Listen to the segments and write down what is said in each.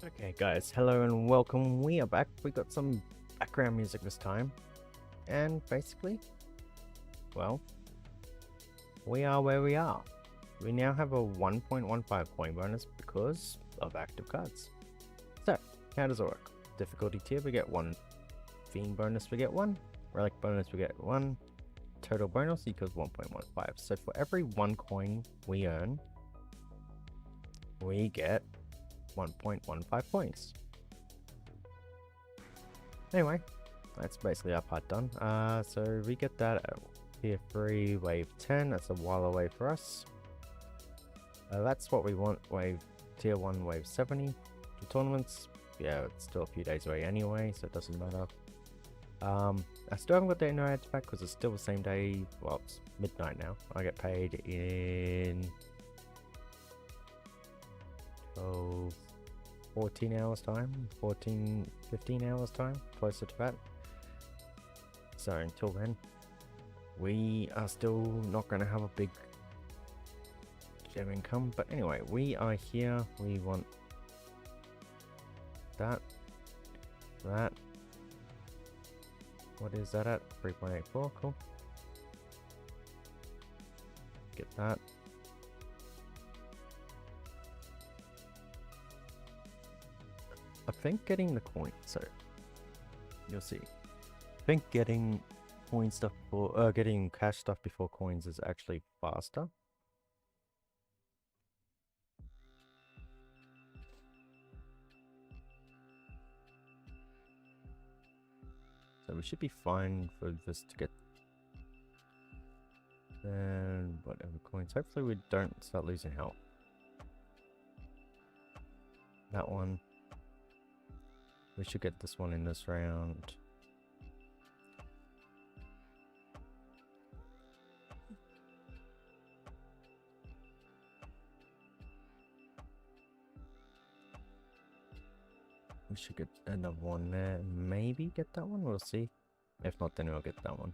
Okay, guys, hello and welcome. We are back. We got some background music this time, and basically, well, we are where we are. We now have a 1.15 coin bonus because of active cards. So, how does it work? Difficulty tier, we get 1. Fiend bonus, we get 1. Relic bonus, we get 1. Total bonus equals 1.15. So, for every 1 coin we earn, we get 1.15 points. Anyway, that's basically our part done. So we get that at tier 3, wave 10. That's a while away for us. That's what we want. Tier 1, wave 70. The tournaments, yeah, it's still a few days away anyway, so it doesn't matter. I still haven't got the no ads back because it's still the same day. Well, it's midnight now. I get paid in 14 hours time, 15 hours time, closer to that. So until then, we are still not going to have a big gem income. But anyway, we are here. We want that. What is that at? 3.84, cool. Get that. I think getting the coin, so you'll see. I think getting coin stuff for getting cash stuff before coins is actually faster. So we should be fine for this to get. Then whatever coins. Hopefully we don't start losing health. That one. We should get this one in this round. We should get another one there. Maybe get that one. We'll see. If not, then we'll get that one.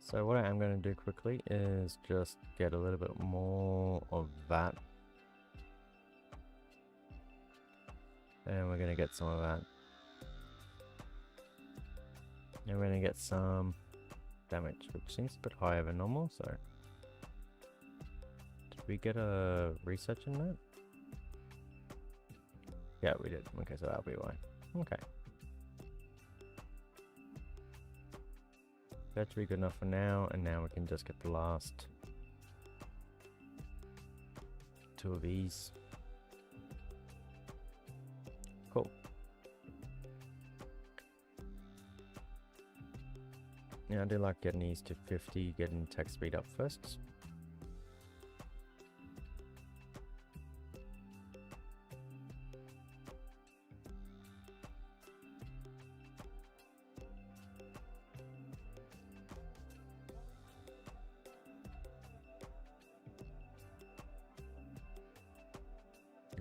So what I am going to do quickly is just get a little bit more of that. And we're going to get some of that. And we're going to get some damage, which seems a bit higher than normal, so. Did we get a research in that? Yeah, we did. Okay, so that'll be why. Okay. That should be good enough for now, and now we can just get the last 2 of these. Cool. Yeah, I do like getting these to 50, getting tech speed up first.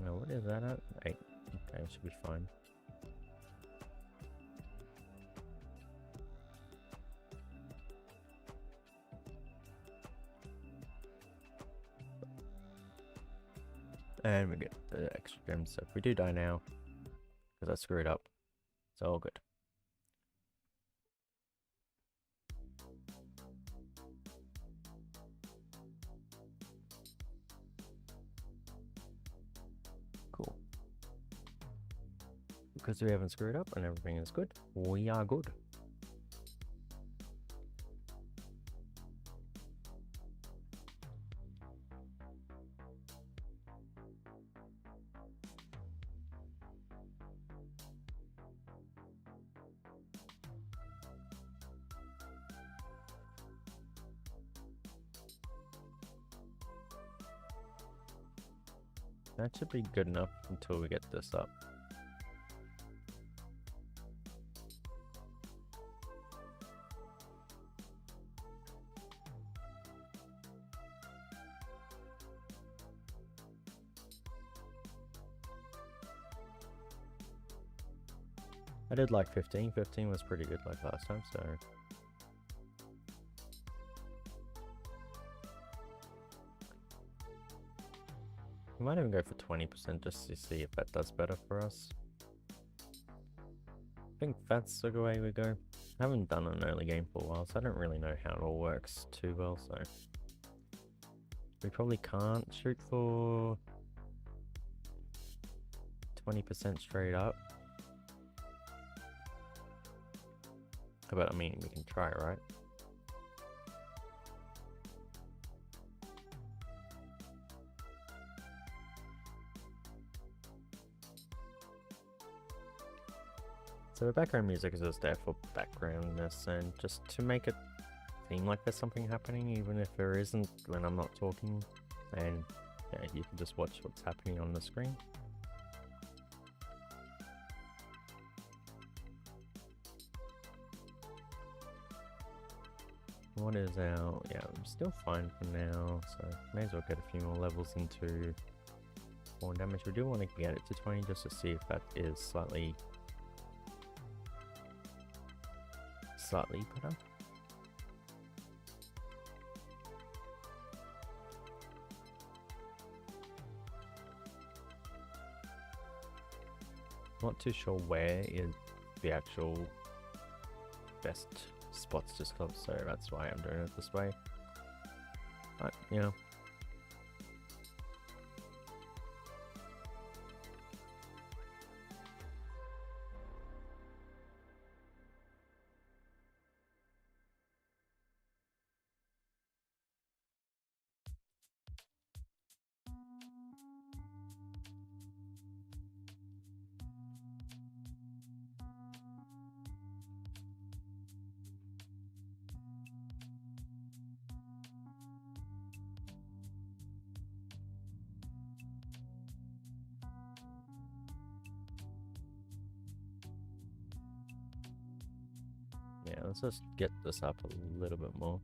What is that at? 8. Okay, it should be fine. And we get the extra gems. So if we do die now, because I screwed up, it's all good. Cool. Because we haven't screwed up and everything is good, we are good. That should be good enough until we get this up. I did like 15. 15 was pretty good like last time, so... We might even go for 20% just to see if that does better for us. I think that's the way we go. I haven't done an early game for a while, so I don't really know how it all works too well, so... We probably can't shoot for 20% straight up. But I mean, we can try, right? So the background music is just there for backgroundness and just to make it seem like there's something happening, even if there isn't when I'm not talking. And yeah, you can just watch what's happening on the screen. What is our... yeah, I'm still fine for now, so may as well get a few more levels into more damage. We do want to get it to 20 just to see if that is slightly better. Not too sure where is the actual best spots to stop, so that's why I'm doing it this way. But, you know. Yeah, let's just get this up a little bit more.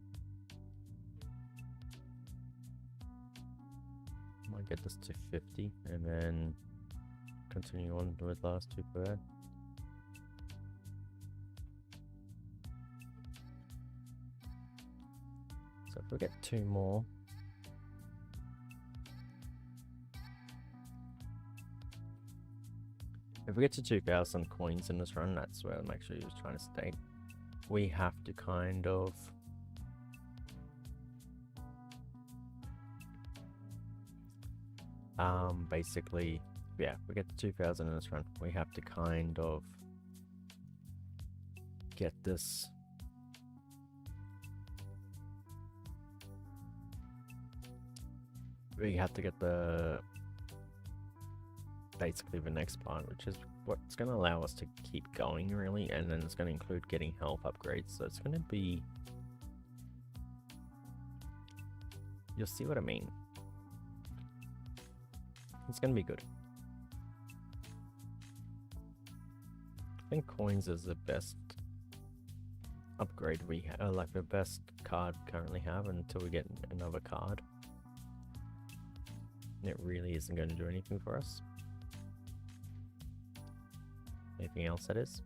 Might get this to 50 and then continue on with last two per ad. So if we get two more, if we get to 2,000 coins in this run, that's where I'm actually just trying to state. We have to kind of basically, yeah, if we get to 2,000 in this run, we have to kind of get this we have to get the basically the next part, which is what's going to allow us to keep going really, and then it's going to include getting health upgrades, so it's going to be, you'll see what I mean. It's going to be good. I think coins is the best upgrade we have, like the best card we currently have until we get another card. It really isn't going to do anything for us. Anything else that is?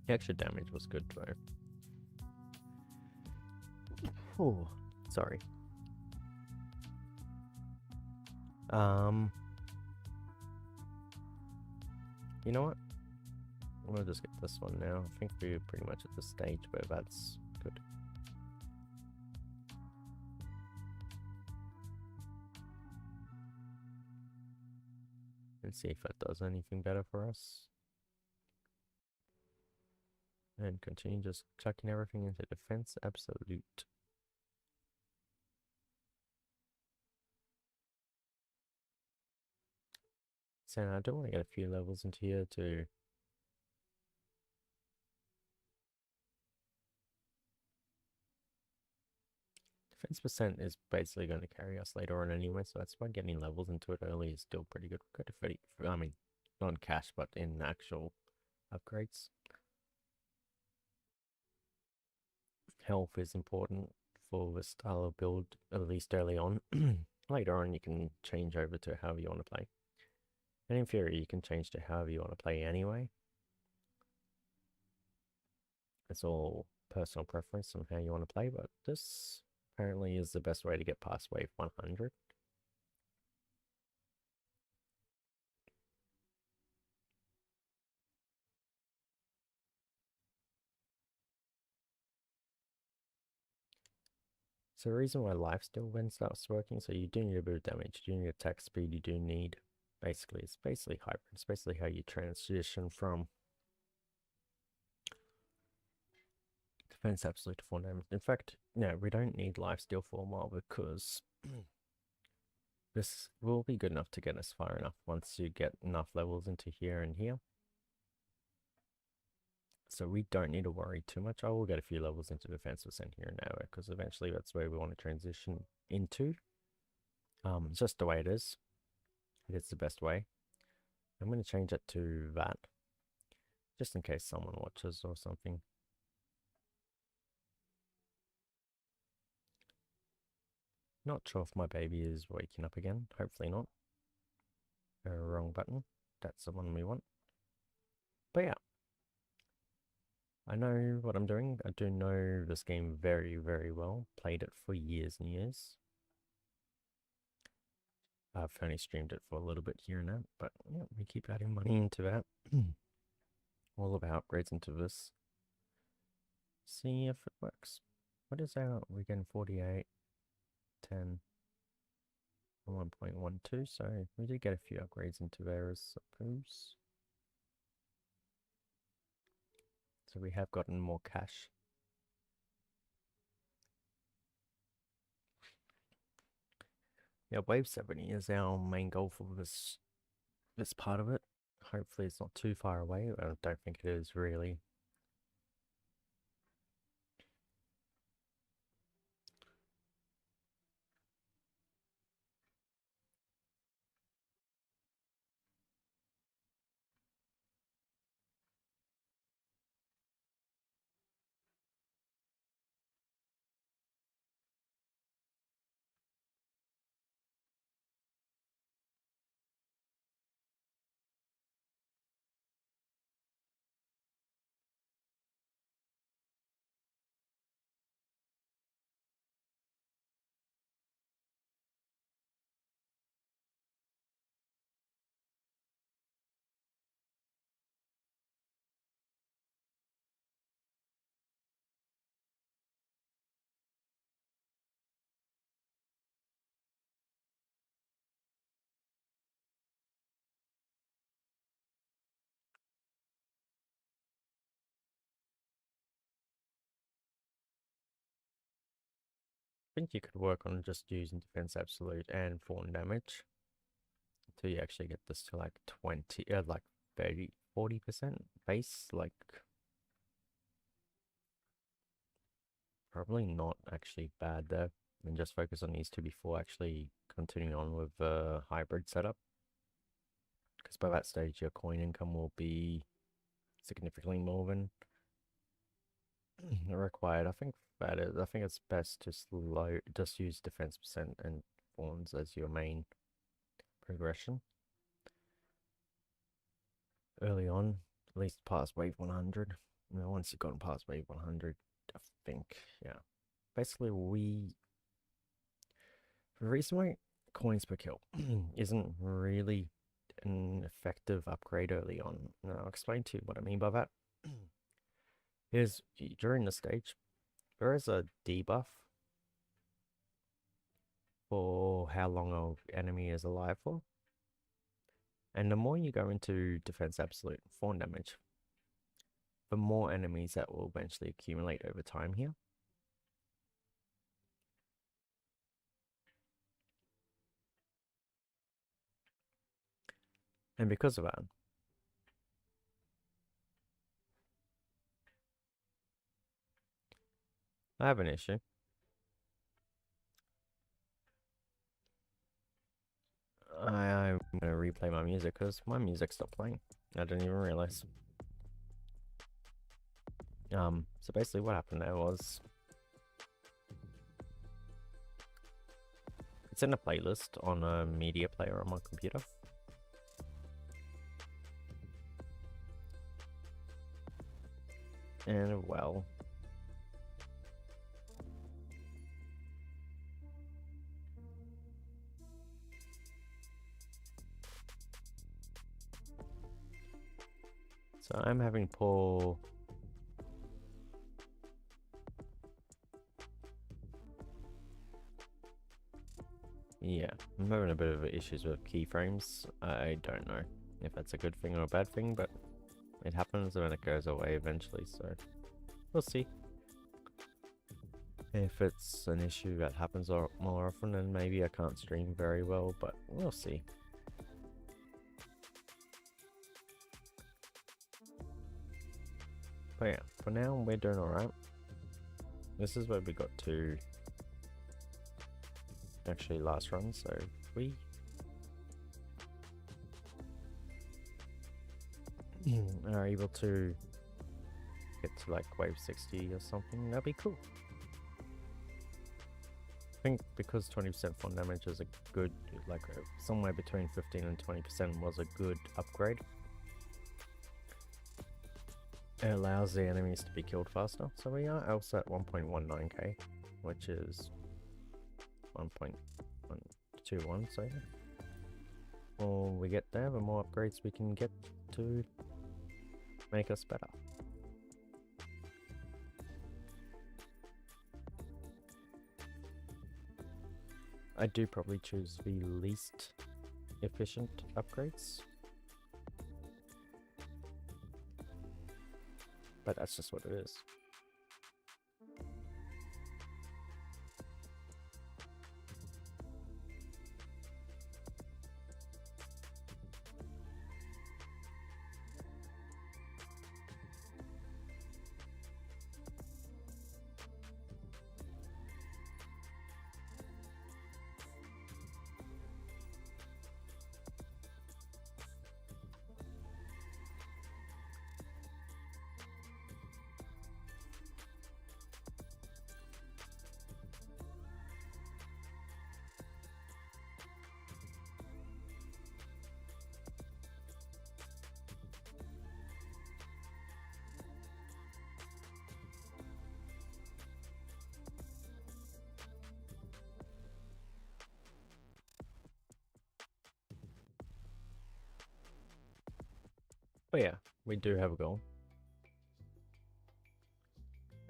The extra damage was good though. Oh, sorry. You know what? We'll just get this one now. I think we're pretty much at the stage where that's good. Let's see if that does anything better for us. And continue just chucking everything into defense absolute. So I do want to get a few levels into here too. Defense percent is basically going to carry us later on anyway, so that's why getting levels into it early is still pretty good. We've got to 30, I mean, not in cash, but in actual upgrades. Health is important for the style of build, at least early on. Later on, you can change over to however you want to play. And in theory, you can change to however you want to play anyway. It's all personal preference on how you want to play, but this apparently is the best way to get past wave 100. So the reason why lifesteal when starts working, so you do need a bit of damage, you do need attack speed, you do need, basically, it's basically hybrid. It's basically how you transition from defense absolute to 4 damage. In fact, no, we don't need lifesteal for a while because this will be good enough to get us far enough once you get enough levels into here and here. So we don't need to worry too much. I will get a few levels into defense percent here and now because eventually that's where we want to transition into. It's just the way it is. It is the best way. I'm going to change it to that, just in case someone watches or something. Not sure if my baby is waking up again. Hopefully not. Wrong button. That's the one we want. But yeah. I know what I'm doing. I do know this game very, very well. Played it for years and years. I've only streamed it for a little bit here and there, but yeah, we keep adding money into that. All of our upgrades into this. See if it works. What is our, we're getting 48, 10, 1.12, so we did get a few upgrades into there, I suppose. So we have gotten more cash. Yeah, wave 70 is our main goal for this part of it. Hopefully it's not too far away. I don't think it is really. I think you could work on just using defense absolute and fallen damage until you actually get this to like 20, like 30, 40% base. Like, probably not actually bad there. And just focus on these two before actually continuing on with the hybrid setup. Because by that stage, your coin income will be significantly more than required. I think it's best to just use defense percent and fawns as your main progression early on, at least past wave 100. You know, once you've gotten past wave 100, I think, yeah. Basically, the reason why coins per kill isn't really an effective upgrade early on. Now, I'll explain to you what I mean by that. Is during the stage, there is a debuff for how long an enemy is alive for. And the more you go into defense absolute 4 damage, the more enemies that will eventually accumulate over time here. And because of that, I have an issue. I'm going to replay my music because my music stopped playing. I didn't even realize. So basically what happened there was, it's in a playlist on a media player on my computer. And well, so I'm having poor yeah, I'm having a bit of issues with keyframes. I don't know if that's a good thing or a bad thing, but it happens and it goes away eventually, so we'll see. If it's an issue that happens more often, then maybe I can't stream very well, but we'll see. But yeah, for now we're doing alright. This is where we got to actually last run, so if we are able to get to like wave 60 or something, that'd be cool. I think because 20% font damage is a good, like somewhere between 15 and 20% was a good upgrade. It allows the enemies to be killed faster. So we are also at 1.19k, which is 1.121, so yeah. The more we get there, the more upgrades we can get to make us better. I do probably choose the least efficient upgrades, but that's just what it is. But yeah, we do have a goal.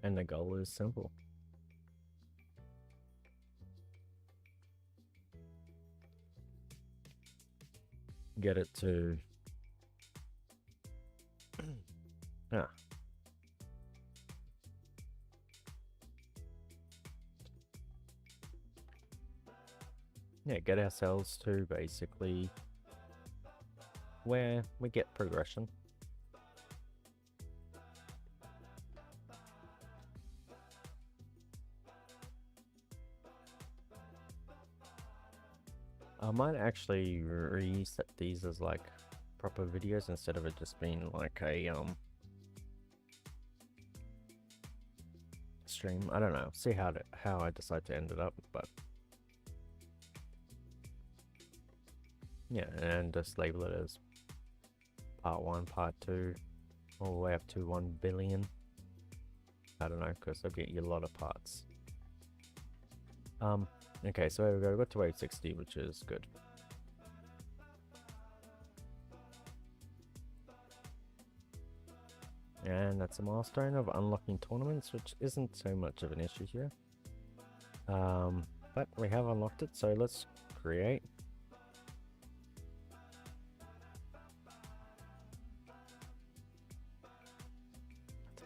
And the goal is simple. Get it to... Yeah, get ourselves to basically where we get progression. I might actually reset these as like proper videos instead of it just being like a stream. I don't know. See how I decide to end it up, but yeah, and just label it as part 1, part 2, all the way up to 1 billion. I don't know, because I'll get you a lot of parts. Okay, so we got to wave 60, which is good. And that's a milestone of unlocking tournaments, which isn't so much of an issue here. But we have unlocked it, so let's create.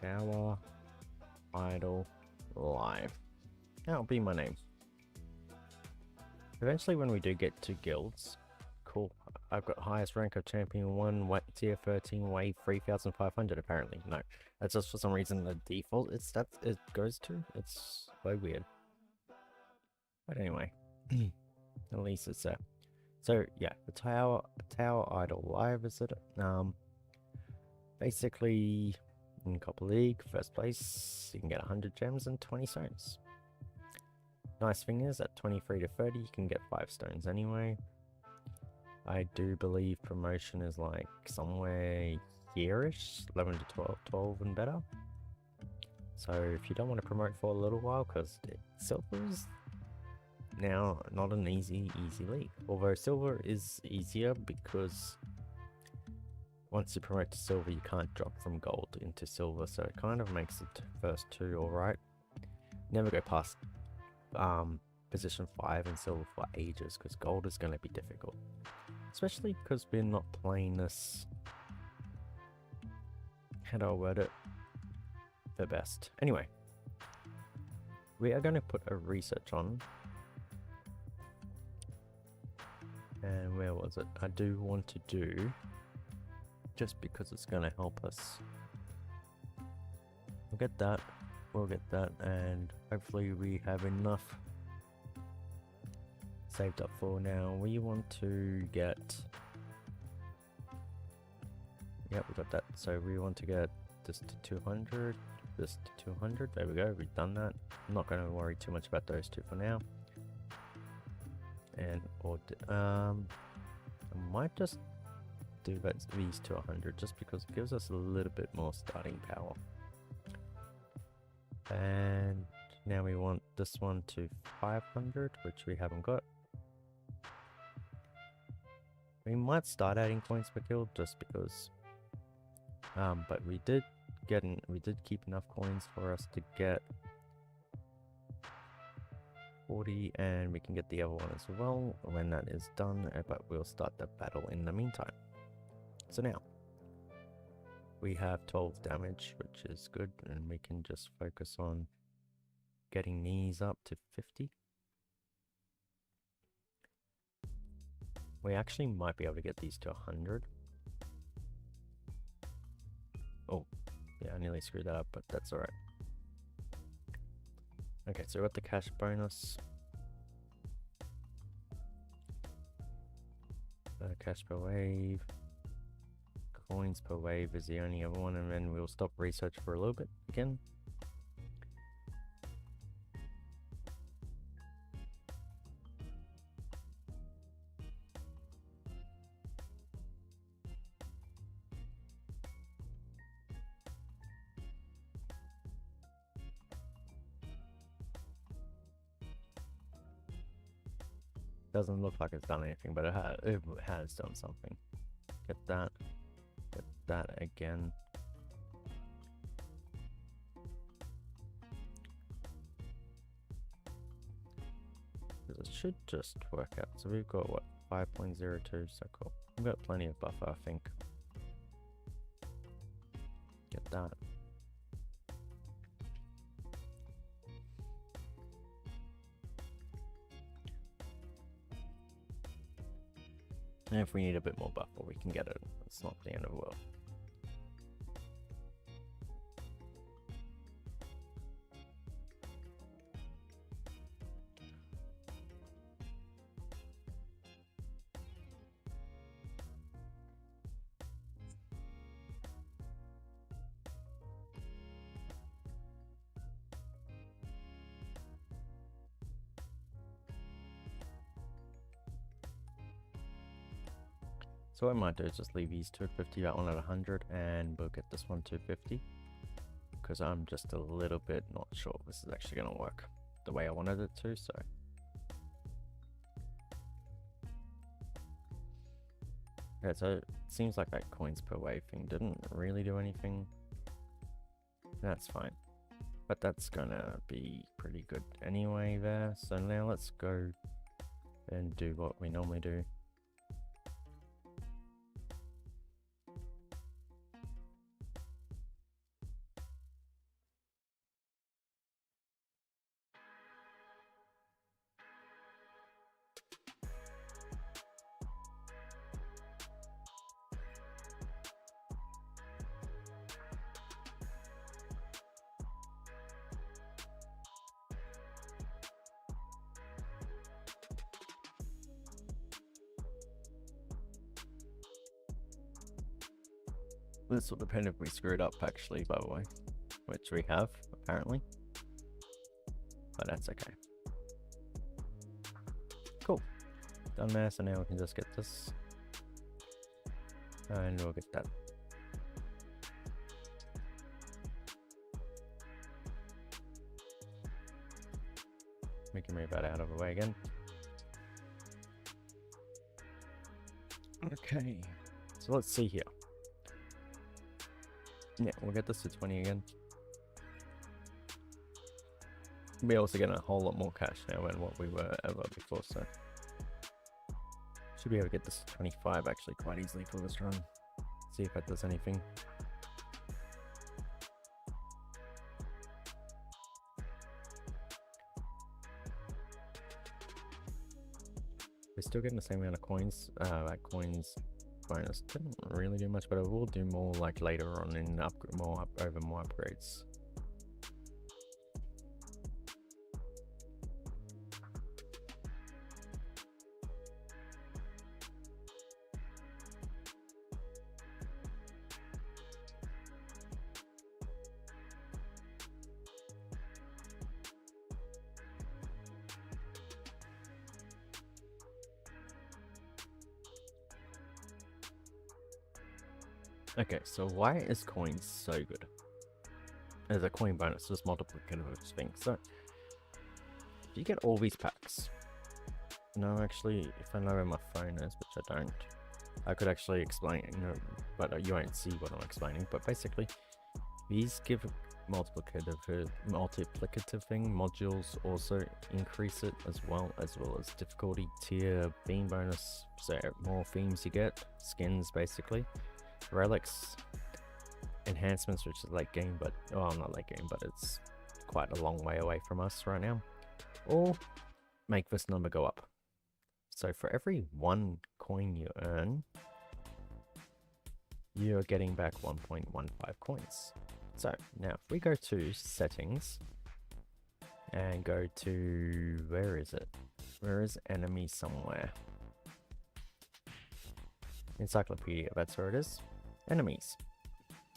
Tower Idol Live. That'll be my name. Eventually when we do get to guilds, cool. I've got highest rank of champion 1, tier 13, wave 3500 apparently. No, that's just for some reason the default it goes to. It's so weird. But anyway, at least it's there. So yeah, the Tower Idol Live is it? Basically in Copper League, first place, you can get 100 gems and 20 stones. Nice thing is, at 23 to 30, you can get 5 stones anyway. I do believe promotion is like somewhere here-ish, 11 to 12 and better. So if you don't want to promote for a little while, because silver is now not an easy league. Although silver is easier because once you promote to silver, you can't drop from gold into silver, so it kind of makes the first two alright. Never go past position 5 in silver for ages, because gold is going to be difficult. Especially because we're not playing this, how do I word it, the best. Anyway, we are going to put a research on. And where was it? I do want to do, just because it's going to help us. We'll get that, and hopefully we have enough saved up for now. We want to get, yep, we got that. So we want to get this to 200, this to 200. There we go, we've done that. I'm not going to worry too much about those two for now. And I might just do these to 100 just because it gives us a little bit more starting power. And now we want this one to 500, which we haven't got. We might start adding coins per kill just because, but we did keep enough coins for us to get 40, and we can get the other one as well when that is done, but we'll start the battle in the meantime. So now we have 12 damage, which is good, and we can just focus on getting these up to 50. We actually might be able to get these to 100. Oh, yeah, I nearly screwed that up, but that's alright. Okay, so we got the cash bonus. Cash per wave. Coins per wave is the only other one, and then we'll stop research for a little bit again. Doesn't look like it's done anything, but it has done something. Get that again. It should just work out. So we've got what, 5.02, so cool. We've got plenty of buffer, I think. Get that. And if we need a bit more buffer, we can get it. It's not the end of the world. So what I might do is just leave these 250, that one at 100, and we'll get this one 250. Because I'm just a little bit not sure if this is actually going to work the way I wanted it to, so. Yeah, so it seems like that coins per wave thing didn't really do anything. That's fine. But that's gonna be pretty good anyway there. So now let's go and do what we normally do. This will depend if we screw it up actually, by the way, which we have apparently, but that's okay. Cool, done there. So now we can just get this and we'll get that. can move that out of the way again. Okay, so let's see here. Yeah, we'll get this to 20 again. We're also getting a whole lot more cash now than what we were ever before, so should be able to get this to 25 actually quite easily for this run. See if that does anything. We're still getting the same amount of coins. That coins bonus didn't really do much, but it will do more like later on in more upgrades. Okay, so why is coins so good? As a coin bonus, just multiplicative of things. So, if you get all these packs. No, actually, if I know where my phone is, which I don't, I could actually explain, but you won't see what I'm explaining. But basically, these give multiplicative thing. Modules also increase it as well as difficulty tier, theme bonus. So more themes you get, skins basically. Relics, enhancements, which is late game, but not late game, but it's quite a long way away from us right now, or make this number go up. So for every 1 coin you earn, you're getting back 1.15 coins. So now if we go to settings and go to, where is it? Where is enemy somewhere? Encyclopedia, that's where it is. Enemies.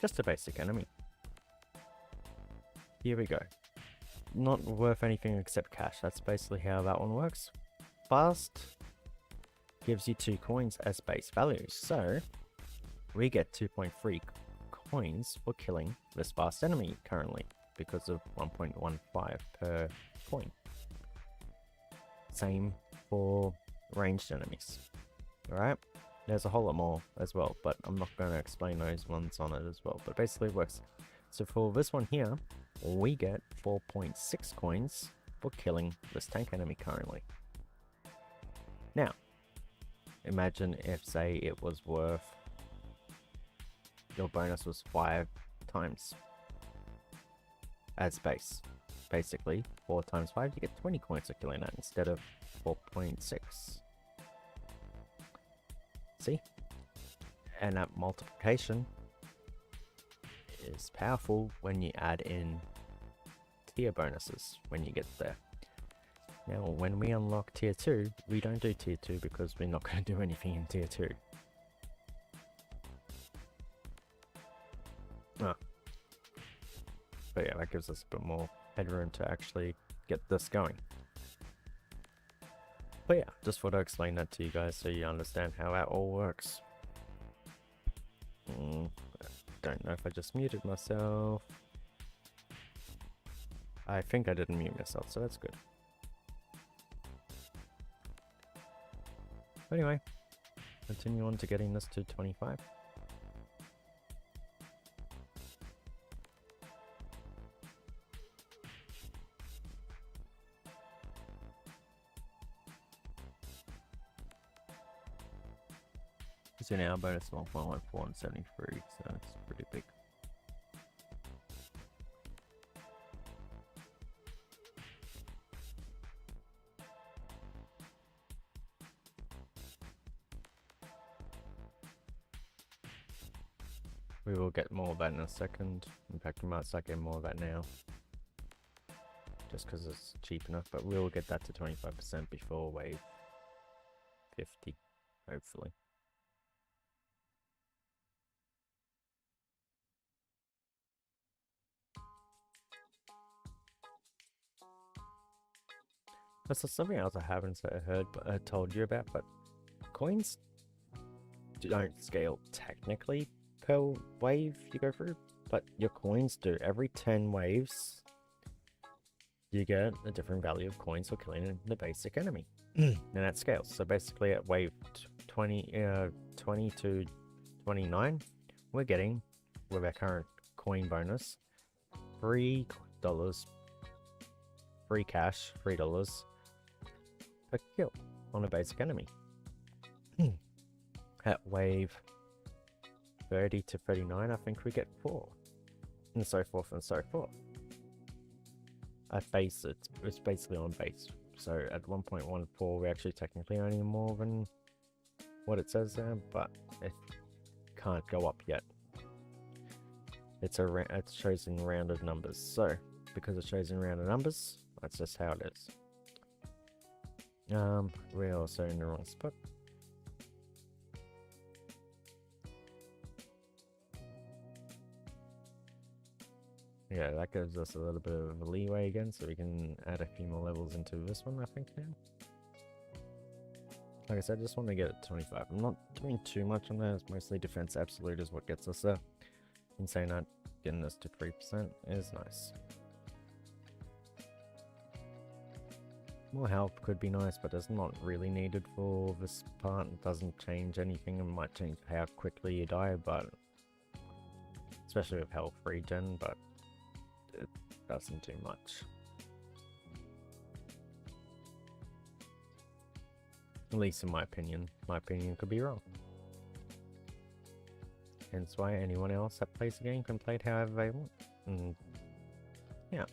Just a basic enemy. Here we go. Not worth anything except cash. That's basically how that one works. Fast gives you 2 coins as base values. So we get 2.3 coins for killing this fast enemy currently because of 1.15 per coin. Same for ranged enemies. Alright? There's a whole lot more as well, but I'm not going to explain those ones on it as well. But basically it works. So for this one here, we get 4.6 coins for killing this tank enemy currently. Now, imagine if, say, it was worth, your bonus was 5 times as base. Basically, 4 times 5, you get 20 coins for killing that instead of 4.6. See? And that multiplication is powerful when you add in tier bonuses when you get there. Now, when we unlock tier 2, we don't do tier 2 because we're not going to do anything in tier 2. But yeah, that gives us a bit more headroom to actually get this going. But yeah, just thought I'd explain that to you guys so you understand how that all works. Don't know if I just muted myself. I think I didn't mute myself, so that's good. Anyway, continue on to getting this to 25. So now bonus 1.14 and 73, so it's pretty big. We will get more of that in a second. In fact, we might start getting more of that now. Just because it's cheap enough, but we'll get that to 25% before wave 50, hopefully. That's something else I haven't heard but told you about, but coins don't scale technically per wave you go through, but your coins do. Every 10 waves you get a different value of coins for killing the basic enemy. And that scales. So basically at wave 20 to 29, we're getting, with our current coin bonus, $3 free cash, $3 per kill on a basic enemy. At wave 30 to 39, I think we get 4, and so forth and so forth. At base, it's basically on base. So at 1.14, we're actually technically earning more than what it says there, but it can't go up yet. It shows in rounded numbers. So because it shows in rounded numbers, that's just how it is. We're also in the wrong spot. Yeah, that gives us a little bit of leeway again, so we can add a few more levels into this one, I think, now. Like I said, I just want to get it to 25. I'm not doing too much on that. It's mostly defense absolute is what gets us there. In saying that, getting this to 3% is nice. More health could be nice, but it's not really needed for this part. It doesn't change anything. It might change how quickly you die, but especially with health regen, but it doesn't do much. At least in my opinion. My opinion could be wrong. Hence why anyone else that plays the game can play it however they want. And yeah.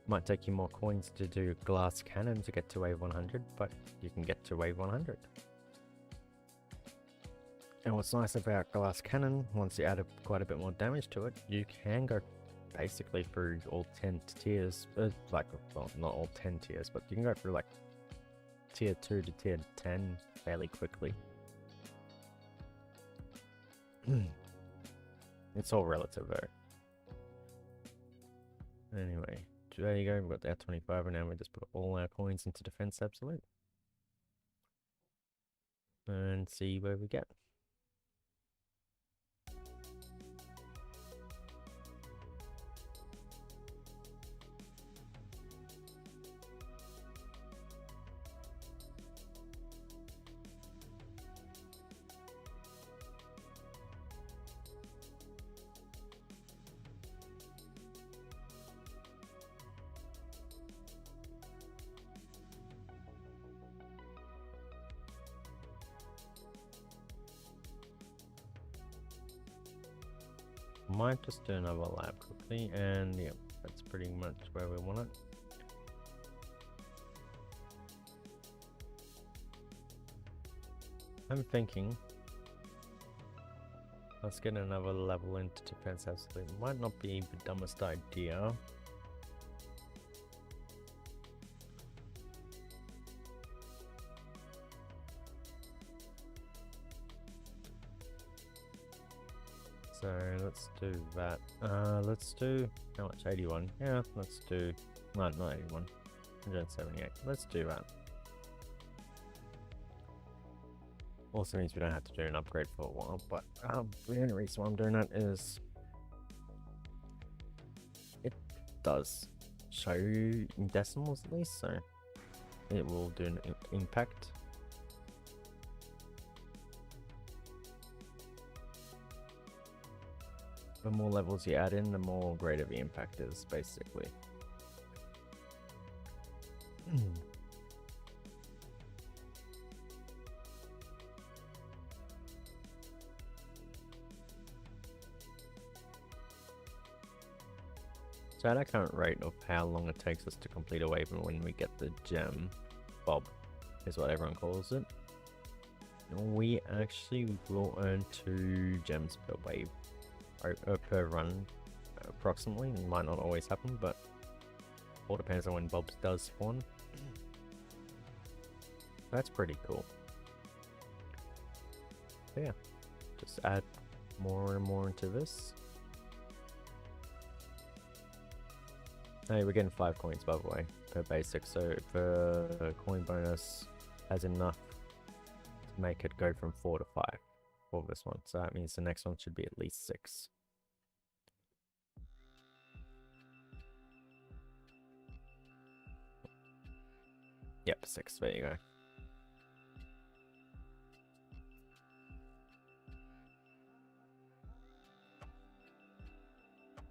Might take you more coins to do glass cannon to get to wave 100, but you can get to wave 100. And what's nice about glass cannon, once you add quite a bit more damage to it, you can go basically through all 10 tiers, like, well, not all 10 tiers, but you can go through like tier 2 to tier 10 fairly quickly. It's all relative though. Anyway, there you go, we've got our 25 and now we just put all our coins into defense absolute. And see where we get. Might just do another lap quickly, and yeah, that's pretty much where we want it. I'm thinking, let's get another level into defense absolute. Might not be the dumbest idea. So let's do that. Let's do, how much? 81. Yeah, let's do, no, not 81. 178. Let's do that. Also means we don't have to do an upgrade for a while, but the only reason why I'm doing that is it does show you in decimals at least, so it will do an impact. The more levels you add in, the more greater the impact is, basically. So at our current rate of how long it takes us to complete a wave and when we get the gem, Bob is what everyone calls it, we actually will earn 2 gems per wave. Per run, approximately. It might not always happen, but all depends on when Bob's does spawn. That's pretty cool. So yeah, just add more and more into this. Hey, we're getting 5 coins by the way per basic, so if the coin bonus has enough to make it go from 4 to 5 for this one, so that means the next one should be at least 6. Yep, 6. There you go.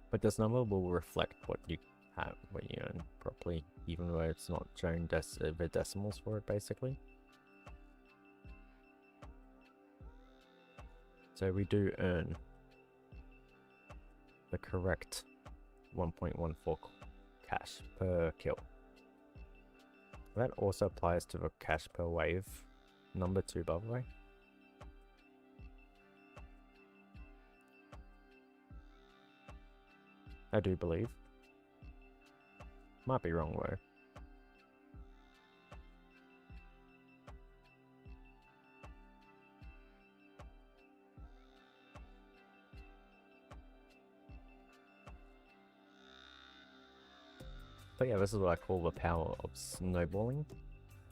But this number will reflect what you have when you earn properly, even though it's not showing the decimals for it, basically. So we do earn the correct 1.14 cash per kill. That also applies to the cash per wave number 2, by the way. I do believe. Might be wrong though. But yeah, this is what I call the power of snowballing.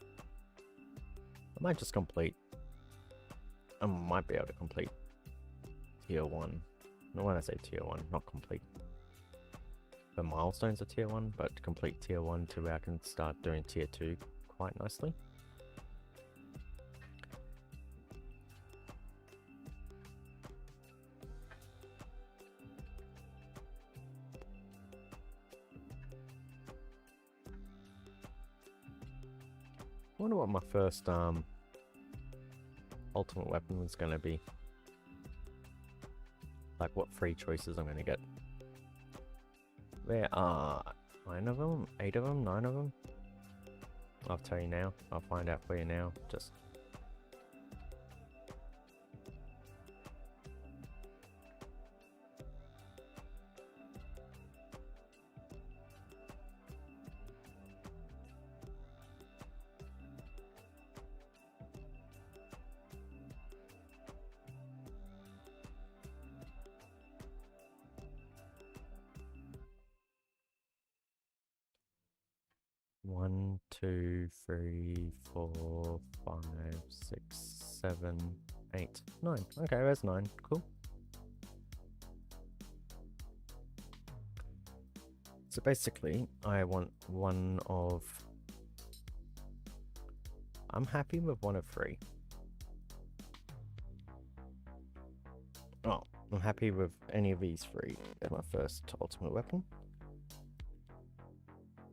I might just complete... I might be able to complete tier 1. No, when I say tier 1, not complete the milestones of tier 1, but complete tier 1 to where I can start doing tier 2 quite nicely. I wonder what my first ultimate weapon was going to be. Like what free choices I'm going to get. There are 9 of them, 8 of them, 9 of them. I'll tell you now. I'll find out for you now. Just... One, 2, 3, 4, 5, 6, 7, 8, 9. Okay, there's 9. Cool. So basically, I want one of... I'm happy with one of 3. Oh, I'm happy with any of these 3 as my first ultimate weapon.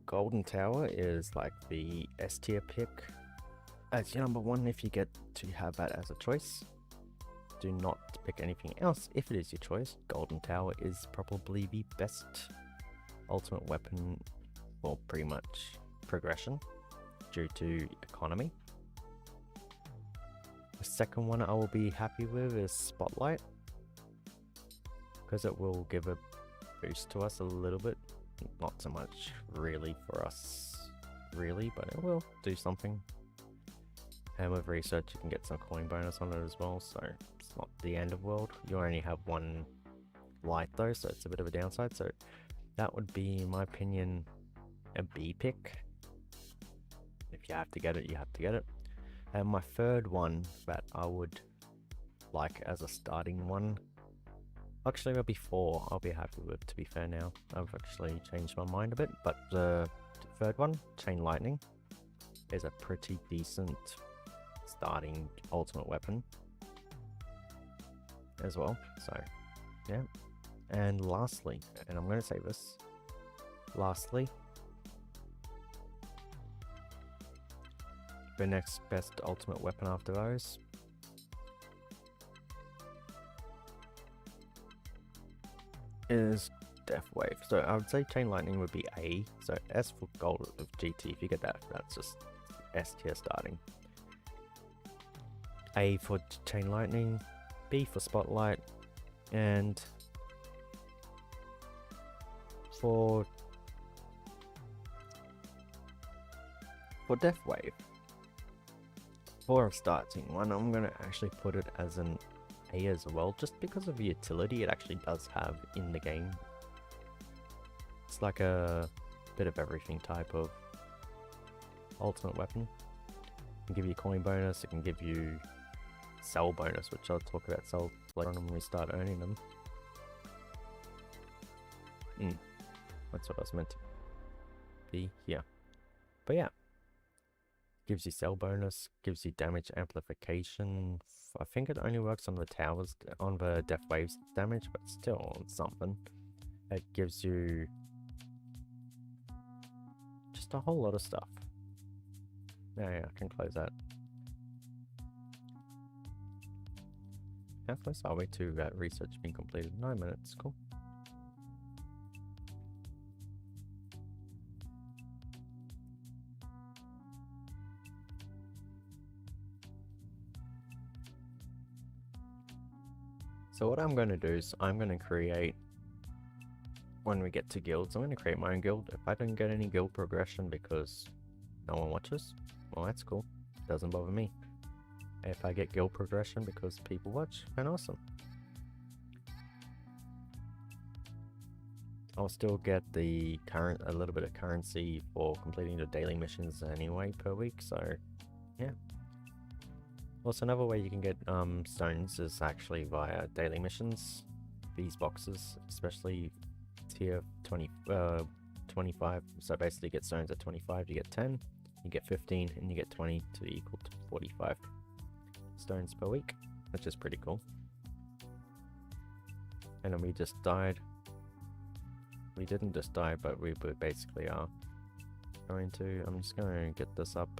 Golden Tower is like the S tier pick as your number 1 if you get to have that as a choice. Do not pick anything else if it is your choice. Golden Tower is probably the best ultimate weapon for pretty much progression due to economy. The second one I will be happy with is Spotlight, because it will give a boost to us a little bit. Not so much really for us, really, but it will do something. And with research, you can get some coin bonus on it as well, so it's not the end of the world. You only have 1 light though, so it's a bit of a downside. So that would be, in my opinion, a B pick. If you have to get it, you have to get it. And my third one that I would like as a starting one, actually there'll be 4 I'll be happy with, to be fair now. I've actually changed my mind a bit, but the third one, Chain Lightning, is a pretty decent starting ultimate weapon as well, so yeah. And lastly, and I'm going to say this, lastly, the next best ultimate weapon after those is Death Wave. So I would say Chain Lightning would be A. So S for Gold of GT. If you get that, that's just S tier starting. A for Chain Lightning, B for Spotlight, and for Death Wave, for a starting one, I'm gonna actually put it as an A as well, just because of the utility it actually does have in the game. It's like a bit of everything type of ultimate weapon. It can give you coin bonus, it can give you cell bonus, which I'll talk about cell later on when we start earning them. That's what I was meant to be here. But yeah, Gives you cell bonus, gives you damage amplification. I think it only works on the towers, on the death waves damage, but still something. It gives you just a whole lot of stuff. Yeah, I can close that. How close are we to that research being completed? 9 minutes, cool. So what I'm going to do is I'm going to create, when we get to guilds, I'm going to create my own guild. If I don't get any guild progression because no one watches, well, that's cool. Doesn't bother me. If I get guild progression because people watch, then awesome. I'll still get a little bit of currency for completing the daily missions anyway per week, so yeah. Also, another way you can get stones is actually via daily missions. These boxes, especially tier 25, so basically you get stones at 25, you get 10, you get 15, and you get 20 to equal to 45 stones per week, which is pretty cool. And then we just died. We didn't just die, but we basically are going to, I'm just going to get this up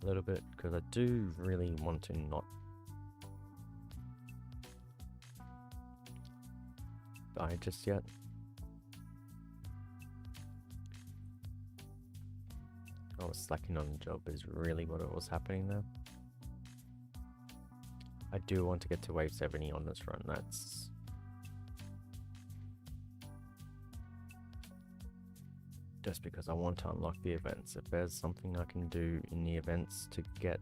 a little bit because I do really want to not die just yet. I was slacking on the job is really what was happening there. I do want to get to wave 70 on this run. That's just because I want to unlock the events. If there's something I can do in the events to get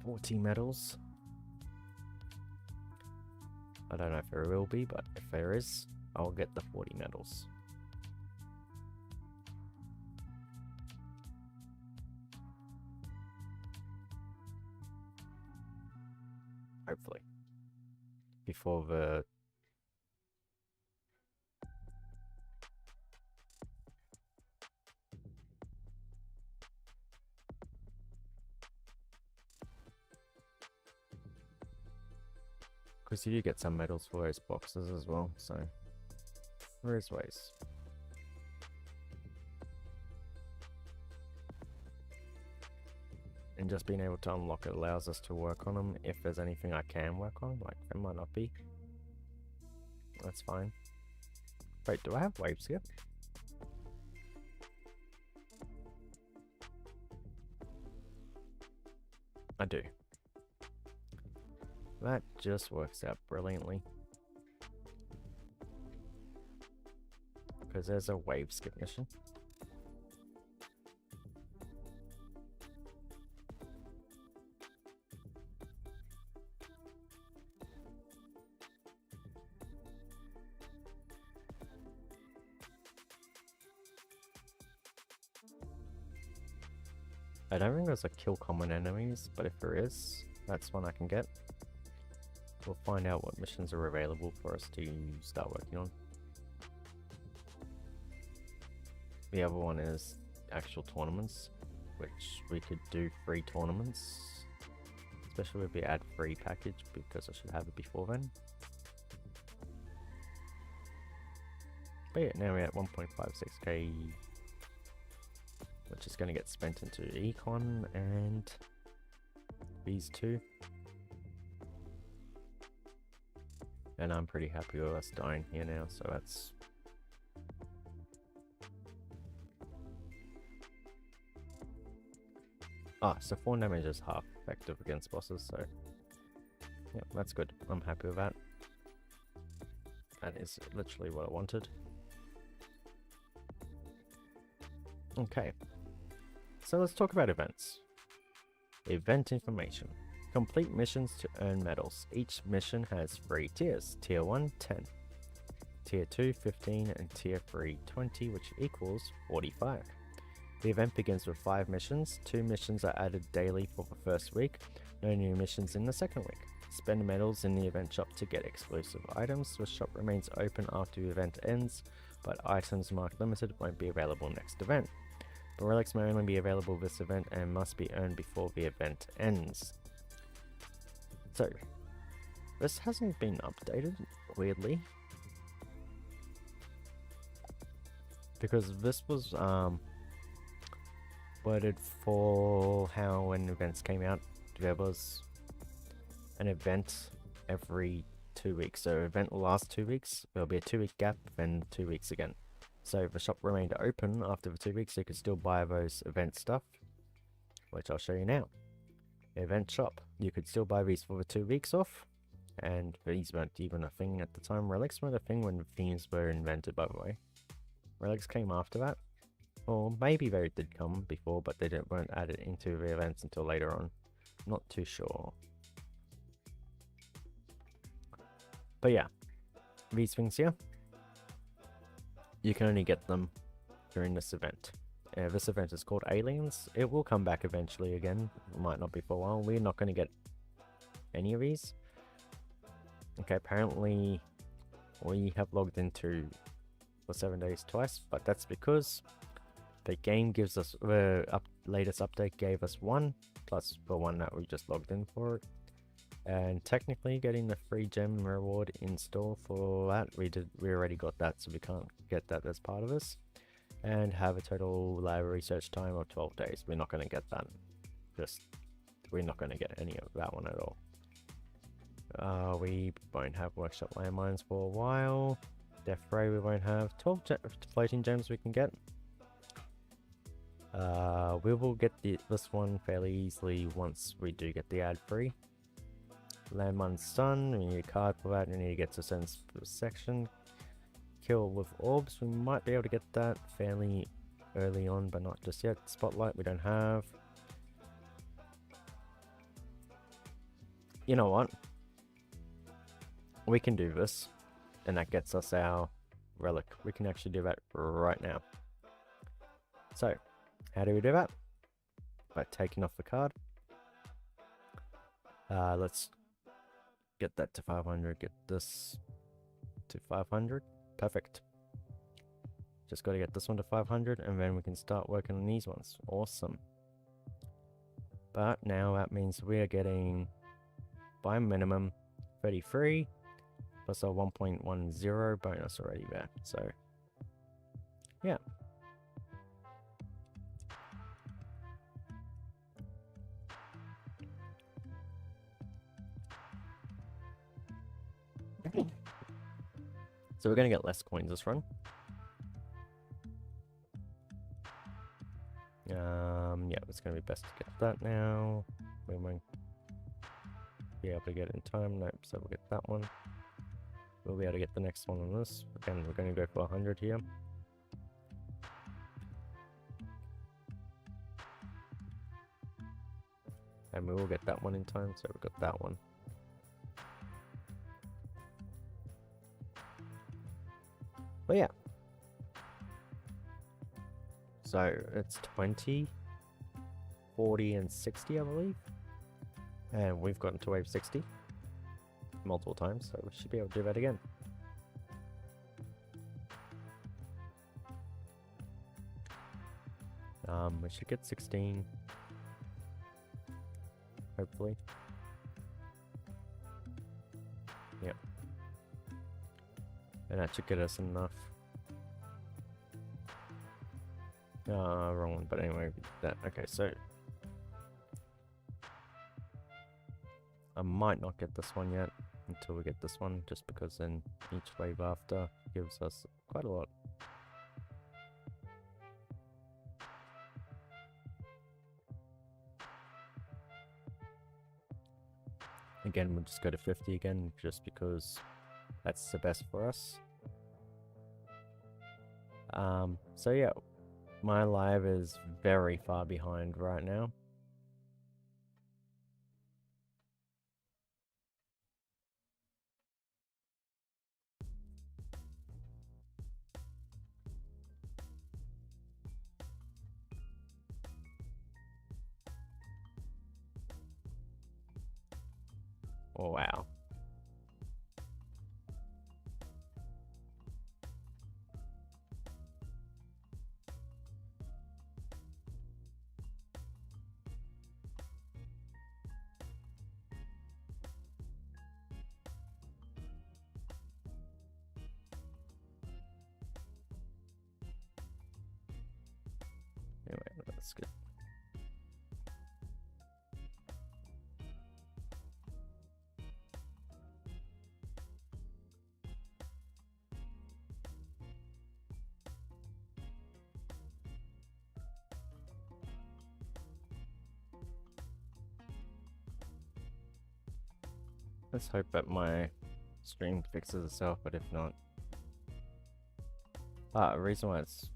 40 medals, I don't know if there will be, but if there is, I'll get the 40 medals. Hopefully. Before the because you do get some medals for those boxes as well, so there is ways. And just being able to unlock it allows us to work on them if there's anything I can work on, like there might not be. That's fine. Wait, do I have waves here? I do. That just works out brilliantly. Because there's a wave skip mission. I don't think there's a kill common enemies, but if there is, that's one I can get. We'll find out what missions are available for us to start working on. The other one is actual tournaments, which we could do free tournaments, especially with the ad free package, because I should have it before then. But yeah, now we're at 1.56k, which is going to get spent into econ and these two. And I'm pretty happy with us dying here now, so that's... so 4 damage is half effective against bosses, so... yeah, that's good. I'm happy with that. That is literally what I wanted. Okay. So let's talk about events. Event information. Complete missions to earn medals. Each mission has 3 tiers. Tier 1, 10. Tier 2, 15. And Tier 3, 20, which equals 45. The event begins with 5 missions. 2 missions are added daily for the first week. No new missions in the second week. Spend medals in the event shop to get exclusive items. The shop remains open after the event ends. but items marked limited won't be available next event. But relics may only be available this event and must be earned before the event ends. So, this hasn't been updated, weirdly. Because this was worded for how when events came out, there was an event every 2 weeks. So event will last 2 weeks, there'll be a 2-week gap, then 2 weeks again. So if the shop remained open after the 2 weeks, you could still buy those event stuff, which I'll show you now. Event shop, you could still buy these for the 2 weeks off, and these weren't even a thing at the time. Relics weren't a thing when themes were invented, by the way. Relics came after that, or maybe they did come before, but they weren't added into the events until later on. Not too sure. But yeah, these things here, you can only get them during this event. This event is called Aliens. It will come back eventually again. It might not be for a while. We're not going to get any of these. Okay, apparently we have logged into for 7 days twice, but that's because the game gives us the latest update gave us one, plus the one that we just logged in for. And technically getting the free gem reward in store for that, we already got that, so we can't get that as part of this. And have a total lab research time of 12 days. We're not going to get that. We're not going to get any of that one at all. We won't have workshop landmines for a while. Death Ray we won't have. 12 floating gems we can get. We will get this one fairly easily once we do get the ad free. Landmine Stun, we need a card for that, we need to get to a certain section. Kill with orbs, we might be able to get that fairly early on, but not just yet. Spotlight we don't have. You know what? We can do this, and that gets us our relic. We can actually do that right now. So, how do we do that? By taking off the card. Let's get that to 500, get this to 500. Perfect. Just got to get this one to 500, and then we can start working on these ones. Awesome. But now that means we are getting, by minimum, 33, plus a 1.10 bonus already there. So, yeah. So we're going to get less coins this run. Yeah, it's going to be best to get that now. We won't be able to get it in time. Nope, so we'll get that one. We'll be able to get the next one on this. Again, we're going to go for 100 here. And we will get that one in time, so we've got that one. But yeah. So it's 20, 40, and 60, I believe. And we've gotten to wave 60 multiple times, so we should be able to do that again. We should get 16. Hopefully. Yep. And that should get us enough. Wrong one, but anyway, that, okay, so I might not get this one yet until we get this one, just because then each wave after gives us quite a lot. Again, we'll just go to 50 again, just because that's the best for us. So yeah, my live is very far behind right now. Oh, wow. That's good. Let's hope that my stream fixes itself, but if not... the reason why it's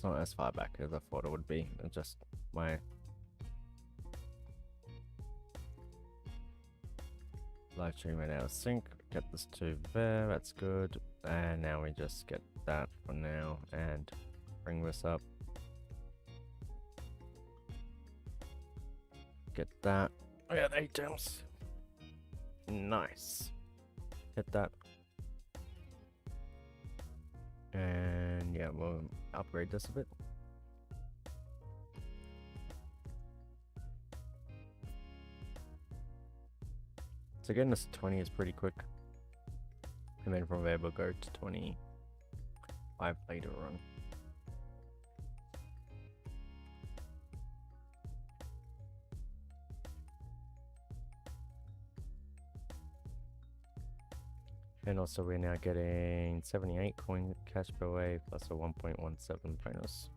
not as far back as I thought it would be. It's just my live stream went out of sync. Get this to there, that's good. And now we just get that for now and bring this up. Get that. Oh yeah, 8 gems. Nice. Hit that. And yeah, we'll upgrade this a bit. So getting this to 20 is pretty quick. And then from there we'll go to 25 later on. And also we're now getting 78 coin cash per wave plus a 1.17 bonus.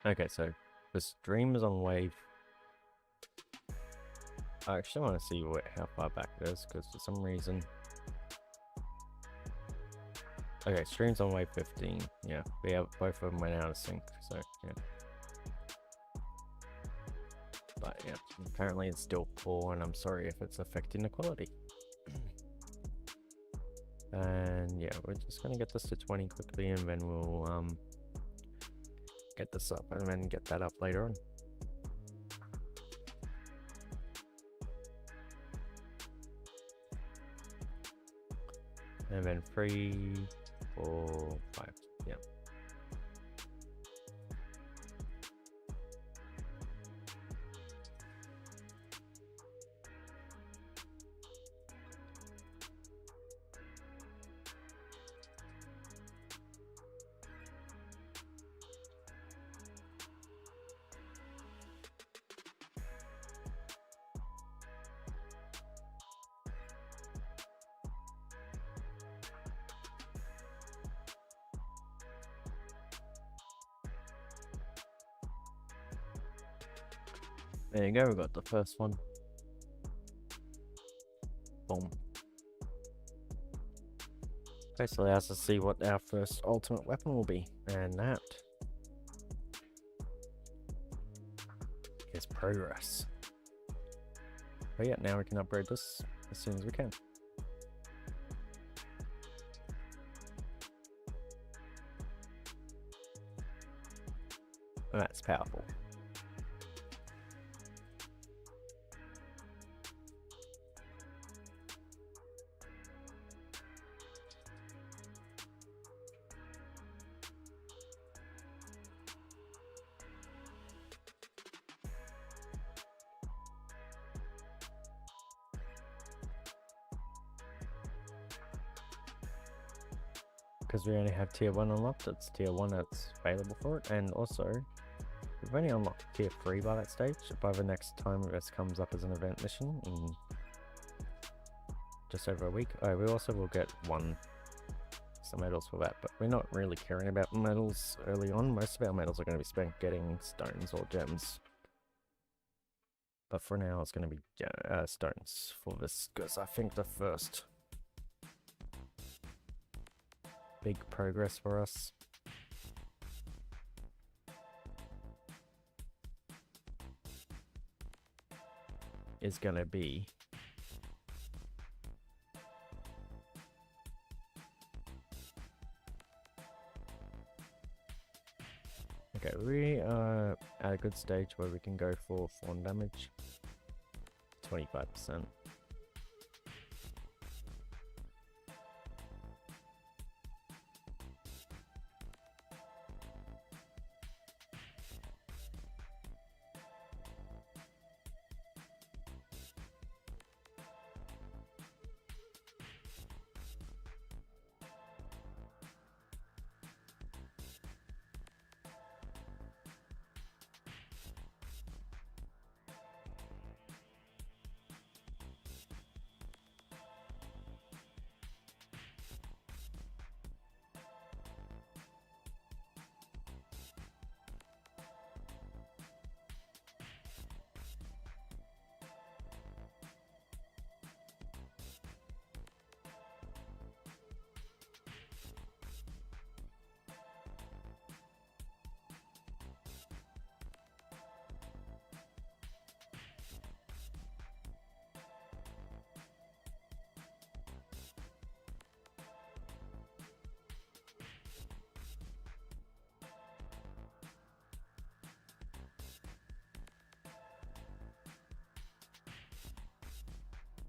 Okay, so the stream is on wave. I actually want to see how far back it is, because for some reason... Okay, stream's on wave 15. Yeah, both of them went out of sync, so yeah. But yeah, apparently it's still poor, and I'm sorry if it's affecting the quality. And yeah, we're just gonna get this to 20 quickly, and then we'll get this up, and then get that up later on. And then 3, 4, 5. Yeah. There you go, we got the first one. Boom. Basically allows us to see what our first ultimate weapon will be, and that is progress. But yeah, now we can upgrade this as soon as we can. And that's powerful. Because we only have tier 1 unlocked, it's tier 1 that's available for it, and also we've only unlocked tier 3 by that stage. By the next time this comes up as an event mission in just over a week. Oh, we also will get some medals for that, but we're not really caring about medals early on. Most of our medals are going to be spent getting stones or gems. But for now it's going to be stones for this, because I think the first big progress for us is gonna be okay, we are at a good stage where we can go for thorn damage 25%.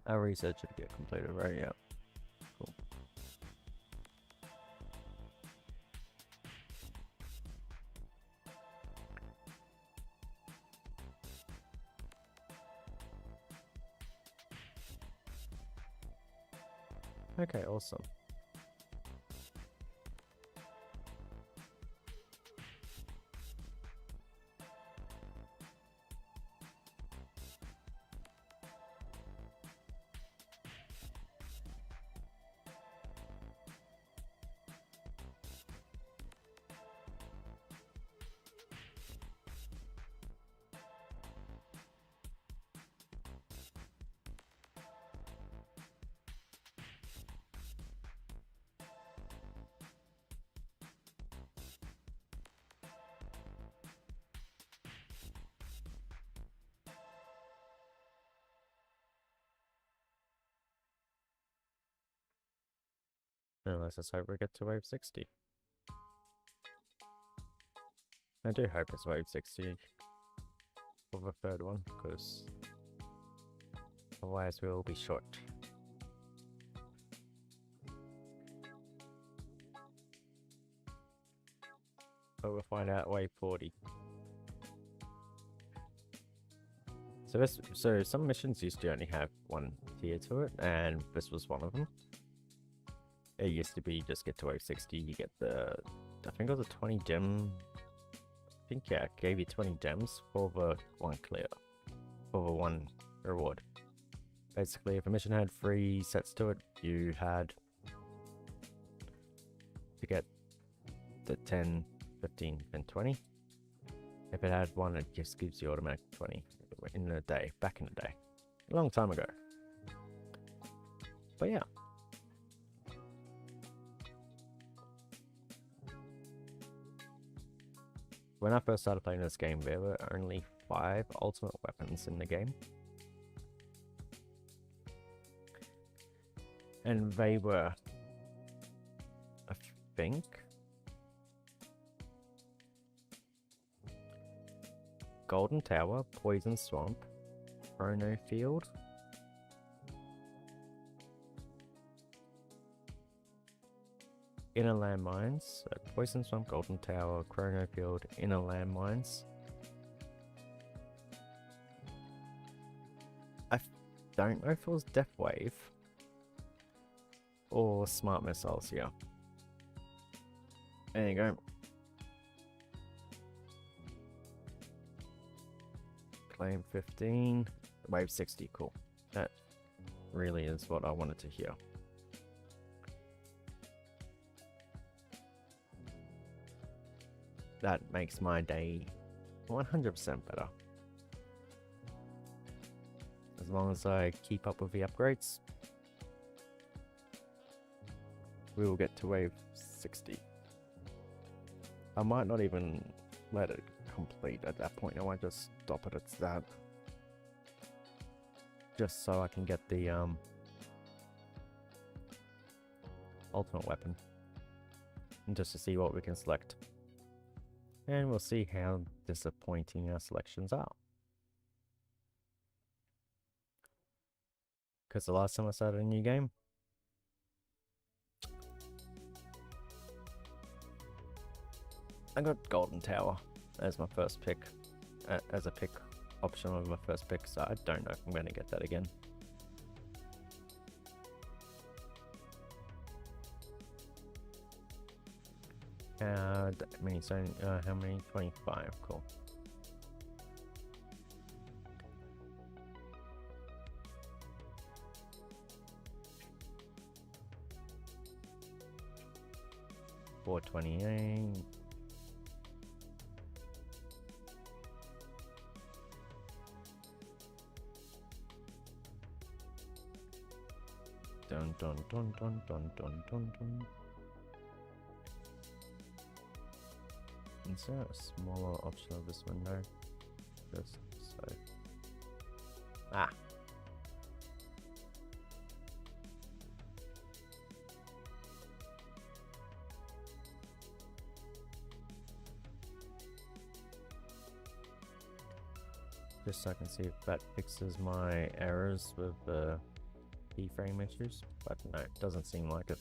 Our research should get completed, right? Yeah. Cool. Okay, awesome. Unless let's hope we get to wave 60. I do hope it's wave 60 for the third one, because otherwise we'll be short. But we'll find out wave 40. So some missions used to only have one tier to it, and this was one of them. It used to be just get to wave 60, you get the, I think it was a 20 gem. I think, yeah, it gave you 20 gems for the one clear, for the one reward. Basically, if a mission had 3 sets to it, you had to get the 10, 15, and 20. If it had 1, it just gives you automatic 20 in a day, back in the day. A long time ago. But yeah. When I first started playing this game, there were only 5 ultimate weapons in the game. And they were, I think, Golden Tower, Poison Swamp, Chrono Field, Inner Landmines, so Poison Swamp, Golden Tower, Chrono Field, Inner Landmines. I don't know if it was Death Wave or Smart Missiles, yeah. There you go. Claim 15, wave 60, cool. That really is what I wanted to hear. That makes my day 100% better. As long as I keep up with the upgrades, we will get to wave 60. I might not even let it complete at that point. I might just stop it at that. Just so I can get the ultimate weapon. And just to see what we can select. And we'll see how disappointing our selections are. Because the last time I started a new game, I got Golden Tower as my first pick, as a pick option of my first pick, so I don't know if I'm going to get that again. How many? 25, cool. $428. Dun dun dun dun dun dun dun dun. Is there a smaller option of this window? Just so. Ah! Just so I can see if that fixes my errors with the keyframe issues, but no, it doesn't seem like it.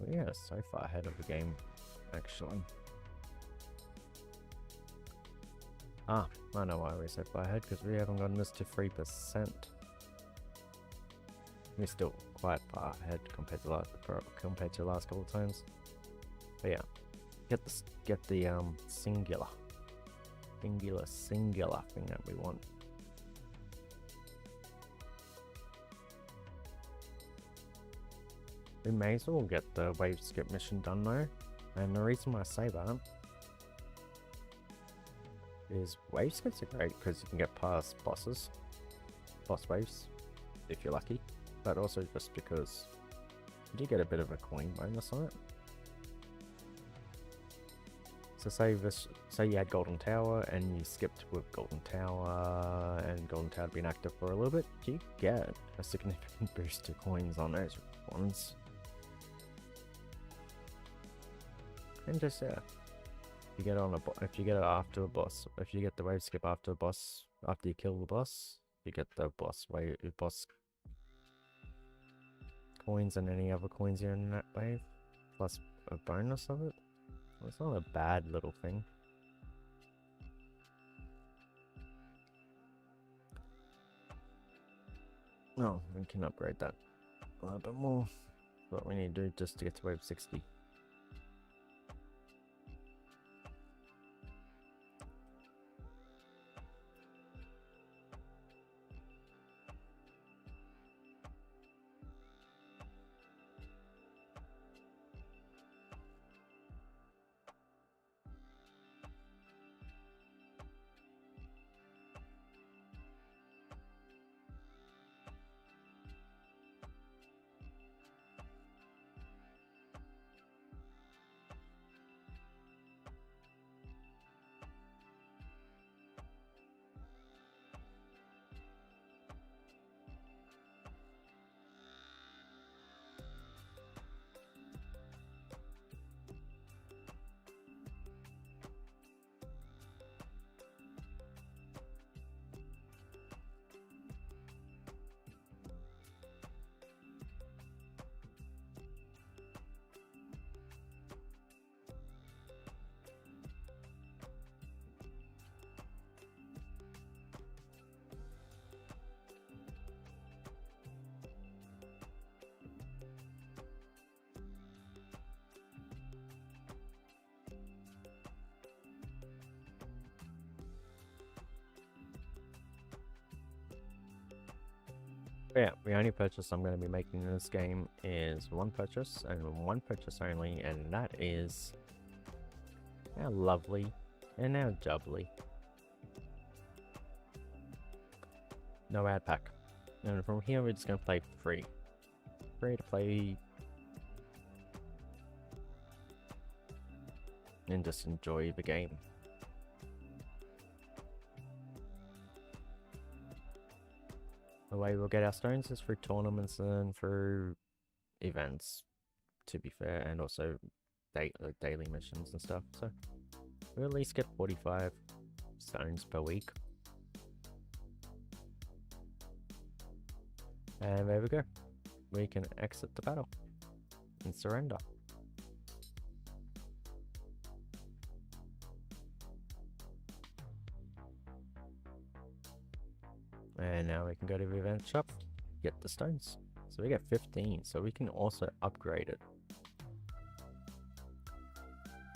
We are so far ahead of the game, actually. Ah, I know why we're so far ahead, because we haven't gotten this to 3%. We're still quite far ahead compared to the last couple of times. But yeah, get the singular thing that we want. We may as well get the wave skip mission done though, and the reason why I say that is wave skips are great because you can get past boss waves, if you're lucky, but also just because you do get a bit of a coin bonus on it. So say you had Golden Tower and you skipped with Golden Tower and Golden Tower had been active for a little bit, you get a significant boost to coins on those ones. And just if you get it after a boss, if you get the wave skip after a boss, after you kill the boss, you get the boss coins and any other coins you're in that wave, plus a bonus of it. Well, it's not a bad little thing. No, we can upgrade that a little bit more. What we need to do just to get to wave 60. Yeah, the only purchase I'm going to be making in this game is one purchase and one purchase only, and that is our lovely and our jubbly no ad pack. And from here we're just going to play free to play and just enjoy the game. The way we'll get our stones is through tournaments and through events, to be fair, and also daily missions and stuff. So we'll at least get 45 stones per week. And there we go. We can exit the battle and surrender. And now we can go to the event shop, get the stones. So we get 15, so we can also upgrade it.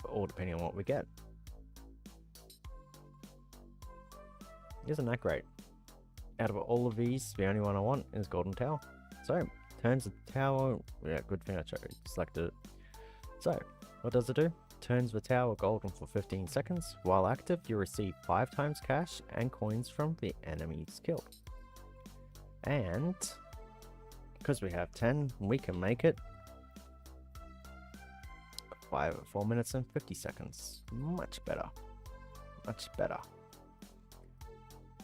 But all depending on what we get. Isn't that great? Out of all of these, the only one I want is Golden Tower. So, turns the tower, yeah, good thing I selected it. So, what does it do? Turns the tower golden for 15 seconds. While active, you receive 5 times cash and coins from the enemies killed. And because we have 10, we can make it 4 minutes and 50 seconds. Much better. Much better.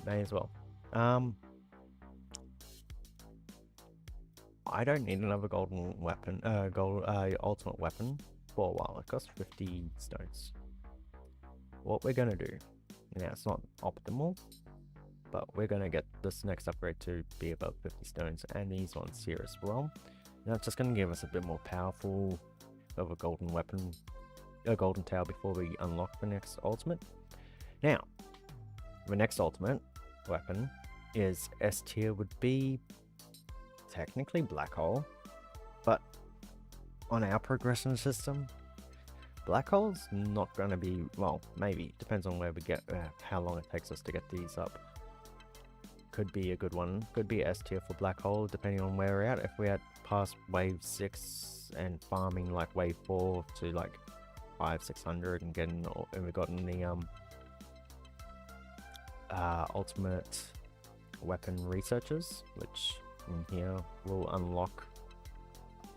May as well. I don't need another golden weapon, ultimate weapon for a while. It costs 50 stones. What we're gonna do Yeah, it's not optimal, but we're gonna get this next upgrade to be about 50 stones, and these ones here as well. That's just gonna give us a bit more powerful of a golden weapon, a golden tail before we unlock the next ultimate. Now, the next ultimate weapon is S tier, would be technically Black Hole, but on our progression system, Black Hole's not going to be, well, maybe, depends on where we get, how long it takes us to get these up. Could be a good one, could be S tier for Black Hole, depending on where we're at. If we're at past wave 6 and farming like wave 4 to like 500-600 and getting, and we've gotten the ultimate weapon researchers, which in here will unlock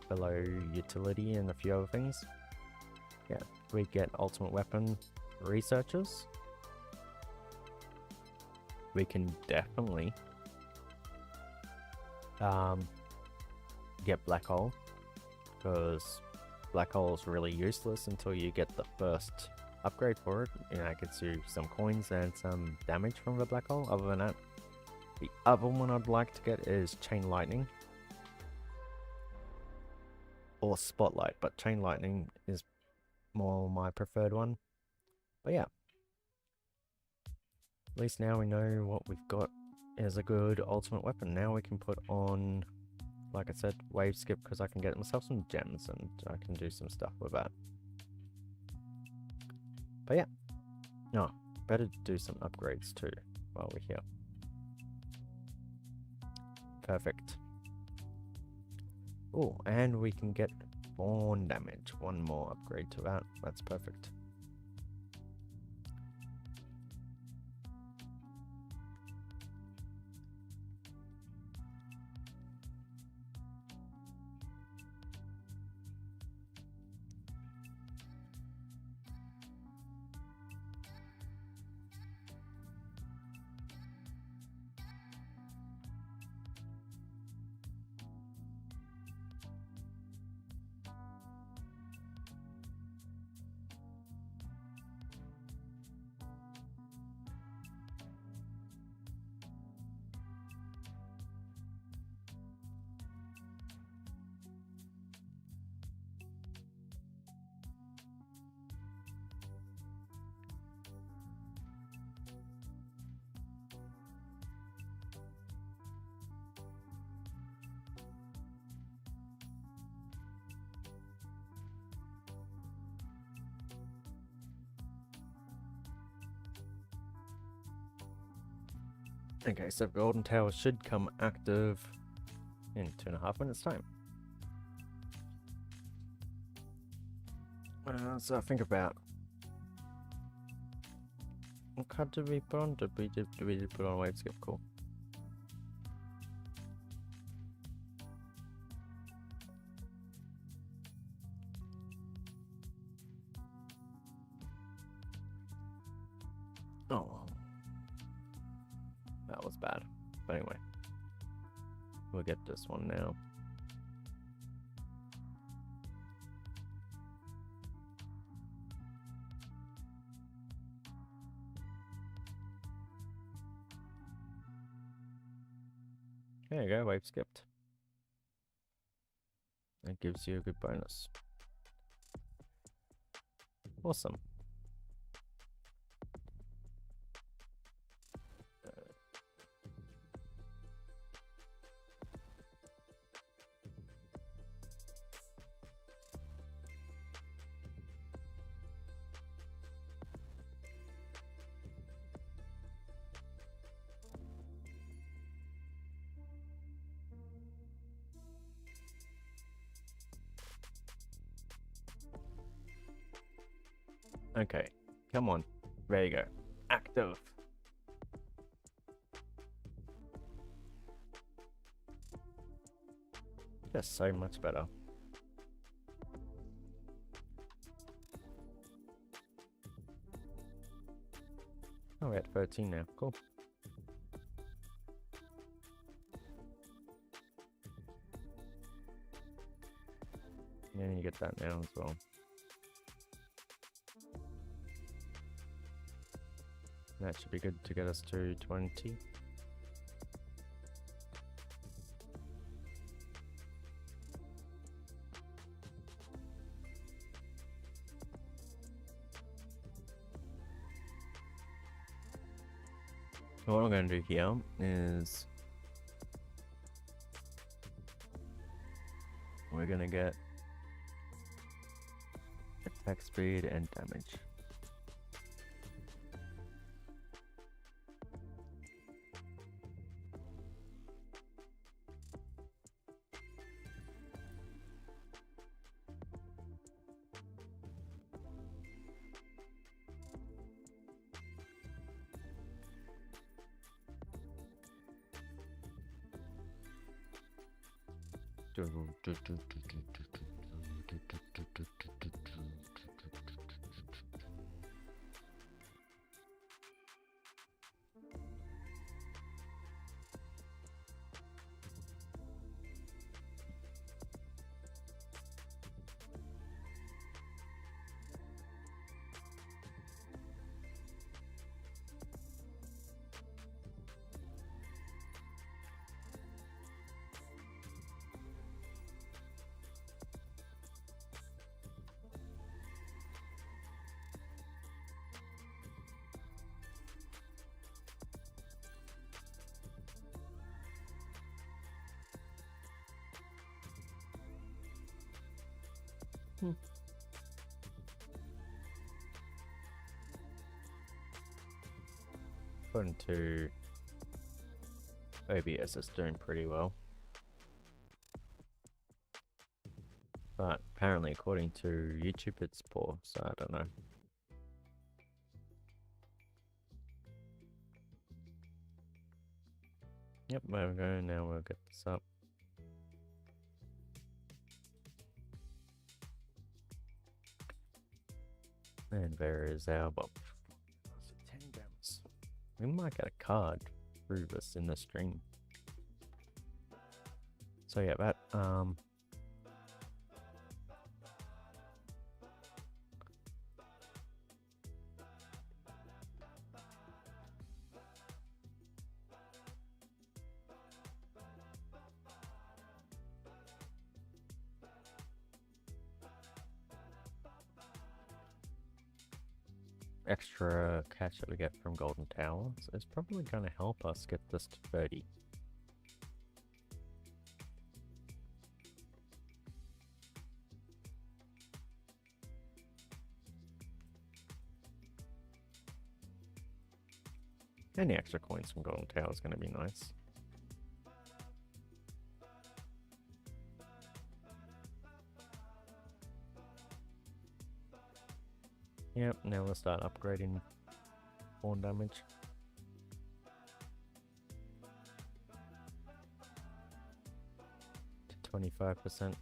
below utility and a few other things. Yeah, we get ultimate weapon researchers. We can definitely get Black Hole, because Black Hole is really useless until you get the first upgrade for it. You know, it gets you some coins and some damage from the Black Hole. Other than that, the other one I'd like to get is Chain Lightning or Spotlight, but Chain Lightning is more my preferred one. But yeah, at least now we know what we've got as a good ultimate weapon. Now we can put on, like I said, Wave Skip, because I can get myself some gems and I can do some stuff with that. But yeah, no, better do some upgrades too while we're here. Perfect. Oh, and we can get Thorn damage. One more upgrade to that. That's perfect. Okay, so Golden Tower should come active in 2.5 minutes time. So think about, what card did we put on? Did we put on Wave Skip? Cool. Oh, that was bad. But anyway, we'll get this one now. There you go, Wave Skipped. That gives you a good bonus. Awesome. Okay, come on. There you go. Active. Just so much better. Oh, we're at 13 now. Cool. Yeah, you get that now as well. That should be good to get us to 20. What I'm going to do here is we're going to get attack speed and damage. According to OBS, it's doing pretty well. But apparently, according to YouTube, it's poor, so I don't know. Yep, there we go. Now we'll get this up. And there is our bob. 10 gems. We might get a card through this in the stream. So yeah, that extra cash that we get from Golden Towers is probably going to help us get this to 30. Any extra coins from Golden Tower is going to be nice. Yep, now we'll start upgrading spawn damage. To 25%.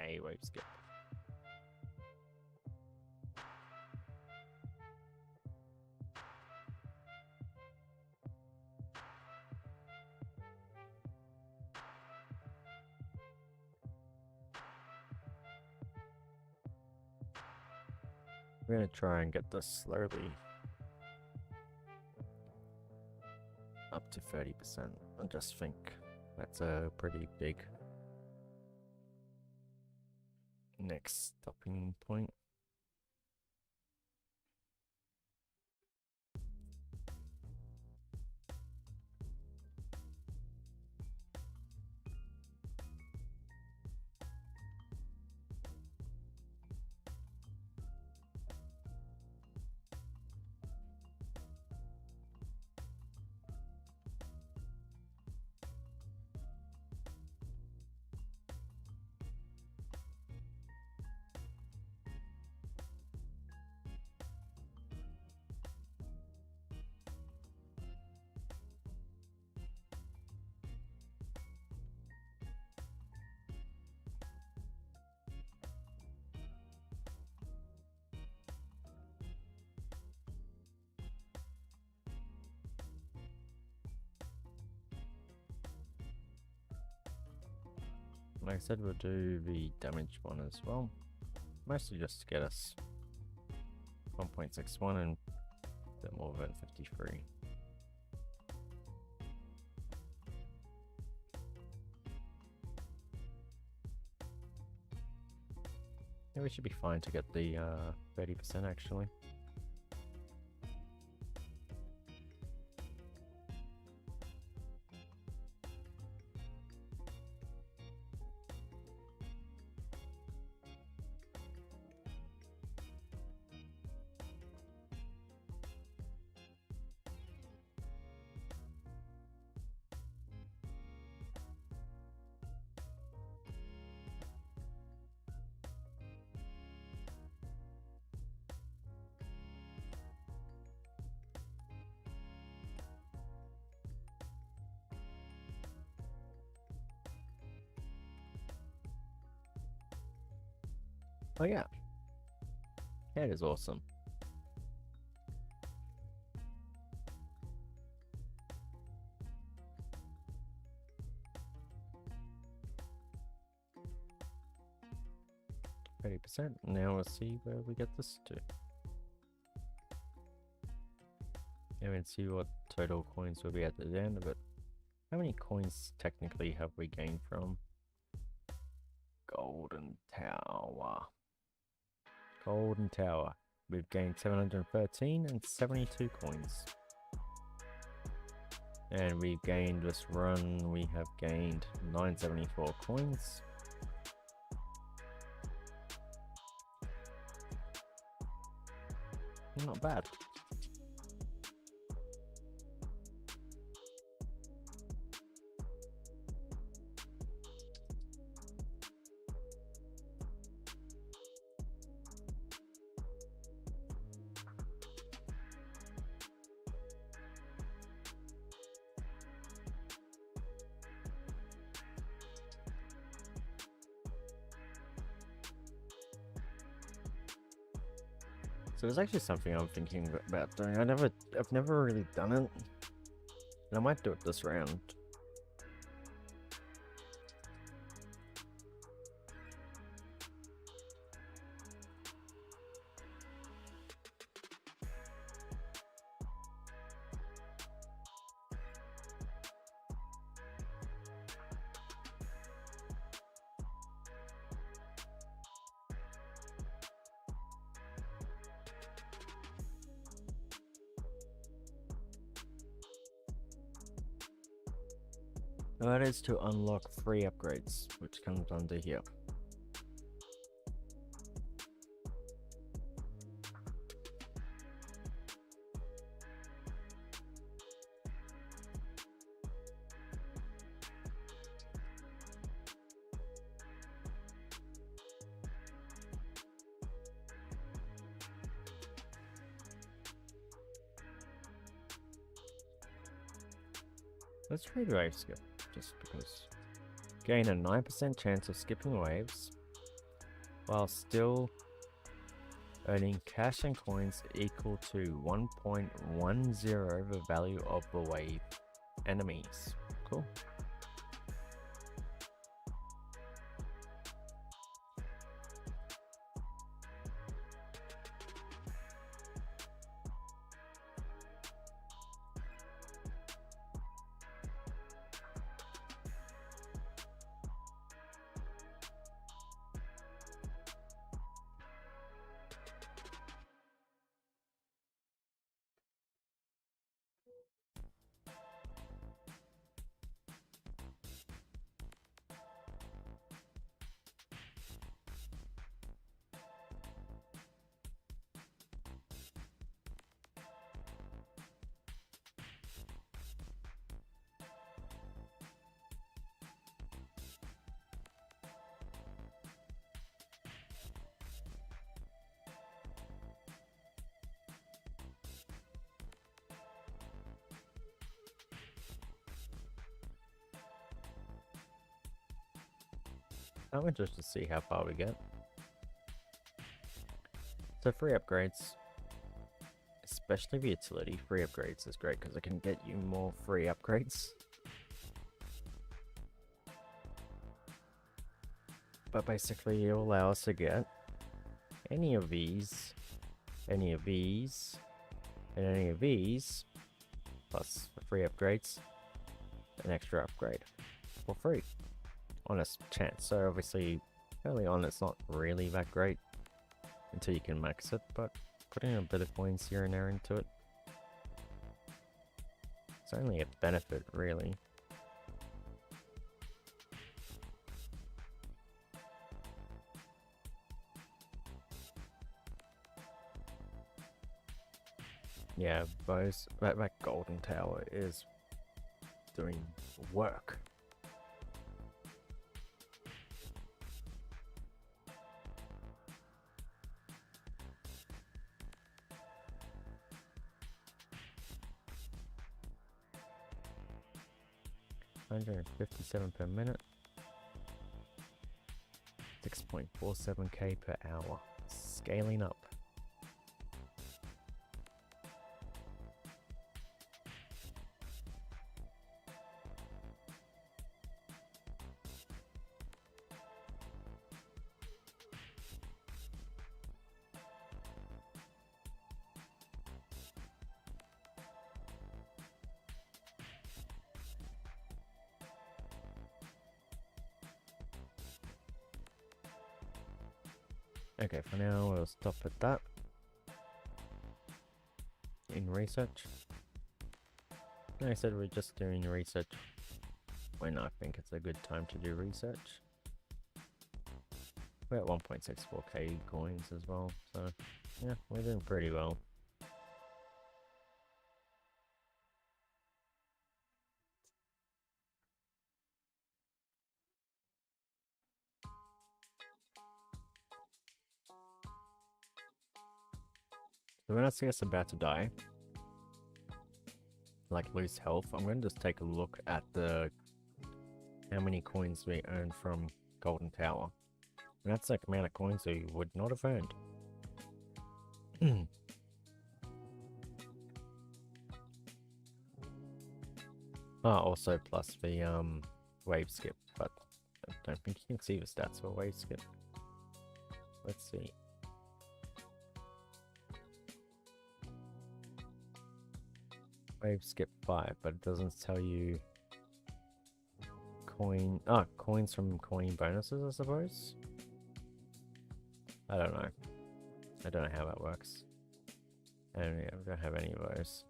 Yay, wave skip. We're gonna try and get this slowly up to 30%. I just think that's a pretty big next stopping point. Like I said, we'll do the damage one as well. Mostly just to get us 1.61 and a bit more than 53. Yeah, we should be fine to get the 30% actually. Oh yeah, that is awesome. %. Now we'll see where we get this to. And we'll see what total coins will be at the end of it. How many coins technically have we gained from Golden Tower? Golden Tower. We've gained 713 and 72 coins. And we've gained this run, we have gained 974 coins. Not bad. So there's actually something I'm thinking about doing. I've never really done it. And I might do it this round. And that is to unlock free upgrades, which comes under here. Let's try wave skip, just because. Gain a 9% chance of skipping waves, while still earning cash and coins equal to 1.10 the value of the wave enemies. Cool. I'm interested to see how far we get. So free upgrades, especially the utility, free upgrades is great because it can get you more free upgrades. But basically it'll allow us to get any of these, any of these, and any of these, plus the free upgrades, an extra upgrade for free. Honest chance. So obviously early on it's not really that great until you can max it, but putting a bit of coins here and there into it, it's only a benefit really. Yeah, that golden tower is doing work. $157 per minute, 6.47k per hour, scaling up. Okay, for now we'll stop at that. In research. Like I said, we're just doing research when I think it's a good time to do research. We're at 1.64k coins as well, so yeah, we're doing pretty well. So when I see us about to die, like lose health, I'm going to just take a look at the how many coins we earn from Golden Tower. And that's the amount of coins we would not have earned. Also plus the wave skip, but I don't think you can see the stats for wave skip. Let's see. Wave skip 5, but it doesn't tell you coins from coin bonuses, I suppose. I don't know. I don't know how that works. And yeah, we don't have any of those.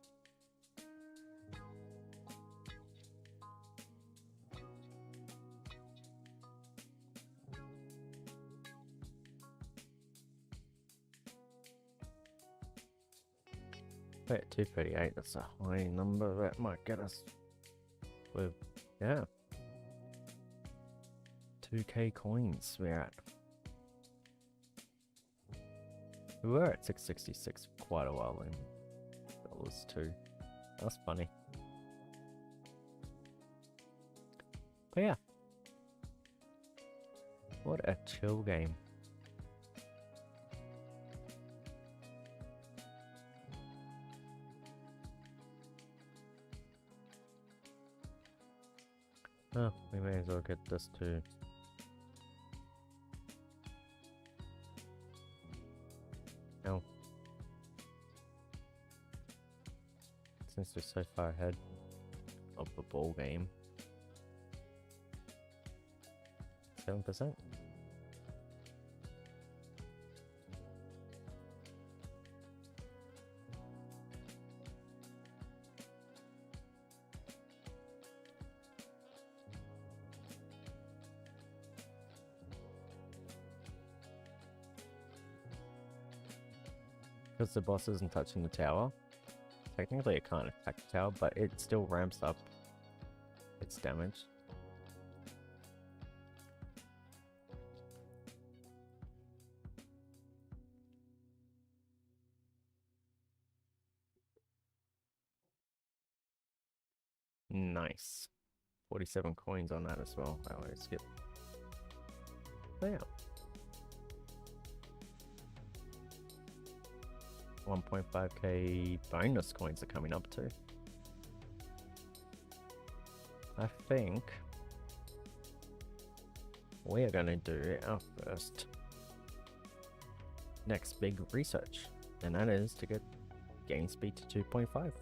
Wait, 238, that's a high number. That might get us with, yeah, 2k coins we're at. We were at 666 for quite a while in dollars too. That's funny. But yeah, what a chill game. Oh, we may as well get this too. No. Since we're so far ahead of the ball game. 7%. Because the boss isn't touching the tower, technically it can't attack the tower, but it still ramps up its damage. Nice. 47 coins on that as well. I always skip. But yeah. 1.5k bonus coins are coming up too. I think we are going to do our first next big research, and that is to get game speed to 2.5.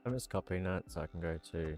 I'm just copying that so I can go to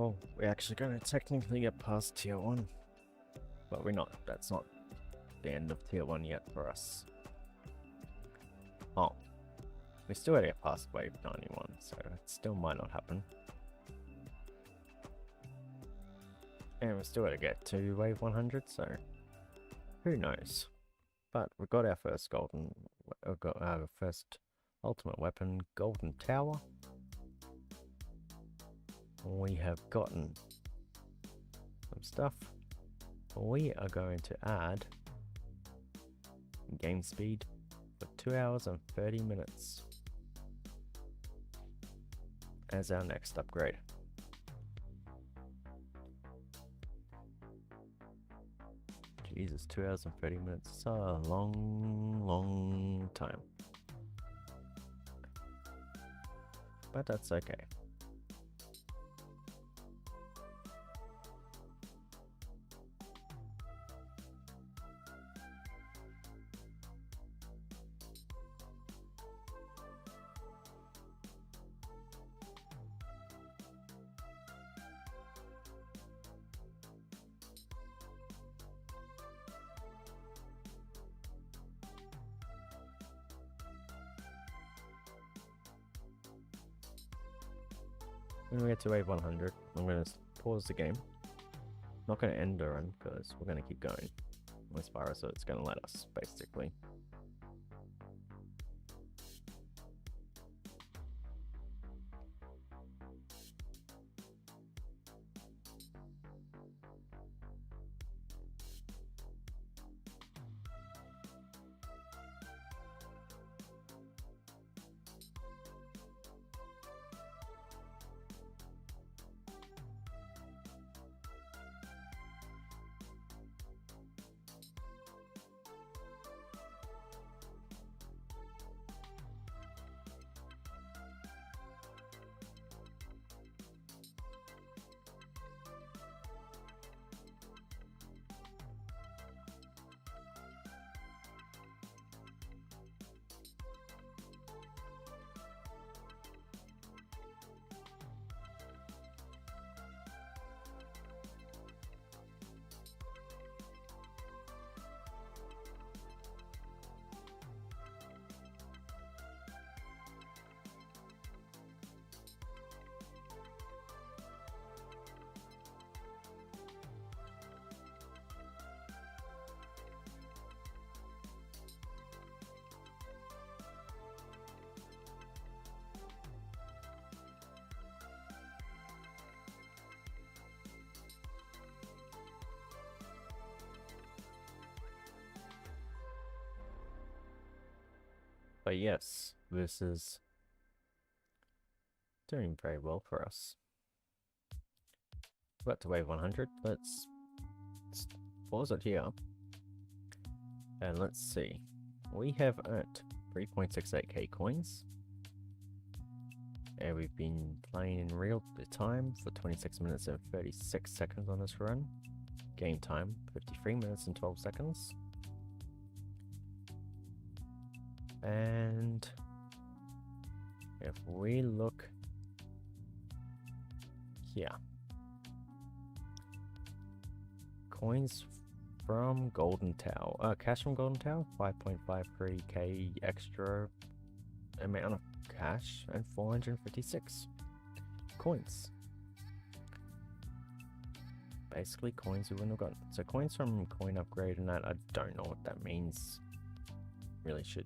Oh, we're actually going to technically get past tier 1. But we're not. That's not the end of tier 1 yet for us. Oh. We still gotta get past wave 91, so it still might not happen. And we still gotta get to wave 100, so who knows. But we got our first got our first ultimate weapon, Golden Tower. We have gotten some stuff. We are going to add game speed for 2 hours and 30 minutes as our next upgrade. Jesus, 2 hours and 30 minutes. It's a long time. But that's okay. When we get to wave 100, I'm going to pause the game. Not going to end the run because we're going to keep going as far as it's going to let us, basically. But yes, this is doing very well for us. We're up to wave 100. Let's pause it here. And let's see. We have earned 3.68k coins. And we've been playing in real time for 26 minutes and 36 seconds on this run. Game time, 53 minutes and 12 seconds. And if we look here, coins from Golden Tower, cash from Golden Tower, 5.53k extra amount of cash and 456 coins. Basically coins we wouldn't have gotten. So coins from coin upgrade and that, I don't know what that means. Really should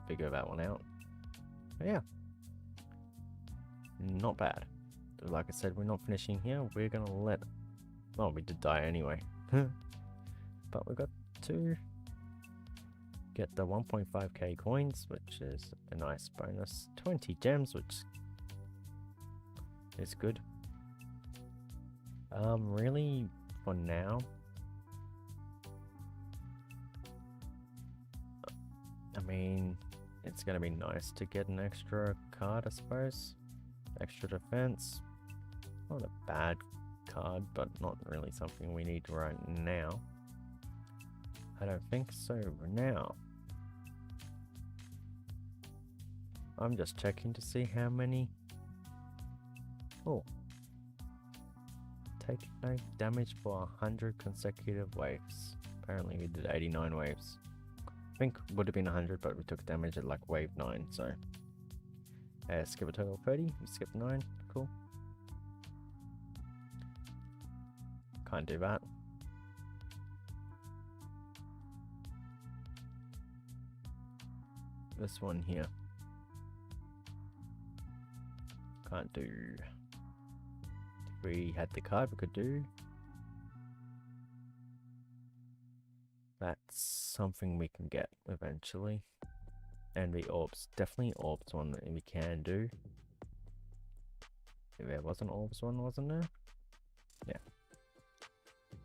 figure that one out. But yeah, not bad. Like I said, we're not finishing here. We're gonna let, oh, we did die anyway. But we got to get the 1.5k coins, which is a nice bonus. 20 gems, which is good. Really, for now, I mean, it's gonna be nice to get an extra card, I suppose. Extra defense. Not a bad card, but not really something we need right now. I don't think so now. I'm just checking to see how many. Oh, take no damage for 100 consecutive waves. Apparently we did 89 waves. I think it would have been 100, but we took damage at like wave 9, so... skip a total of 30, we skipped 9, cool. Can't do that. This one here. Can't do. If we had the card, we could do. That's something we can get eventually. And the orbs. Definitely orbs one that we can do. If there was an orbs one, wasn't there? Yeah.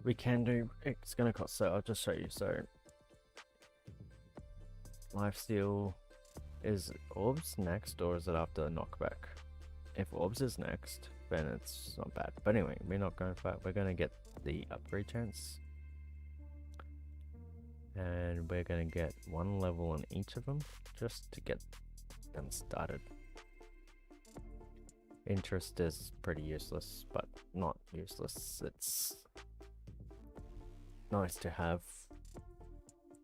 We can do. It's gonna cost, so I'll just show you. So lifesteal. Is orbs next or is it after knockback? If orbs is next, then it's not bad. But anyway, we're not going for that. We're going to get the upgrade chance. And we're going to get 1 level on each of them just to get them started. Interest is pretty useless, but not useless. It's nice to have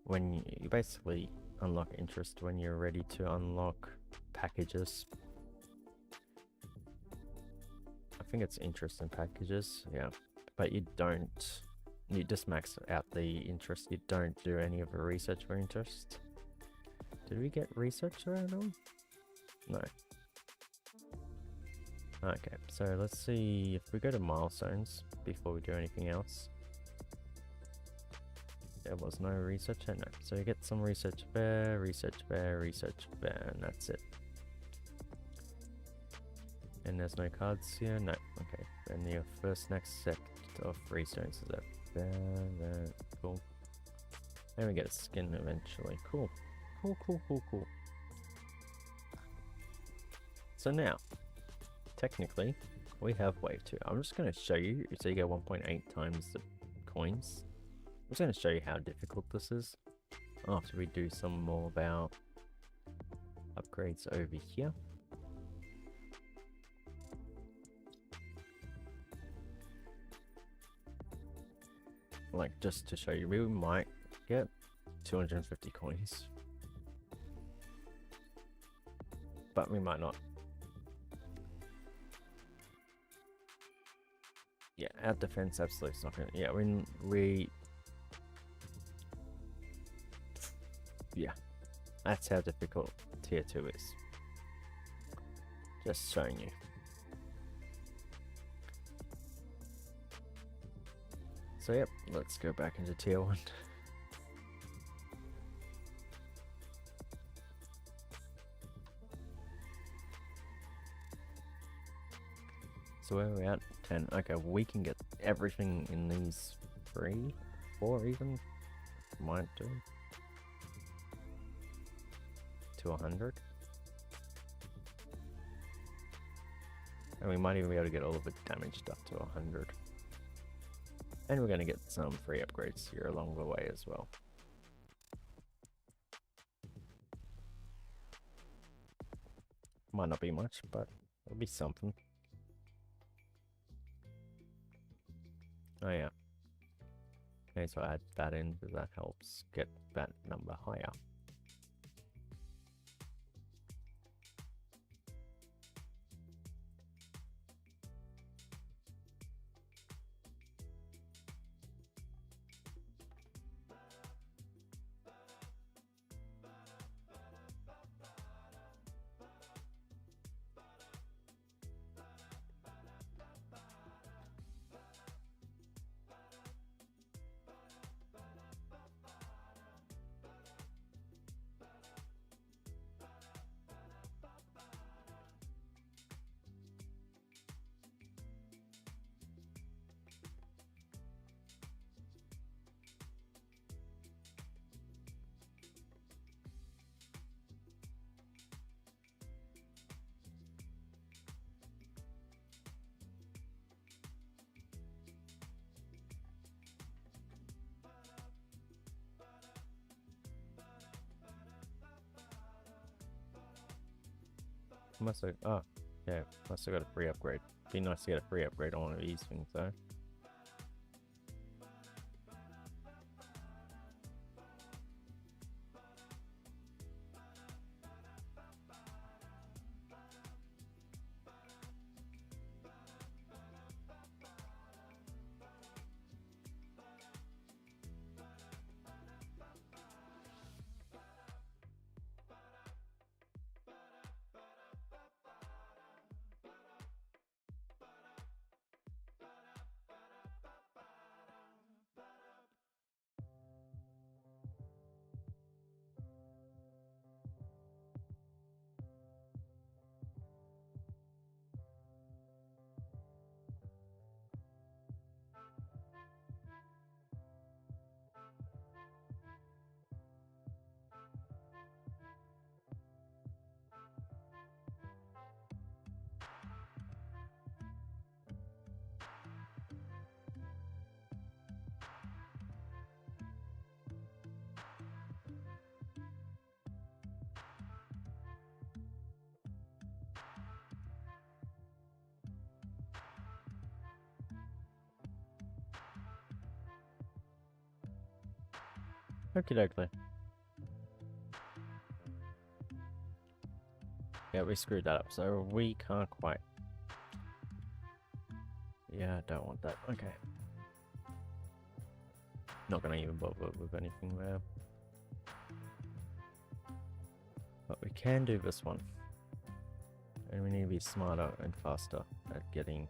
when you basically unlock interest when you're ready to unlock packages. I think it's interest in packages, yeah. But you just max out the interest. You don't do any of the research for interest. Did we get research around them? No. Okay, so let's see if we go to milestones before we do anything else. There was no research, no. So you get some research there, research there, research there, and that's it. And there's no cards here, no. Okay, then your first next set of freestones is up there, cool. And we get a skin eventually, cool. Cool. So now, technically, we have wave 2. I'm just going to show you, so you get 1.8 times the coins. I'm just going to show you how difficult this is after we do some more of our upgrades over here. Like, just to show you, we might get 250 coins. But we might not. Yeah, our defense absolutely is not gonna. Yeah, yeah, that's how difficult tier 2 is. Just showing you. So yep, let's go back into tier 1. So where are we at? 10. Okay, we can get everything in these 3, 4 even. Might do. To 100. And we might even be able to get all of the damage stuff to 100. And we're going to get some free upgrades here along the way as well. Might not be much, but it'll be something. Oh yeah. Okay, so I add that in because that helps get that number higher. Must have, oh, yeah, must have got a free upgrade. Be nice to get a free upgrade on one of these things though. Okie dokie. Yeah, we screwed that up, so we can't quite. Yeah, I don't want that. Okay. Not gonna even bother with anything there. But we can do this one. And we need to be smarter and faster at getting...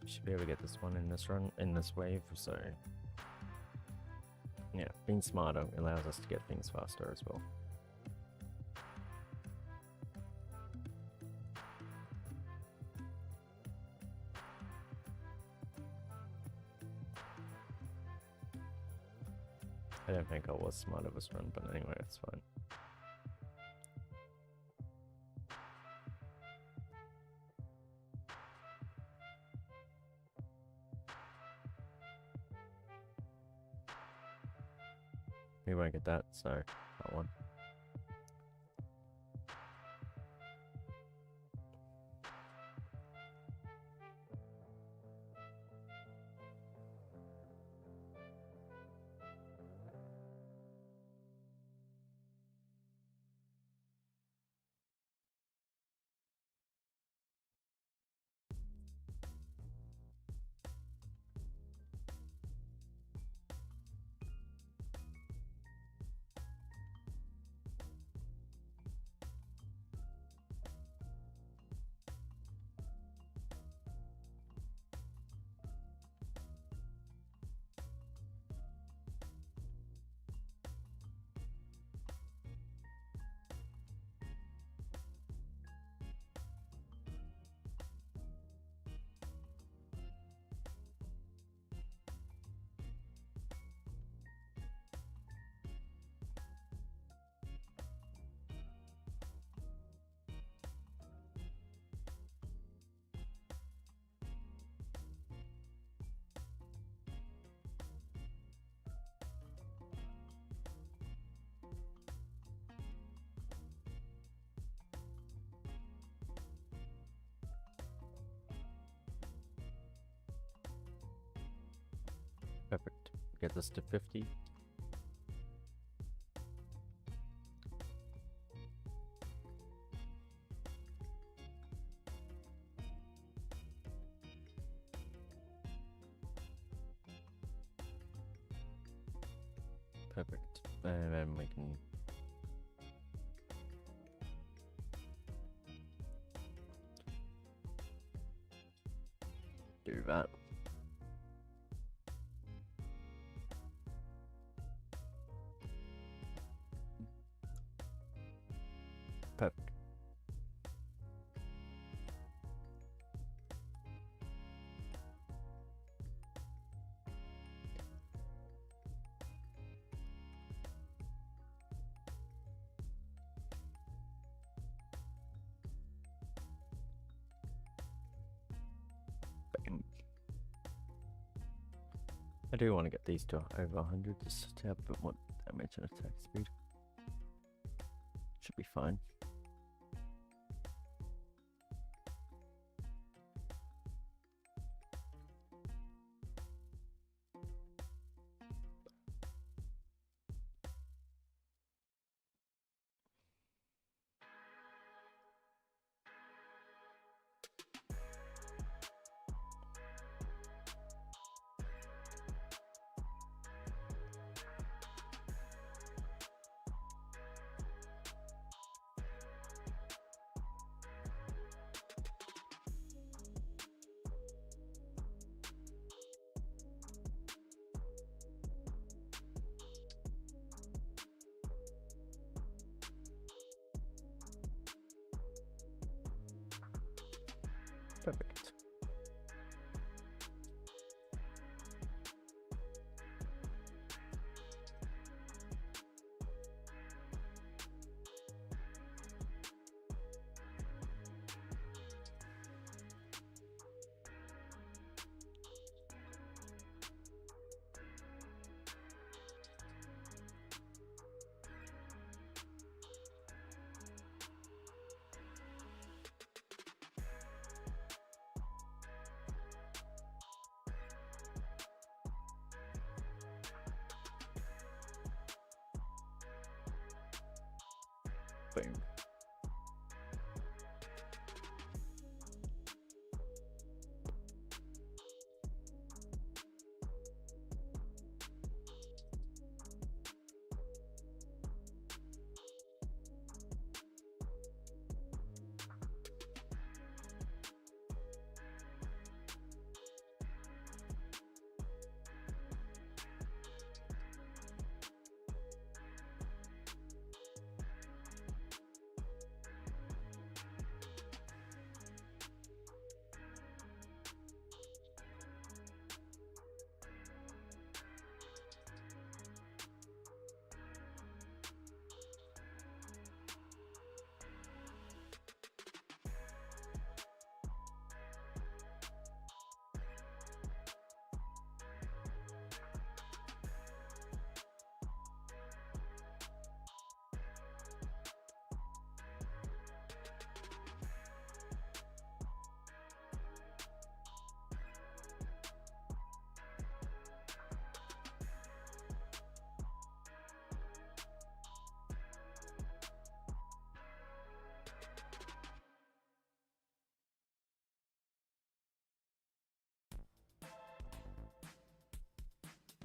Should be able to get this one in this run, in this wave, so... Yeah, being smarter allows us to get things faster as well. I don't think I was smarter this run, but anyway, it's fine. We won't get that, so that one. Perfect. Get this to 50. Perfect. And then we can do that. Perfect. Bam. I do want to get these to over 100 just to have a bit more damage and attack speed. Should be fine. boom.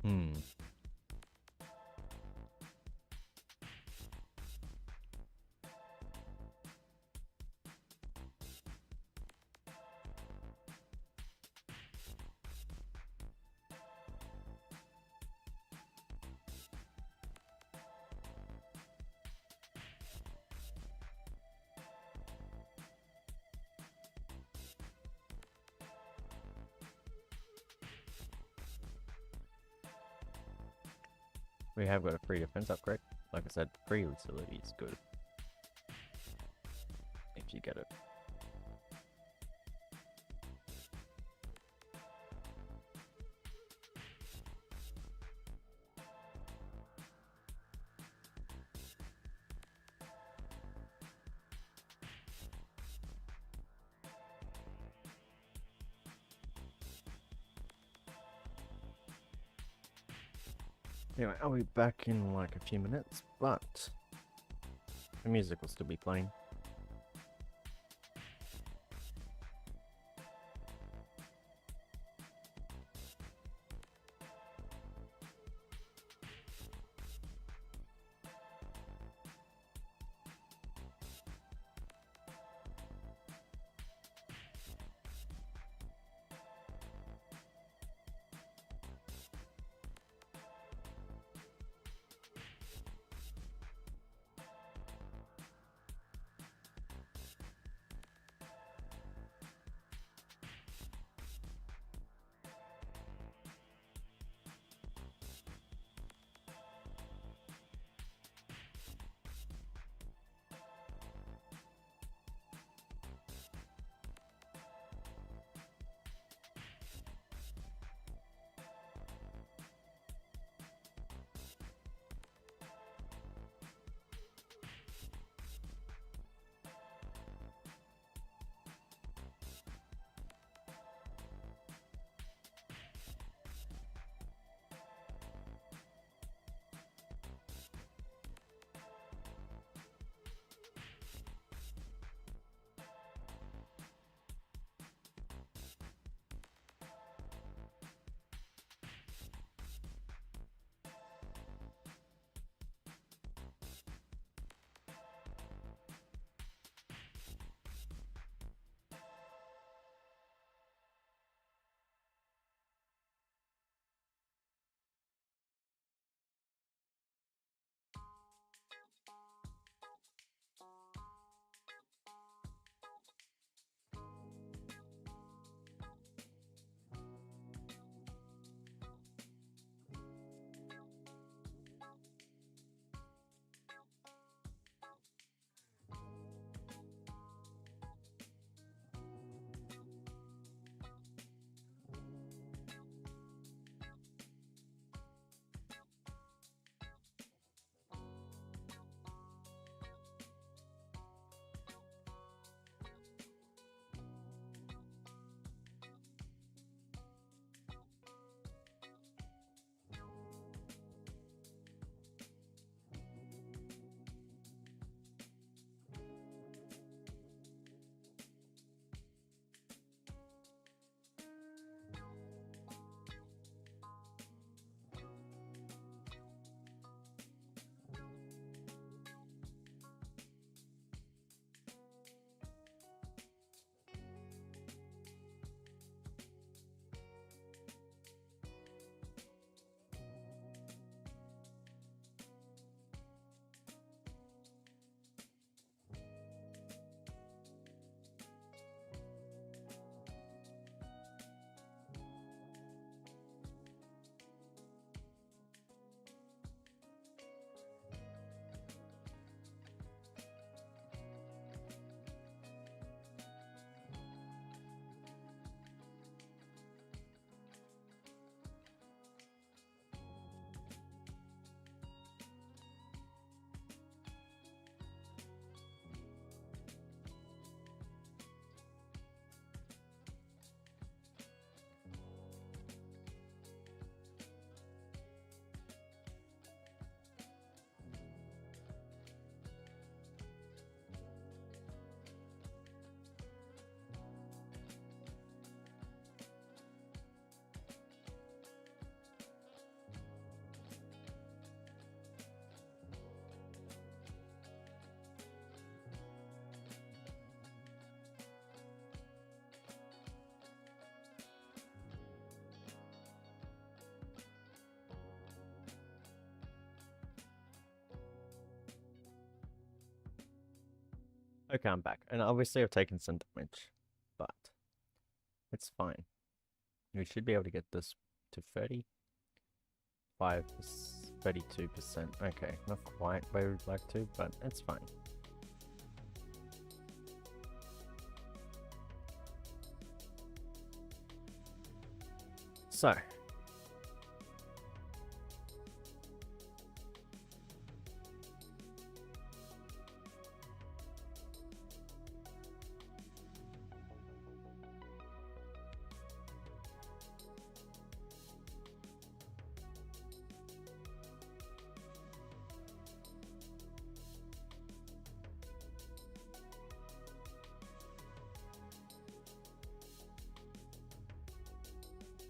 Hmm. We have got a free defense upgrade. Like I said, free utility is good. If you get it. Anyway, I'll be back in like a few minutes, but the music will still be playing. Okay, I'm back. And obviously I've taken some damage, but it's fine. We should be able to get this to 32%. Okay, not quite where we'd like to, but it's fine. So,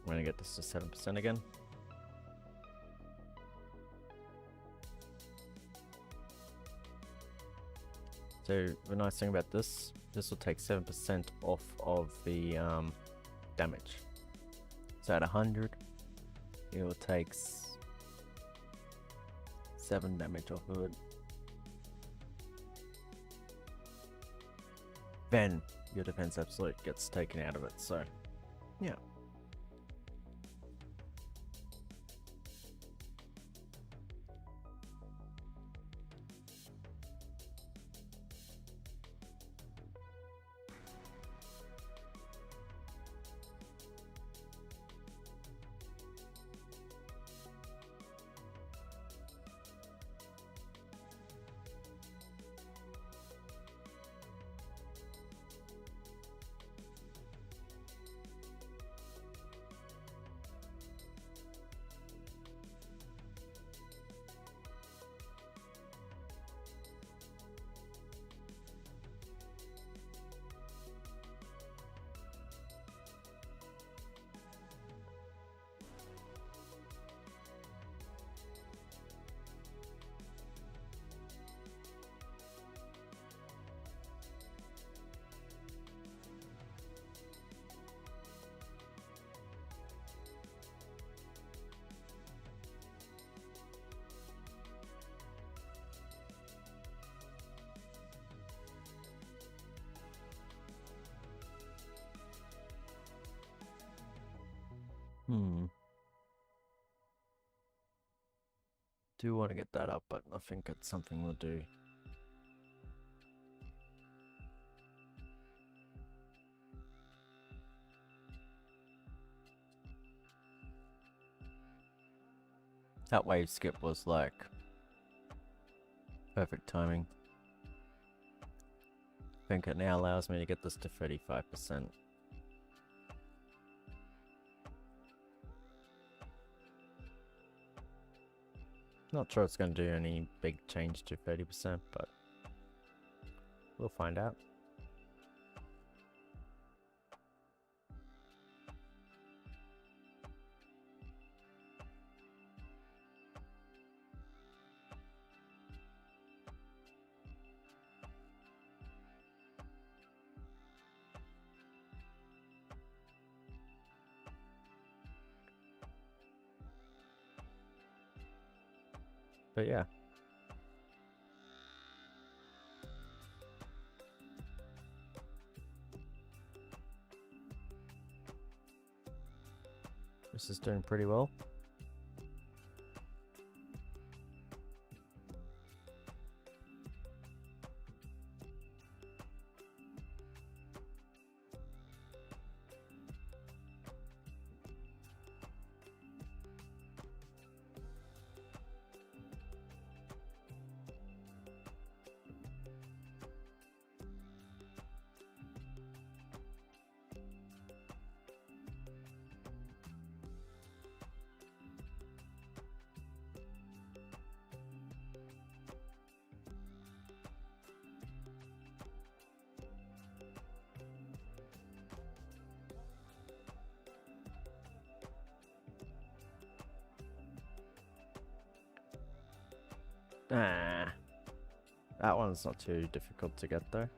I'm gonna get this to 7% again. So the nice thing about this will take 7% off of the damage. So at 100, it will take 7 damage off of it. Then your defense absolute gets taken out of it. So yeah. Do want to get that up, but I think it's something we'll do. That wave skip was like perfect timing. I think it now allows me to get this to 35%. Not sure it's going to do any big change to 30%, but we'll find out. But yeah. This is doing pretty well. Ah, that one's not too difficult to get though.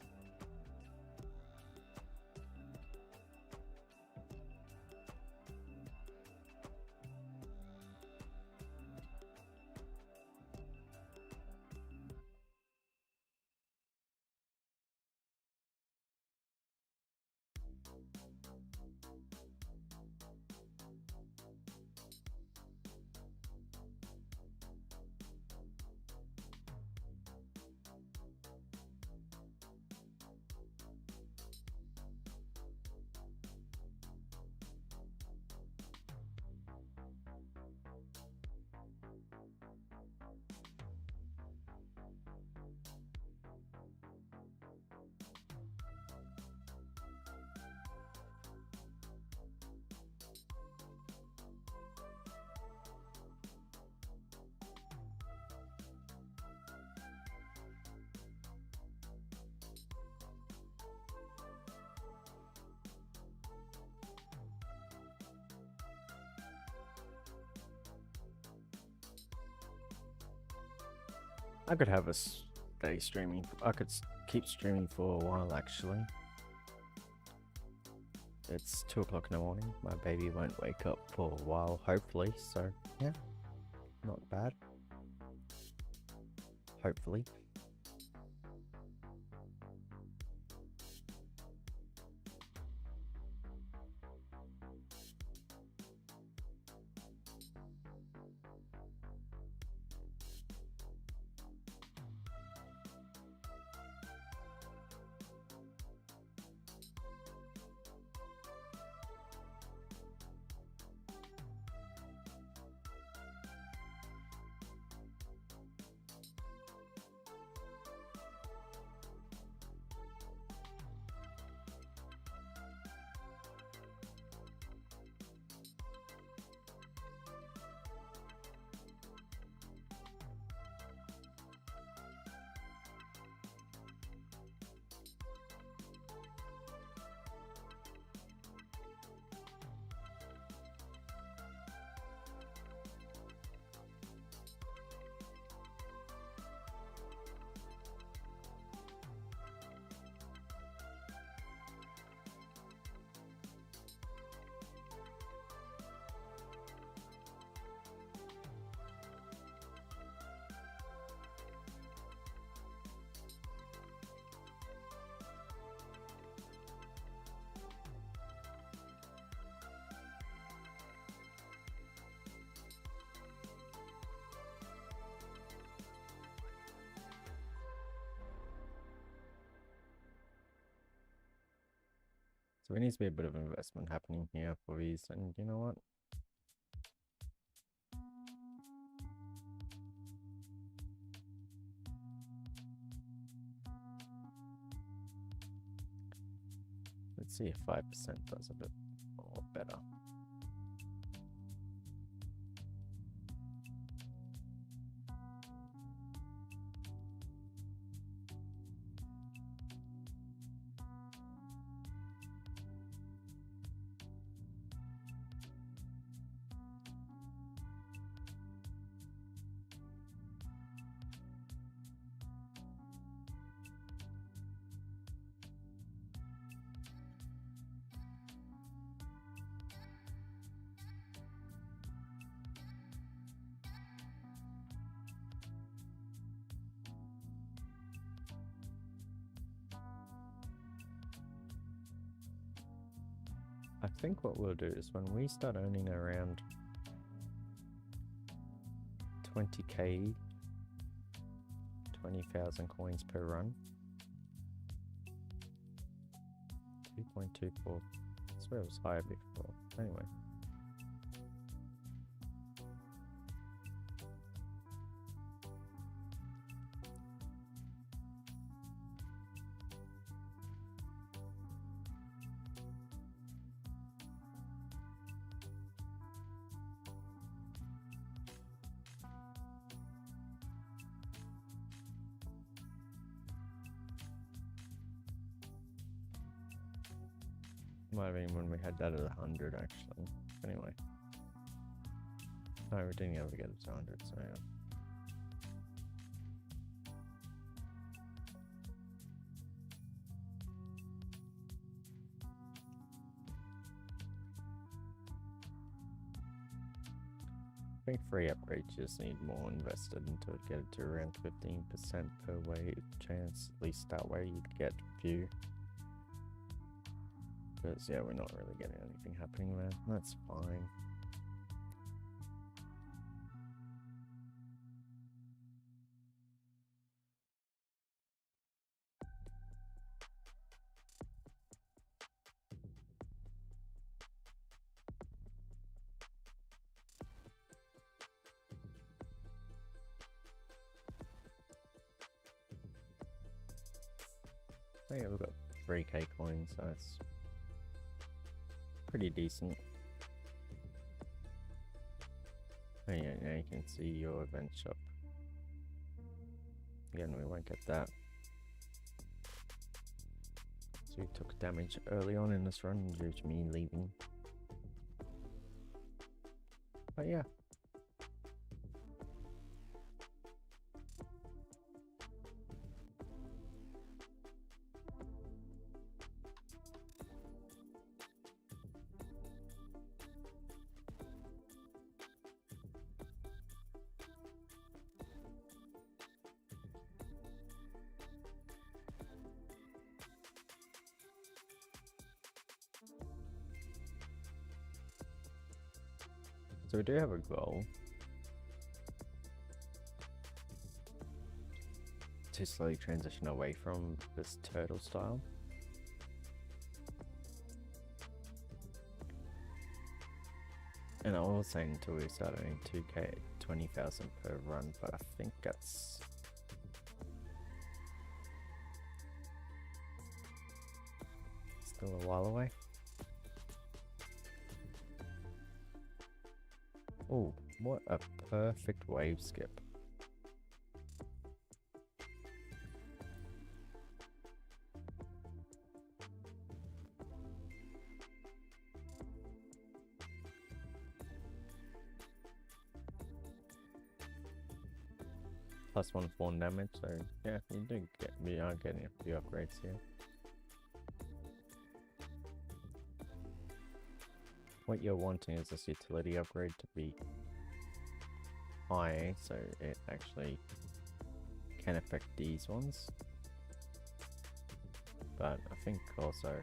I could have a day streaming. I could keep streaming for a while actually. It's 2 o'clock in the morning. My baby won't wake up for a while, hopefully. So yeah, not bad. Hopefully. So there needs to be a bit of investment happening here for these, and you know what? Let's see if 5% does a bit more better. I think what we'll do is when we start earning around 20k, 20,000 coins per run. 2.24. I swear it was higher before. Anyway. Might have been when we had that at 100 actually. Anyway. No, we didn't ever get it to 100, so yeah. I think free upgrades just need more invested into it, get it to around 15% per wave chance. At least that way you'd get few. Because yeah, we're not really getting anything happening there. That's fine. Oh yeah, we've got 3k coins, so that's pretty decent. Oh yeah, now you can see your event shop. Again, we won't get that. So we took damage early on in this run due to me leaving. But yeah. So we do have a goal to slowly transition away from this turtle style. And I was saying until we start earning 2k, 20,000 per run, but I think that's still a while away. Oh, what a perfect wave skip. Plus 1 fawn damage, so yeah, we are getting a few upgrades here. What you're wanting is this utility upgrade to be high, so it actually can affect these ones. But I think also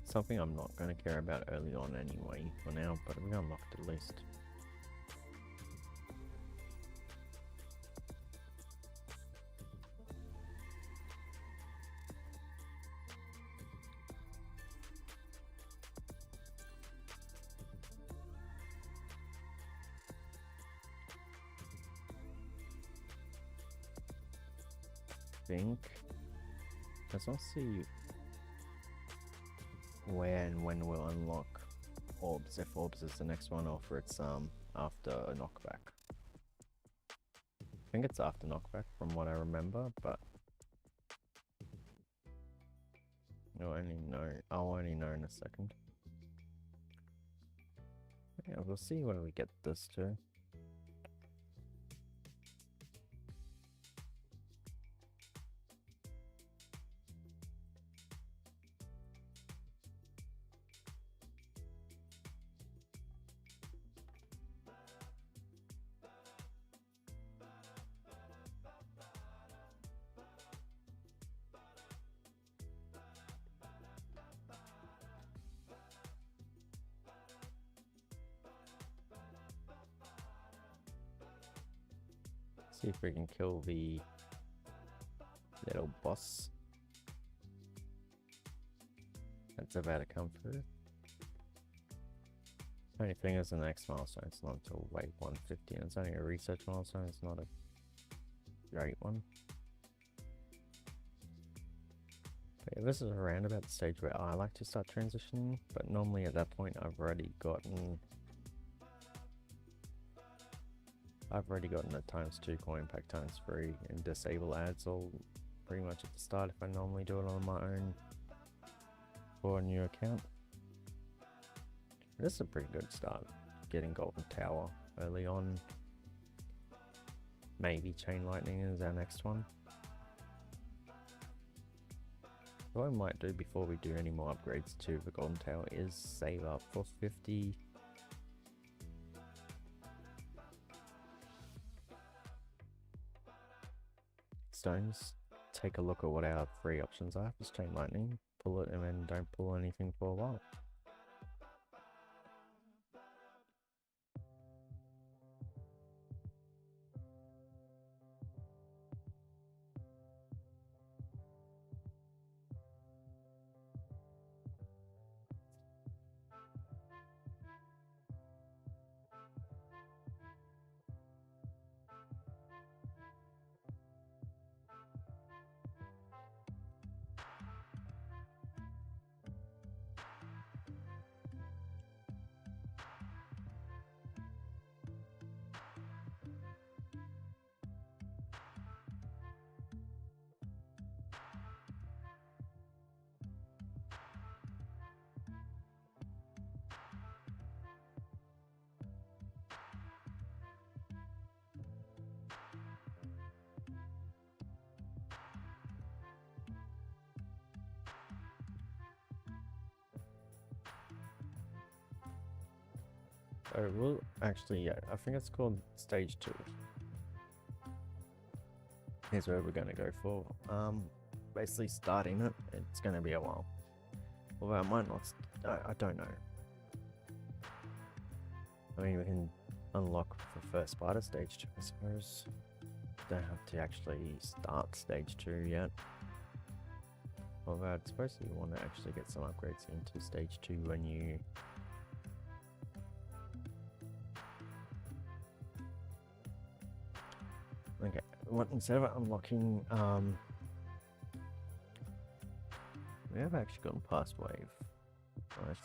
something I'm not going to care about early on anyway for now, but we unlocked at least. Think let's not see where and when we'll unlock orbs, if orbs is the next one or if it's after a knockback. I think it's after knockback from what I remember, but I'll only know in a second. Yeah, we'll see where we get this to. See if we can kill the little boss that's about to come through. Only thing is the next milestone, it's not until wave 150, and it's only a research milestone, it's not a great one. But yeah, this is around about the stage where I like to start transitioning, but normally at that point I've already gotten a ×2 coin pack ×3 and disable ads all pretty much at the start if I normally do it on my own for a new account. This is a pretty good start, getting Golden Tower early on. Maybe Chain Lightning is our next one. What I might do before we do any more upgrades to the Golden Tower is save up for 50 stones, take a look at what our 3 options are. Just Chain Lightning, pull it, and then don't pull anything for a while. Oh, well, actually, yeah, I think it's called stage 2. Here's where we're going to go for. Basically starting it, it's going to be a while. Although I might not I don't know. I mean, we can unlock the first spider stage 2, I suppose. Don't have to actually start stage 2 yet. Although I'd suppose you want to actually get some upgrades into stage 2 when you... Okay, instead of unlocking, we have actually gotten past wave. Nice.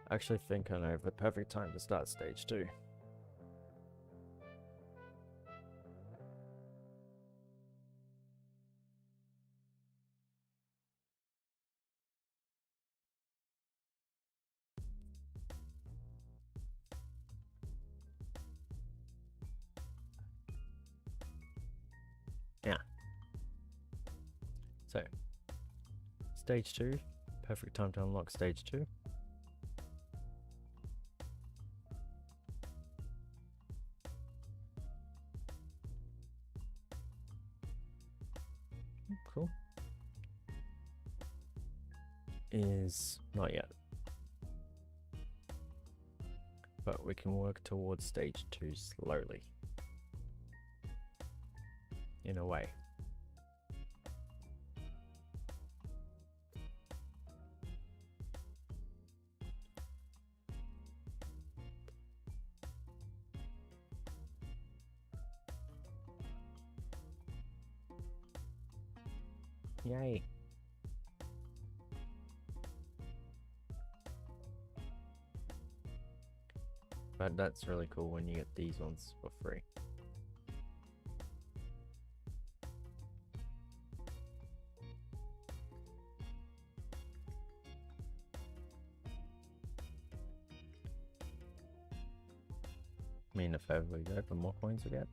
I actually think I know the perfect time to start stage 2. Yeah. So, stage 2, perfect time to unlock stage 2. Cool. Is not yet. But we can work towards stage 2 slowly. In a way. Yay. But that's really cool when you get these ones for free. I mean, if ever we go, the more coins we get.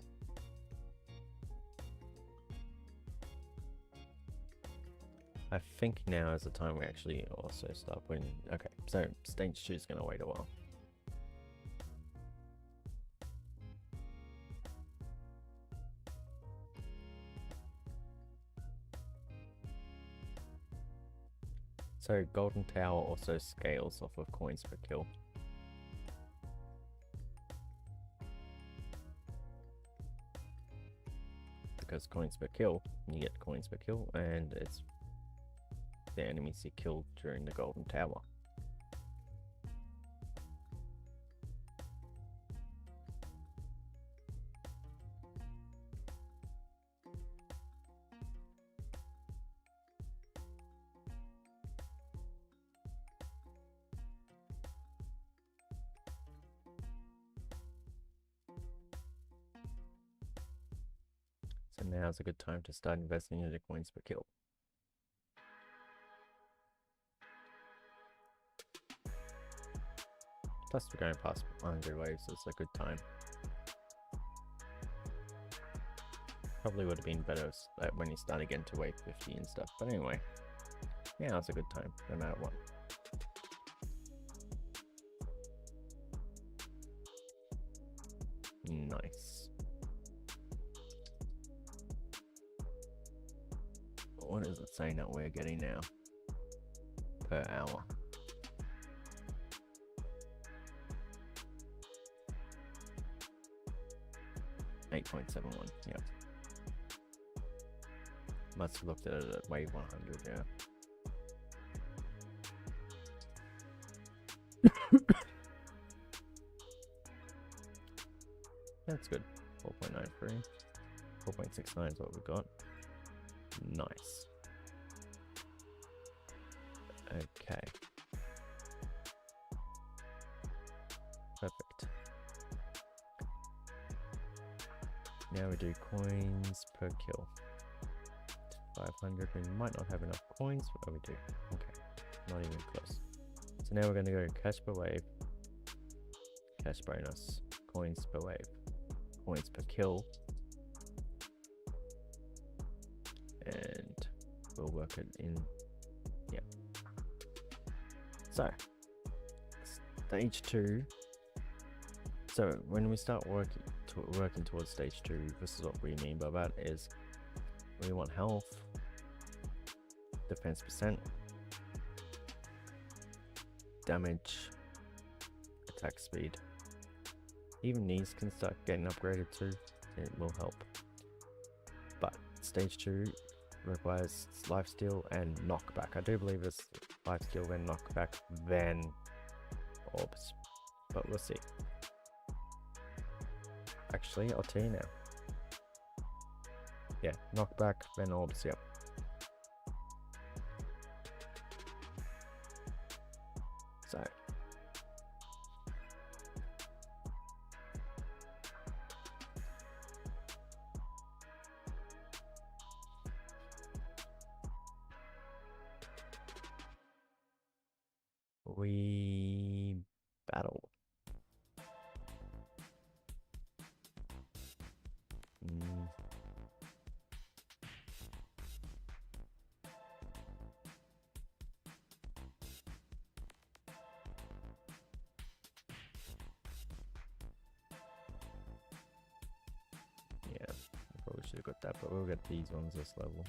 I think now is the time we actually also start putting... Okay, so stage 2 is going to wait a while. So Golden Tower also scales off of coins per kill. Because coins per kill, you get coins per kill, and it's the enemies you killed during the Golden Tower. So now's a good time to start investing in the coins per kill. Plus we're going past 100 waves, so it's a good time. Probably would have been better when you start again to wave 50 and stuff, but anyway. Yeah, it's a good time, no matter what. Nice. What is it saying that we're getting now? Per hour. $8.71, yeah. Must have looked at it at wave 100, yeah. That's good. 4.93. 4.69 is what we got. Nice. Okay. Perfect. Now we do coins per kill. 500. We might not have enough coins, but we do. Okay. Not even close. So now we're going to go cash per wave, cash bonus, coins per wave, coins per kill, and we'll work it in. Yeah. So, stage 2. So when we start working towards stage 2, this is what we mean by that is we want health, defense percent, damage, attack speed. Even these can start getting upgraded too. It will help. But stage 2 requires lifesteal and knockback. I do believe it's lifesteal then knockback then orbs, but we'll see. Actually, I'll tell you now. Yeah, knockback then orbs. Yep. So we battle. Yeah, probably should have got that, but we'll get these ones this level.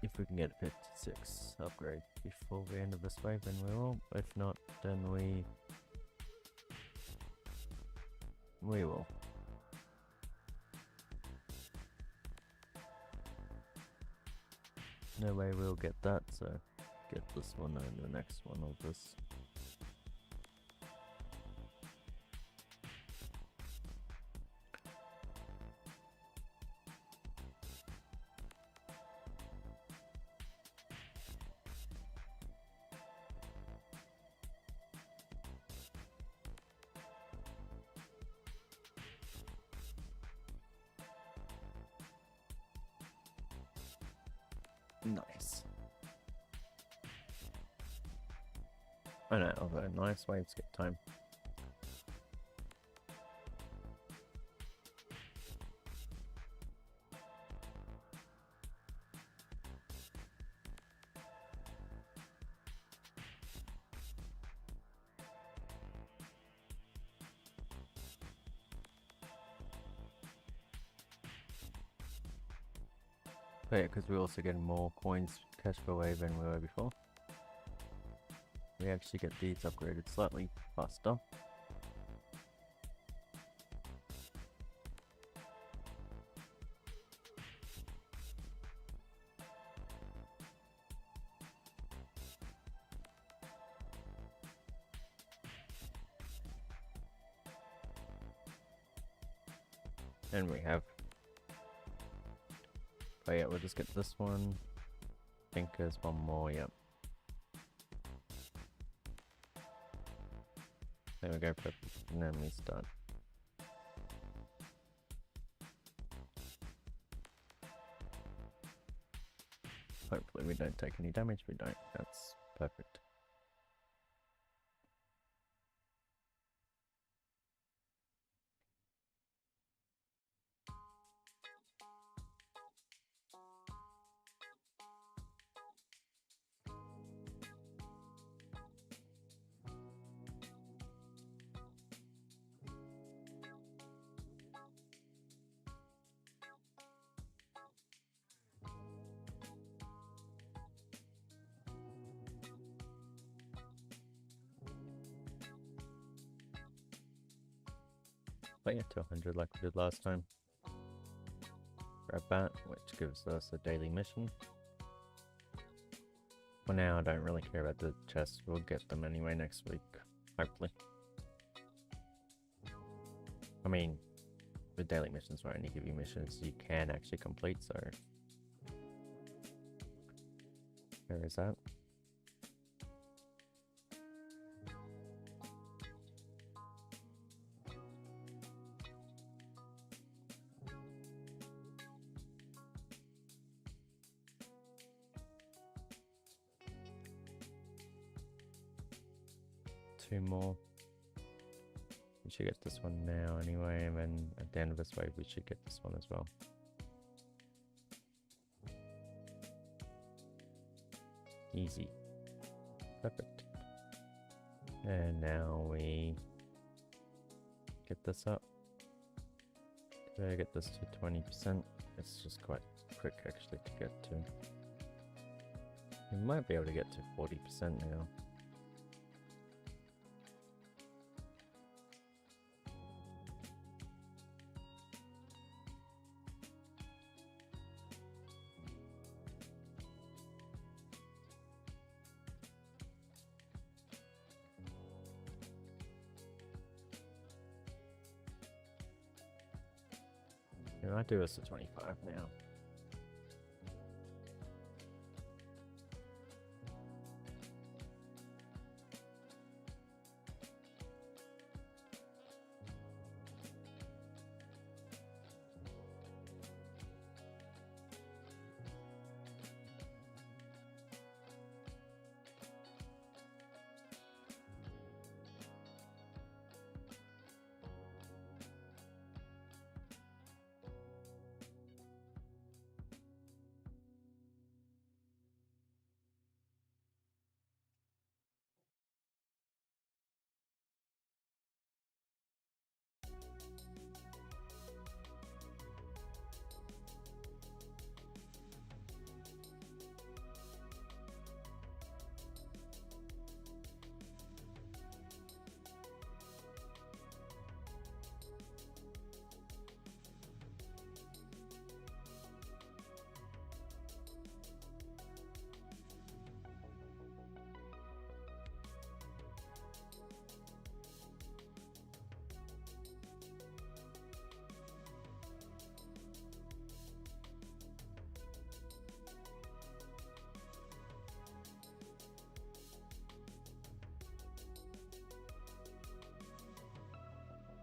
If we can get a 56 upgrade before the end of this wave, then we will. If not, then we will. No way we'll get that, so get this one and the next one of this. Nice. I know, although nice waves get time. But yeah, because we also get more coins cash per wave than we were before. We actually get these upgraded slightly faster. And we have. But yeah, we'll just get this one. I think there's one more, yep. There we go, perfect. And then we start. Hopefully we don't take any damage, we don't. That's perfect. But yeah, to 100 like we did last time. Grab that, which gives us a daily mission. For now, I don't really care about the chests. We'll get them anyway next week, hopefully. I mean, the daily missions won't only give you missions you can actually complete, so... Where is that? 2 more. We should get this one now anyway, and then at the end of this wave we should get this one as well. Easy. Perfect. And now we get this up. Did I get this to 20%? It's just quite quick actually to get to. We might be able to get to 40% now. I might do this to 25 now.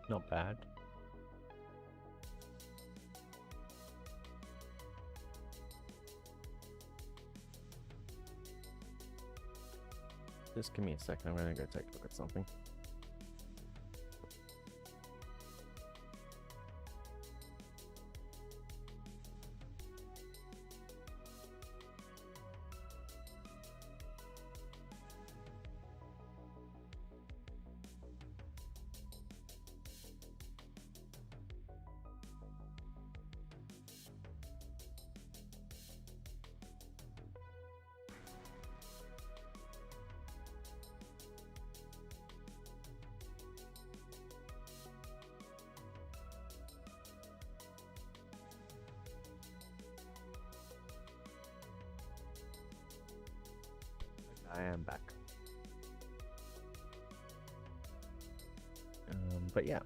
Not bad. Just give me a second, I'm gonna go take a look at something. I am back. But yeah.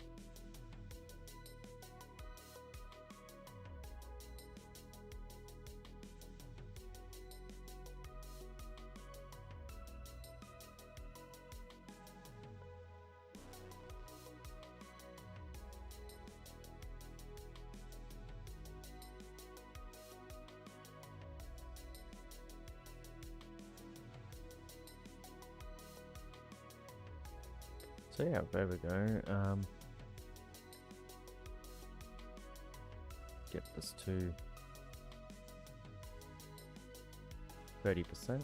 So yeah, there we go. Get this to 30%.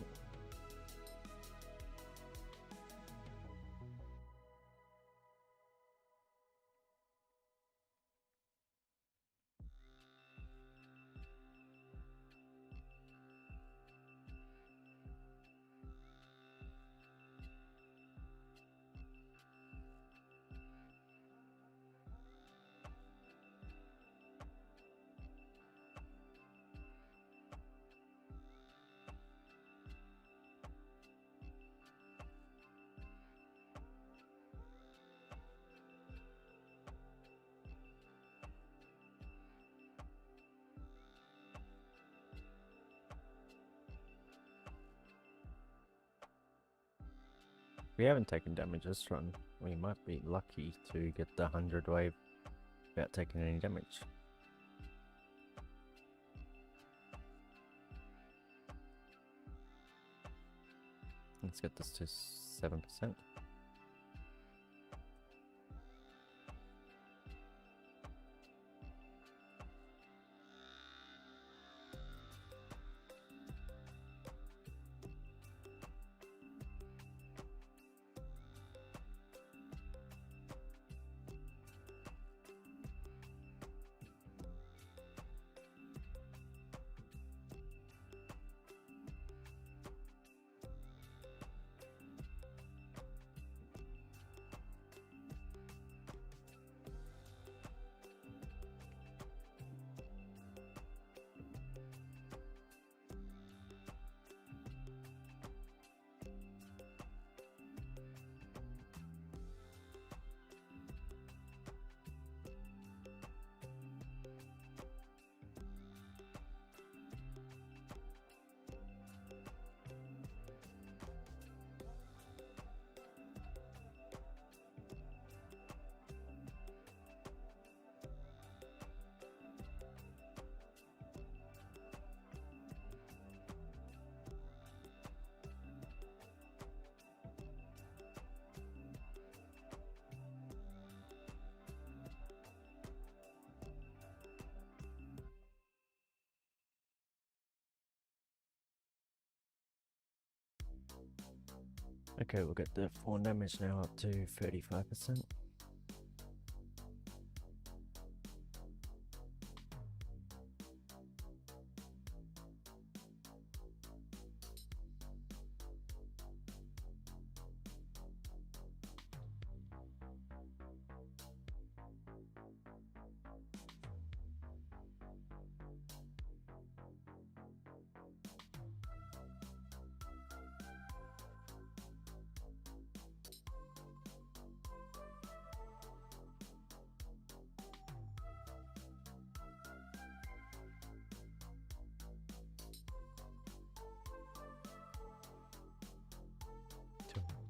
We haven't taken damage this run. We might be lucky to get the 100 wave without taking any damage. Let's get this to 7%. Okay, we'll get the 4 damage now up to 35%.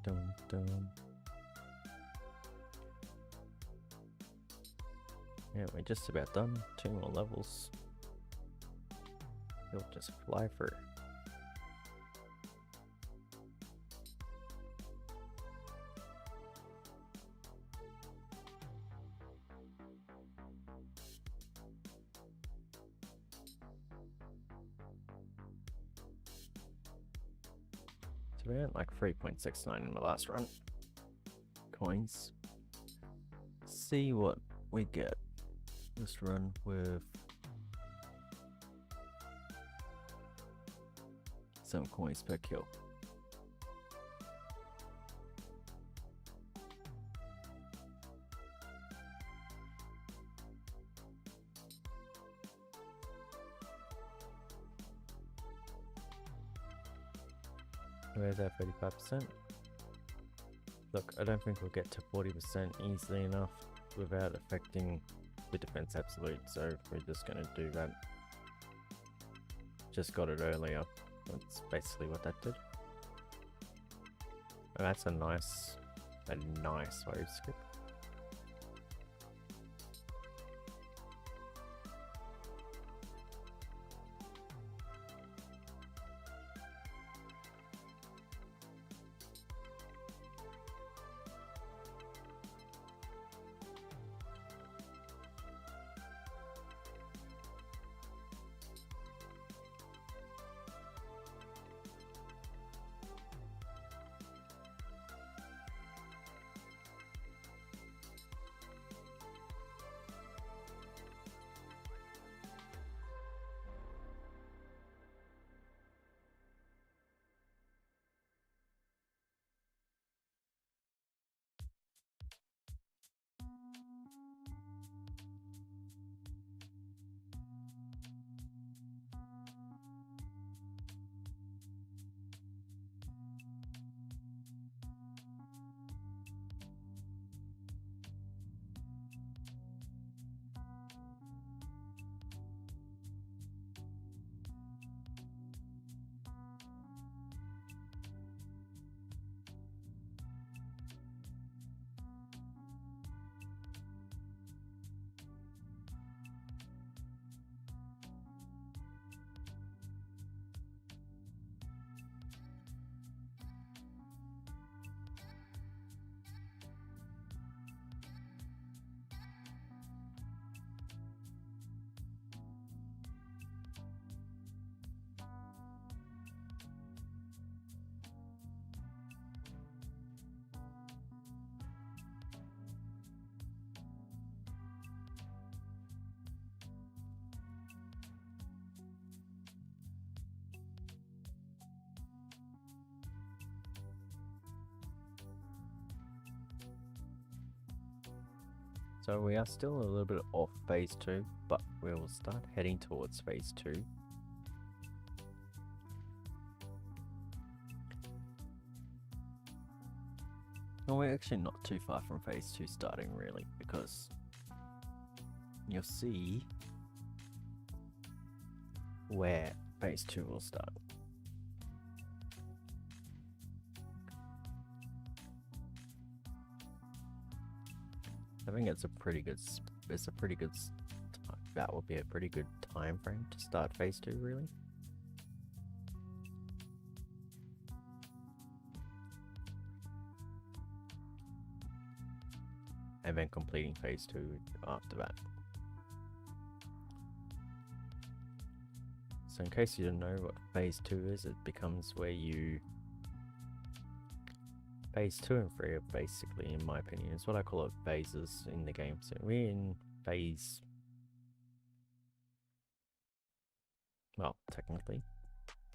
Dun, dun. Yeah, we're just about done. 2 more levels. You'll just fly through. So we had like 3.69 in the last run. Coins. See what we get. This run with some coins per kill. Where's that 35%? Look, I don't think we'll get to 40% easily enough without affecting the defense absolute, so we're just gonna do that. Just got it earlier. That's basically what that did. And that's a nice wave skip. So we are still a little bit off phase 2, but we will start heading towards phase 2. No, we're actually not too far from phase 2 starting really, because you'll see where phase 2 will start. I think it's a pretty good. That would be a pretty good time frame to start phase 2, really. And then completing phase 2 after that. So in case you don't know what phase 2 is, it becomes where you phase 2 and 3 are basically, in my opinion, is what I call it, phases in the game. So we're in phase, well, technically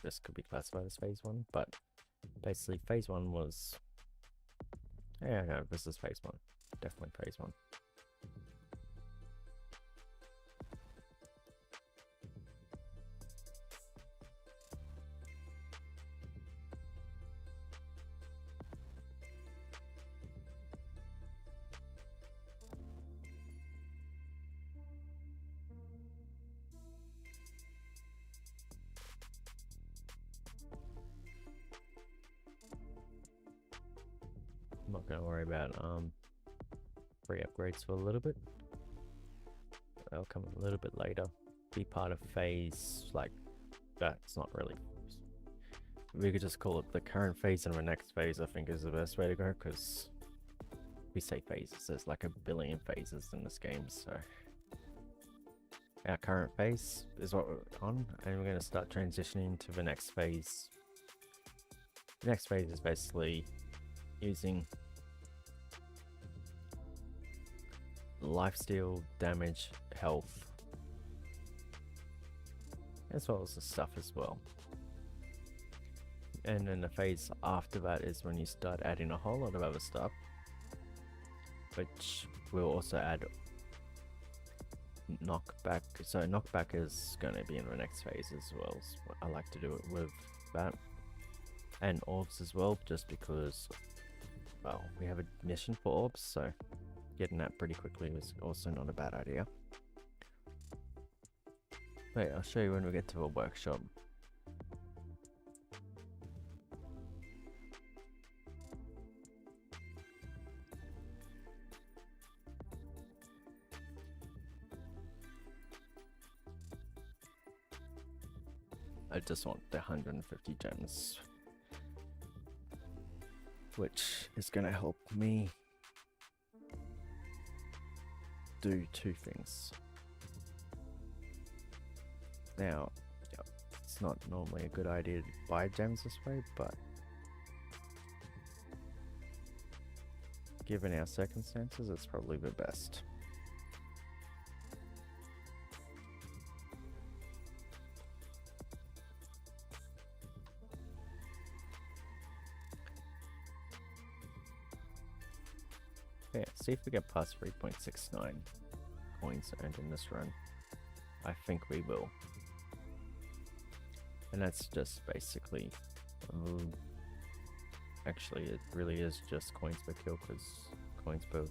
this could be classified as phase 1, but basically phase 1 was, yeah, no, this is phase 1, definitely phase 1. I'm not going to worry about free upgrades for a little bit. They'll come a little bit later. Be part of phase, like, that's not really. We could just call it the current phase and the next phase, I think is the best way to go, because we say phases, there's like a billion phases in this game, so. Our current phase is what we're on, and we're going to start transitioning to the next phase. The next phase is basically using lifesteal, damage, health, as well as the stuff as well. And then the phase after that is when you start adding a whole lot of other stuff, which will also add knockback. So knockback is going to be in the next phase as well. So I like to do it with that. And orbs as well, just because, well, we have a mission for orbs, so getting that pretty quickly is also not a bad idea. Wait, I'll show you when we get to the workshop. I just want the 150 gems, which is going to help me do two things. Now, it's not normally a good idea to buy gems this way, but given our circumstances, it's probably the best. Yeah, see if we get past 3.69 coins earned in this run. I think we will. And that's just basically, actually it really is just coins per kill, because coins per...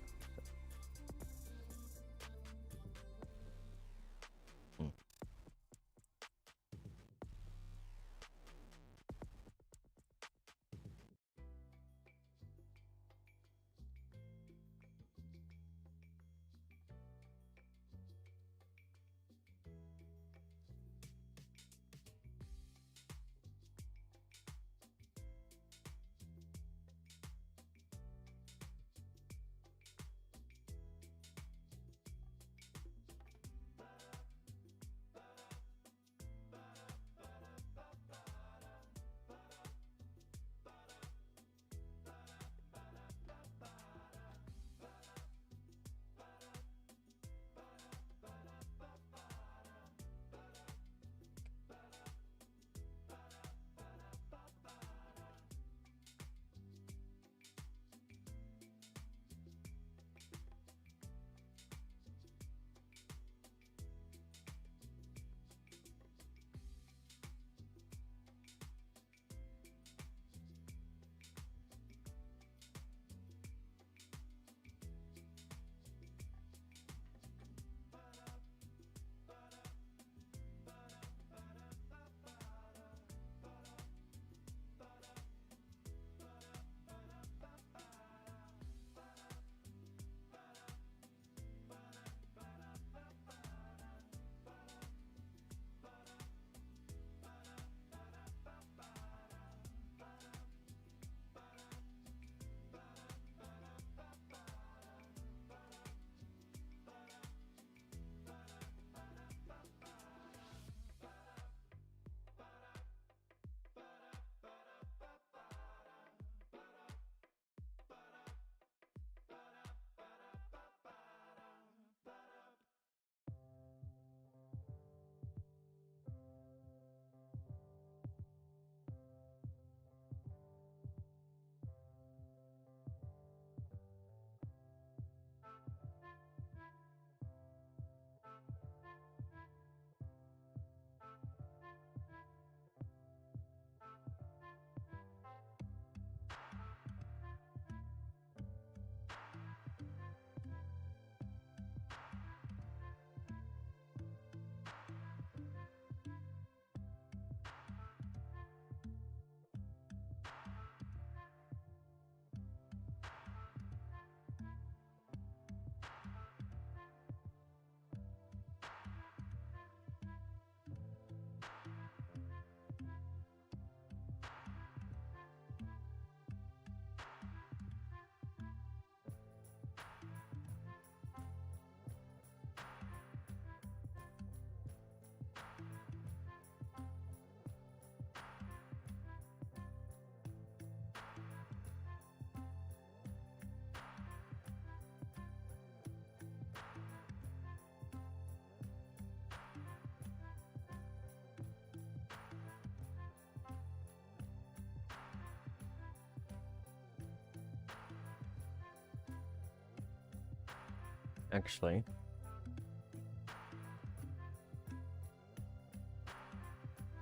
Actually,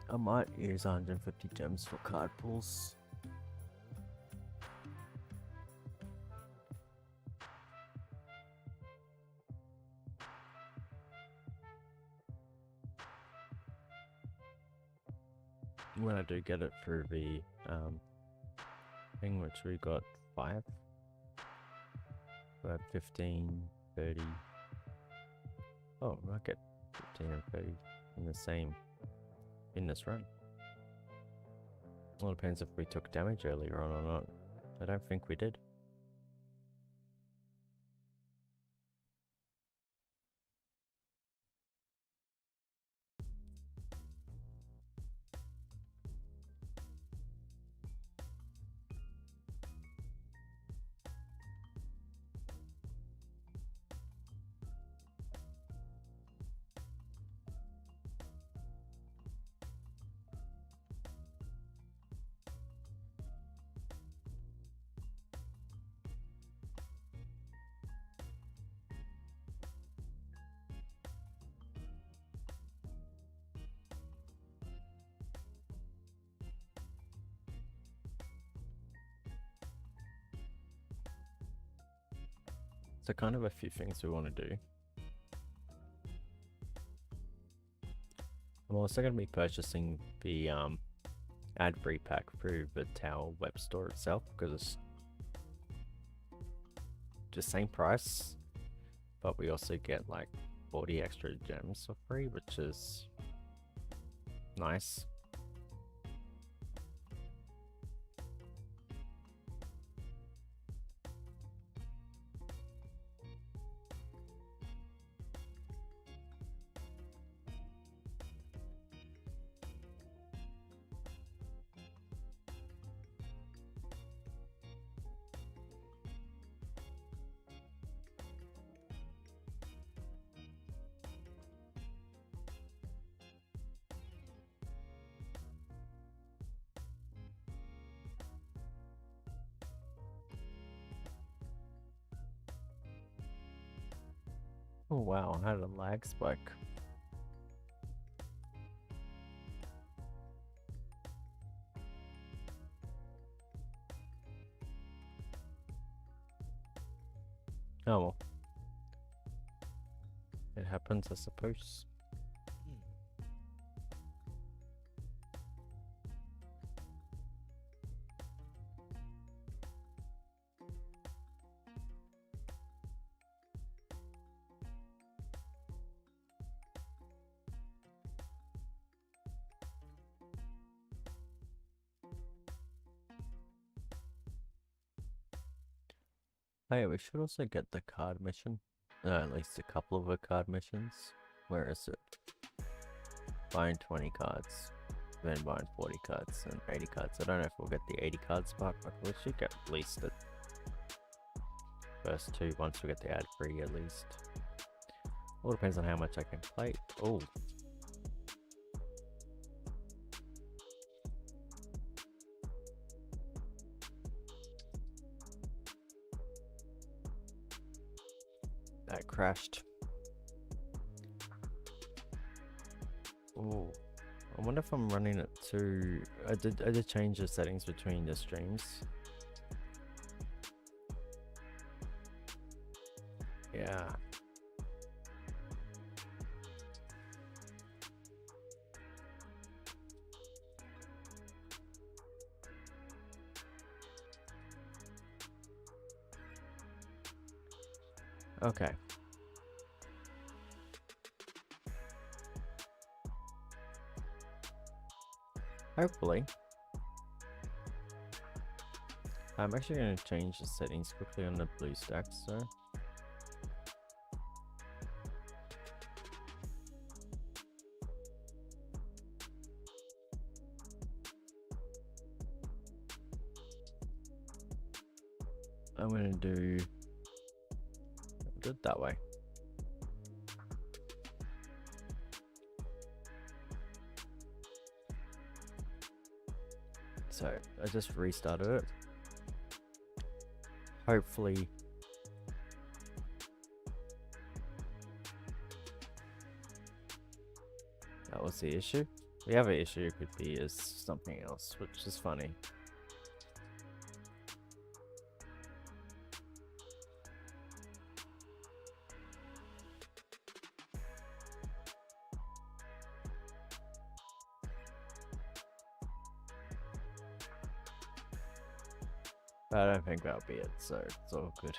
I might use 150 gems for card pulls. When I do get it through the thing, which we got 5, we have 15, 30. Oh, I get 15 and 30 in the same in this run. Well, it depends if we took damage earlier on or not. I don't think we did. So kind of a few things we want to do. I'm also going to be purchasing the ad-free pack through the Tau web store itself, because it's the same price, but we also get like 40 extra gems for free, which is nice. Oh wow, I had a lag spike. Oh well. It happens, I suppose. Hey, we should also get the card mission. At least a couple of the card missions. Where is it? Buying 20 cards, then buying 40 cards and 80 cards. I don't know if we'll get the 80 cards back, but we should get at least the first 2 once we get the ad free at least. All depends on how much I can play. Oh. That crashed. Oh, I wonder if I'm running it too. I did change the settings between the streams. Yeah. Okay. Hopefully. I'm actually going to change the settings quickly on the BlueStacks, so. I'm going to do it that way. So I just restarted it. Hopefully that was the issue. The other issue could be is something else, which is funny. But I don't think that'll be it, so it's all good.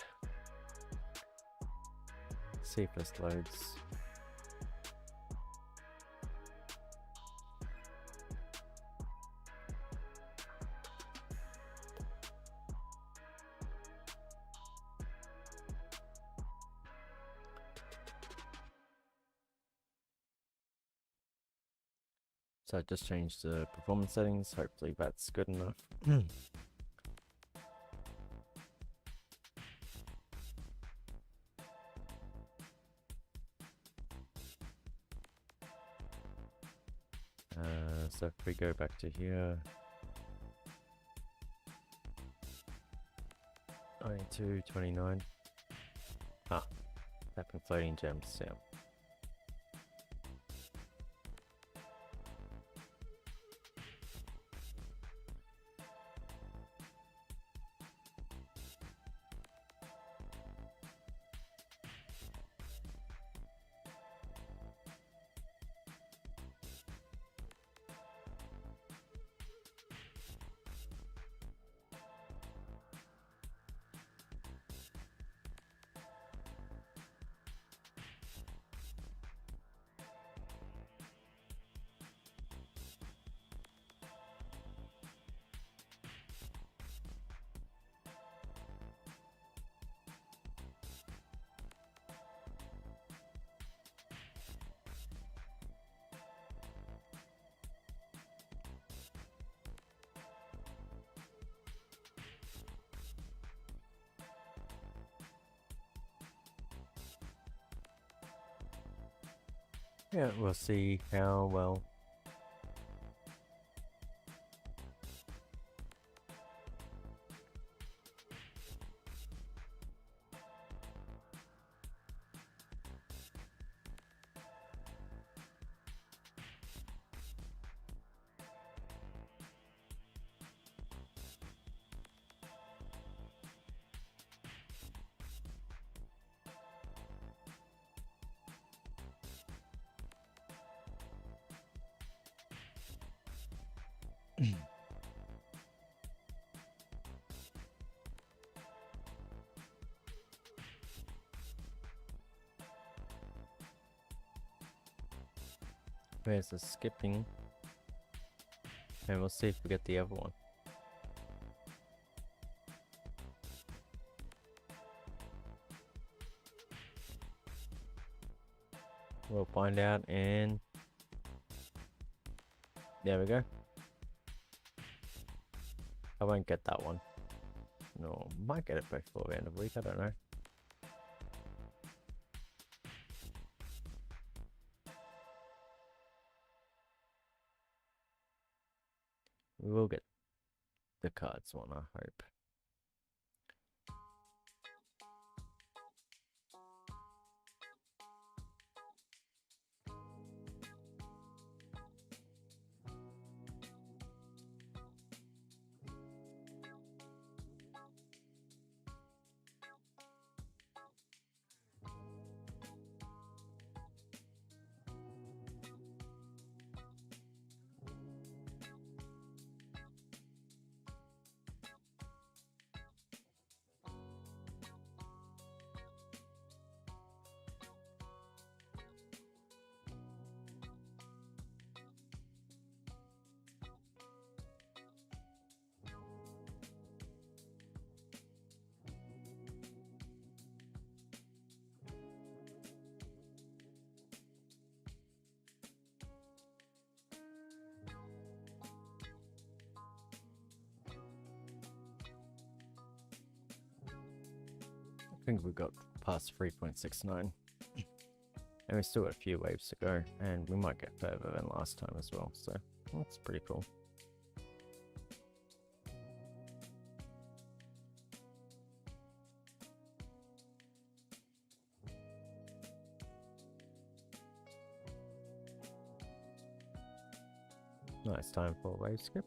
See if this loads. So I just changed the performance settings. Hopefully that's good enough. So if we go back to here, 92, 29. Tapping floating gems, yeah. Yeah, we'll see how well. There's the skipping, and we'll see if we get the other one. We'll find out, and there we go. I won't get that one. No, might get it before the end of the week, I don't know. We will get the cards one, I hope. I think we got past 3.69. And we still got a few waves to go, and we might get further than last time as well, so that's pretty cool. Now it's time for a wave skip.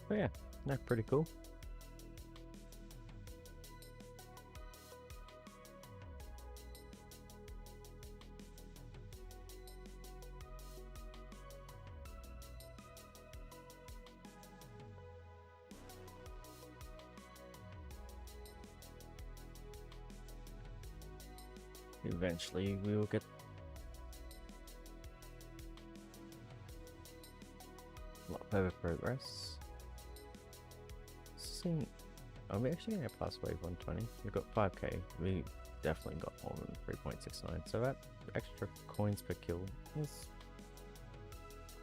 But yeah, they're pretty cool. Eventually we will get a lot better progress. Are we actually going to pass wave 120? We've got 5k. We definitely got more than 3.69. So that extra coins per kill is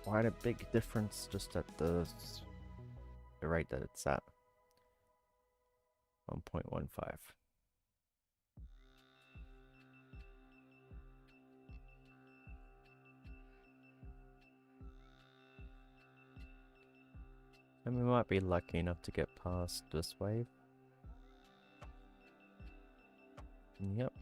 quite a big difference just at the rate that it's at. 1.15. And we might be lucky enough to get past this wave. Yep.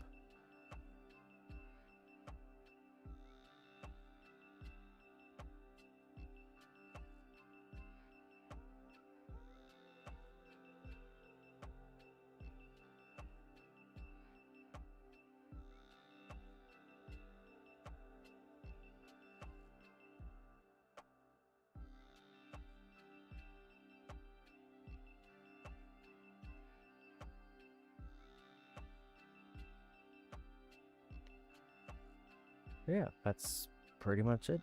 Yeah, that's pretty much it.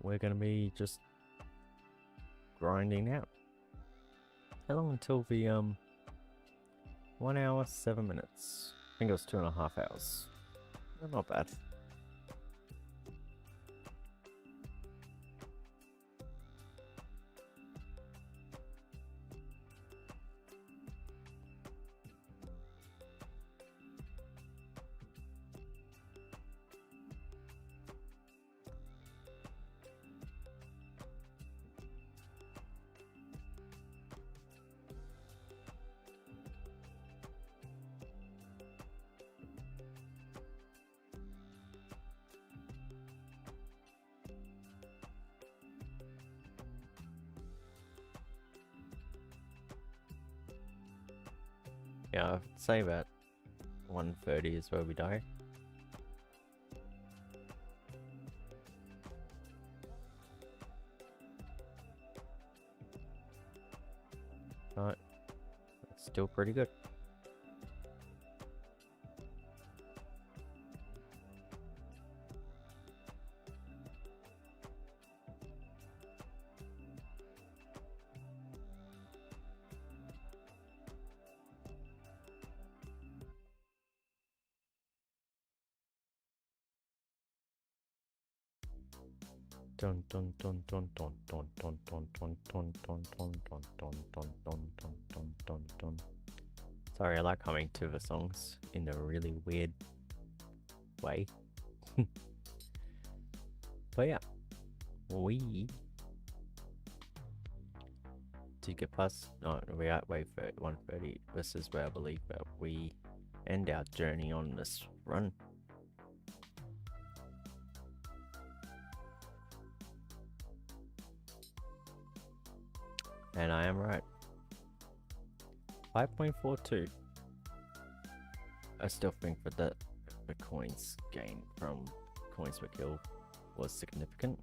We're gonna be just grinding out. How long until the 1 hour 7 minutes? I think it was 2.5 hours. Not bad. Yeah, I'd say about 1:30 is where we die. But it's still pretty good. Dun dun dun dun dun dun dun dun dun dun dun dun dun dun dun dun dun dun dun dun. Sorry, I like humming to the songs in a really weird way. But yeah, we to get past. No, we're at wave 1:30. This is where I believe that we end our journey on this run. And I am right. 5.42. I still think that the coins gained from coins per kill was significant.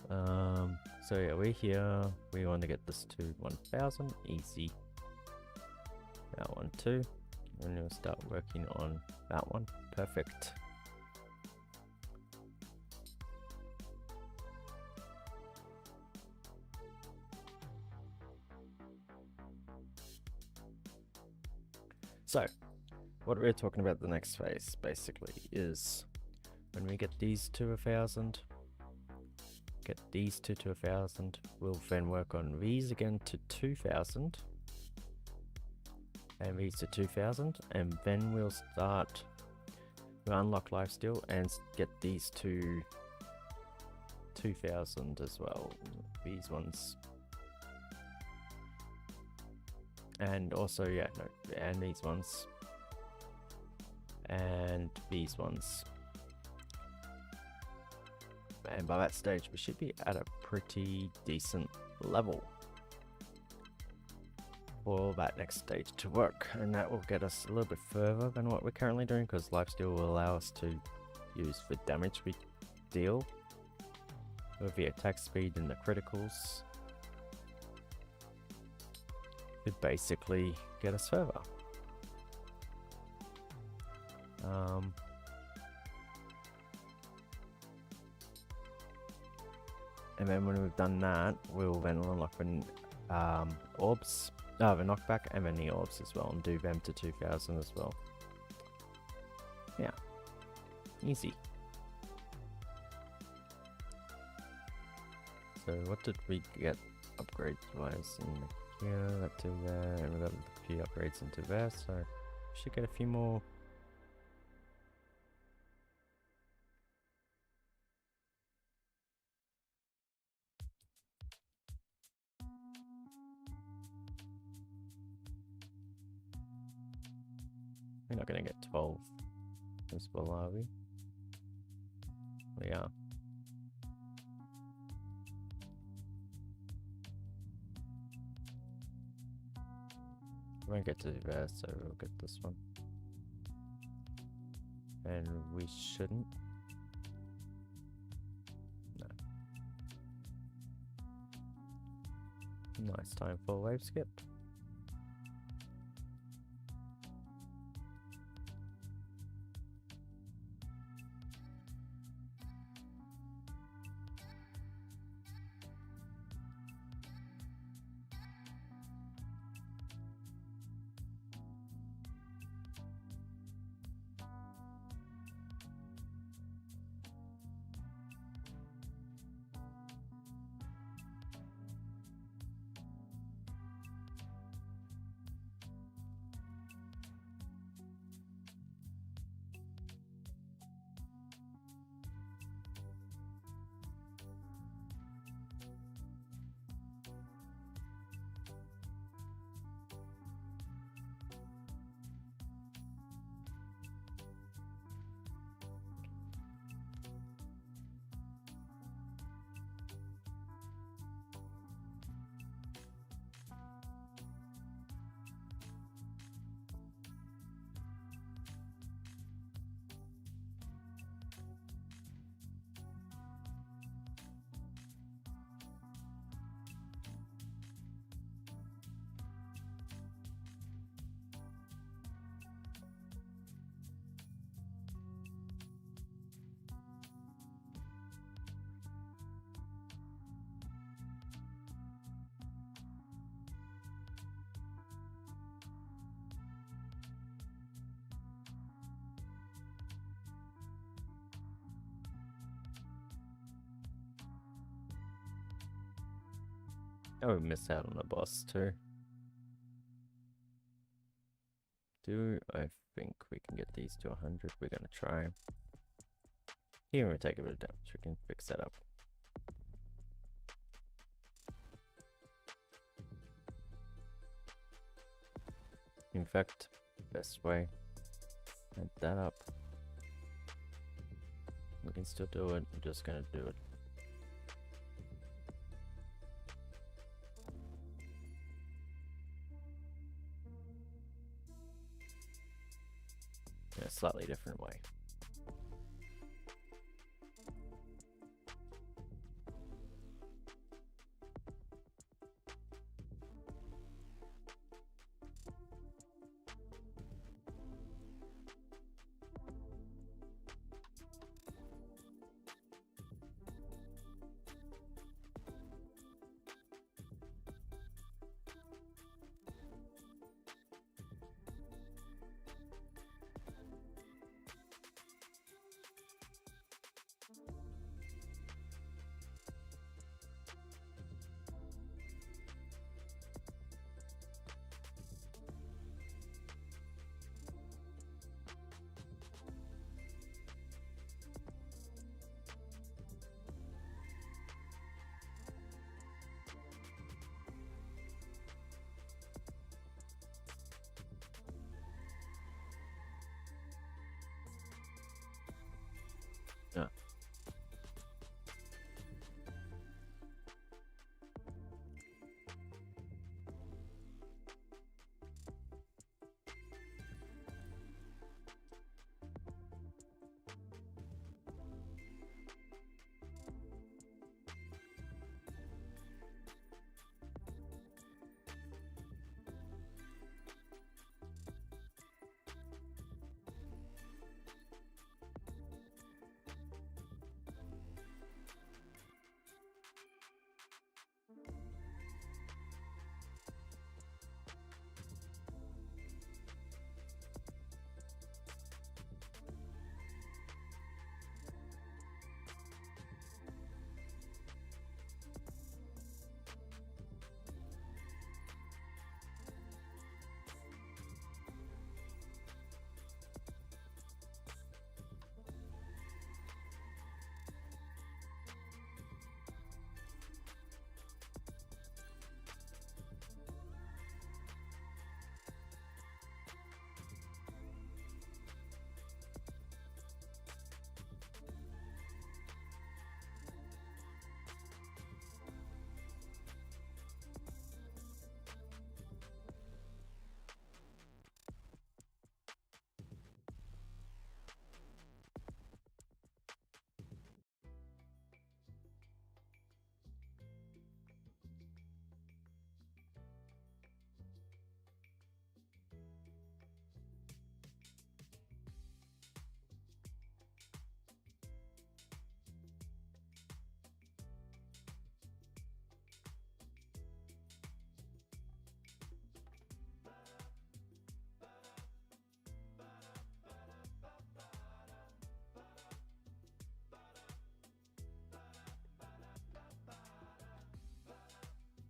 So yeah, we're here. We want to get this to 1,000. Easy. That one too. And we'll start working on that one. Perfect. So, what we're talking about the next phase basically is when we get these to 1,000, get these two to 1,000, we'll then work on these again to 2,000, and these to 2,000, and then we'll unlock lifesteal and get these to 2,000 as well. These ones. And also, yeah, no, and these ones. And these ones. And by that stage, we should be at a pretty decent level for that next stage to work. And that will get us a little bit further than what we're currently doing, because lifesteal will allow us to use the damage we deal with the attack speed and the criticals. Could basically get us further. And then when we've done that, we'll then unlock the orbs, the knockback, and then the orbs as well, and do them to 2,000 as well. Yeah, easy. So what did we get upgrades wise in here? That to there, and we got a few upgrades into there, so we should get a few more. We're not gonna get 12 as well, are we? We are. We won't get to there, so we'll get this one. And we shouldn't. No. Nice time for a wave skip. Oh, we missed out on the boss too. I think we can get these to 100? We're gonna try. Here we take a bit of damage. We can fix that up. In fact, best way, add that up. We can still do it. I'm just gonna do it. In a slightly different way. Yeah.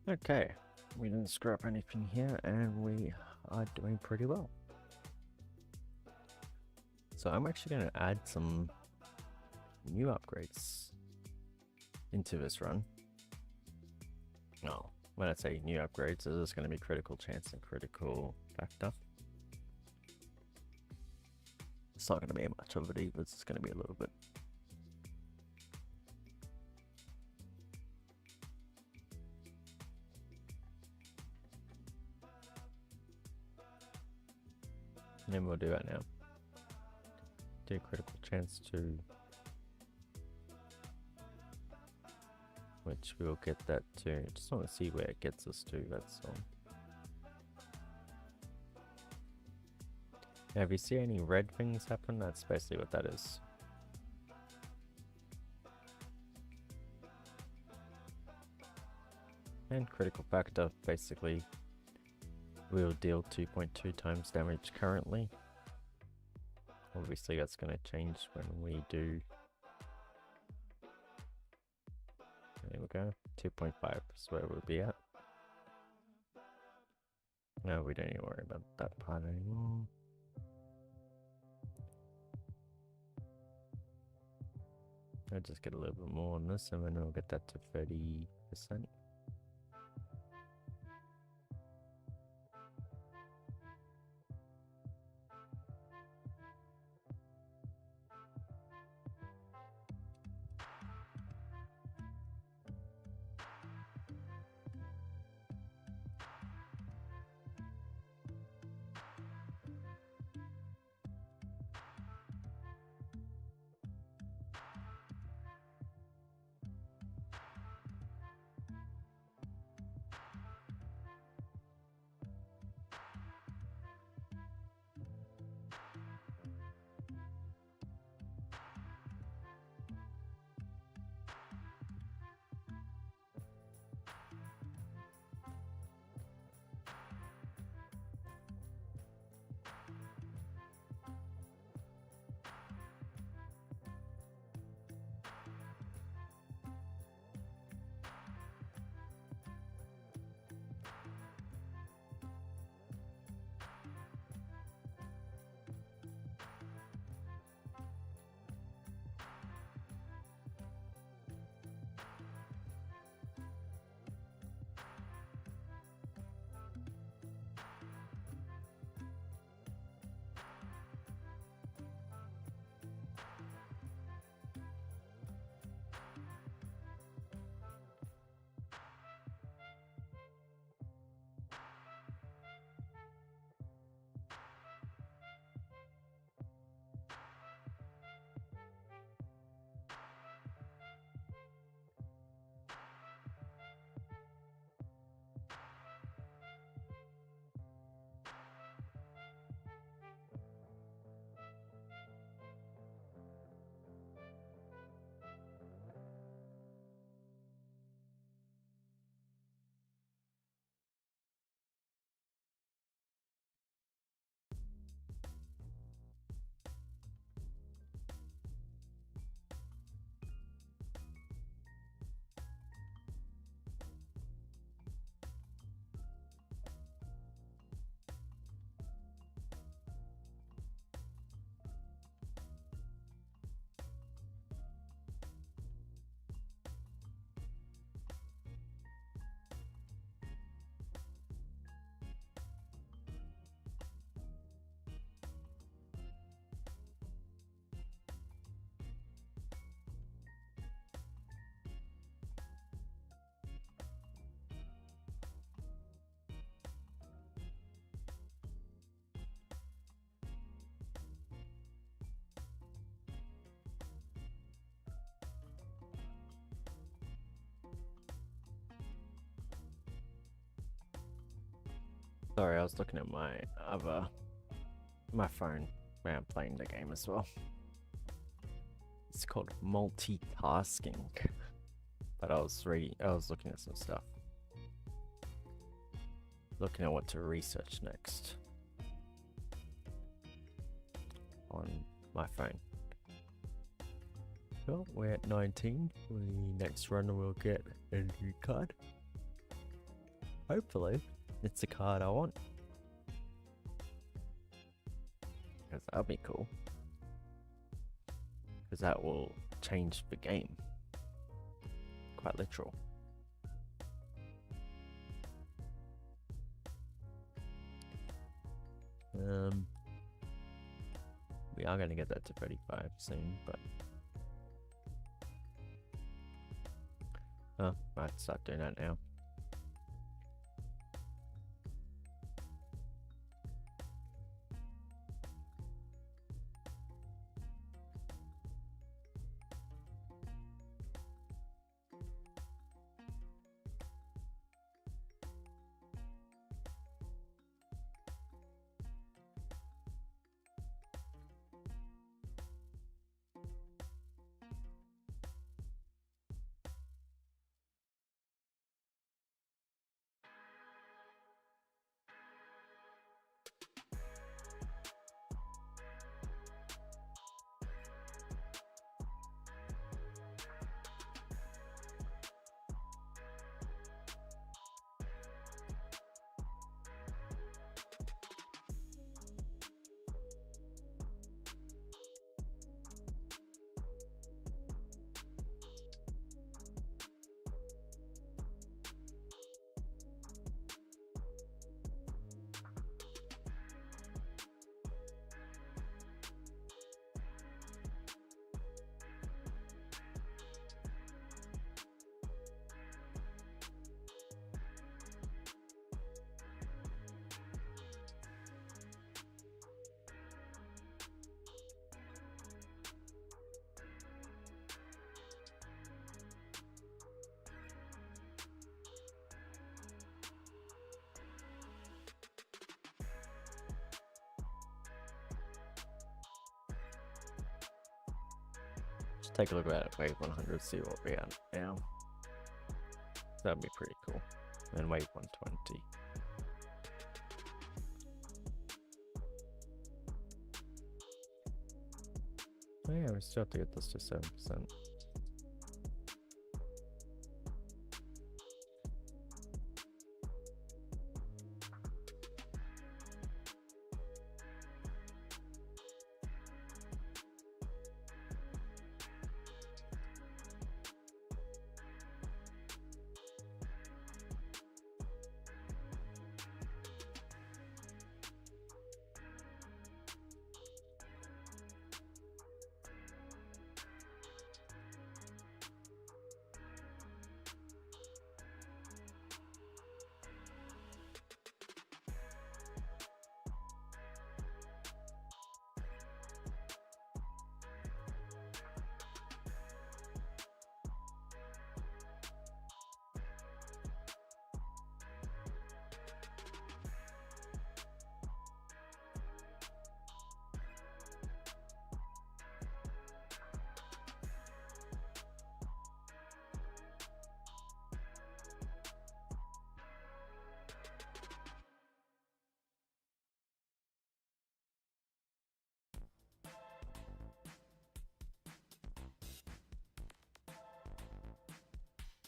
Okay, we didn't scrap anything here and we are doing pretty well. So I'm actually going to add some new upgrades into this run. No, when I say new upgrades, this is going to be critical chance and critical factor. It's not going to be much of it either, it's going to be a little bit. And then we'll do that now. Do critical chance to, which we'll get that to. Just want to see where it gets us to, that's all. Now, if you see any red things happen, that's basically what that is. And critical factor, basically, will deal 2.2 times damage currently. Obviously that's going to change when we do. There we go, 2.5 is where we'll be at. No, we don't need to worry about that part anymore. I'll just get a little bit more on this and then we'll get that to 30%. Sorry, I was looking at my phone when I'm playing the game as well. It's called multitasking. But I was looking at some stuff. Looking at what to research next on my phone. Well, we're at 19. Next run we'll get a new card. Hopefully, it's the card I want. Because that'll be cool. Because that will change the game. Quite literal. We are going to get that to 35 soon, but might start doing that now. take a look at wave 100, see what we are now. That'd be pretty cool. And wave 120. Oh yeah, we still have to get this to 7%.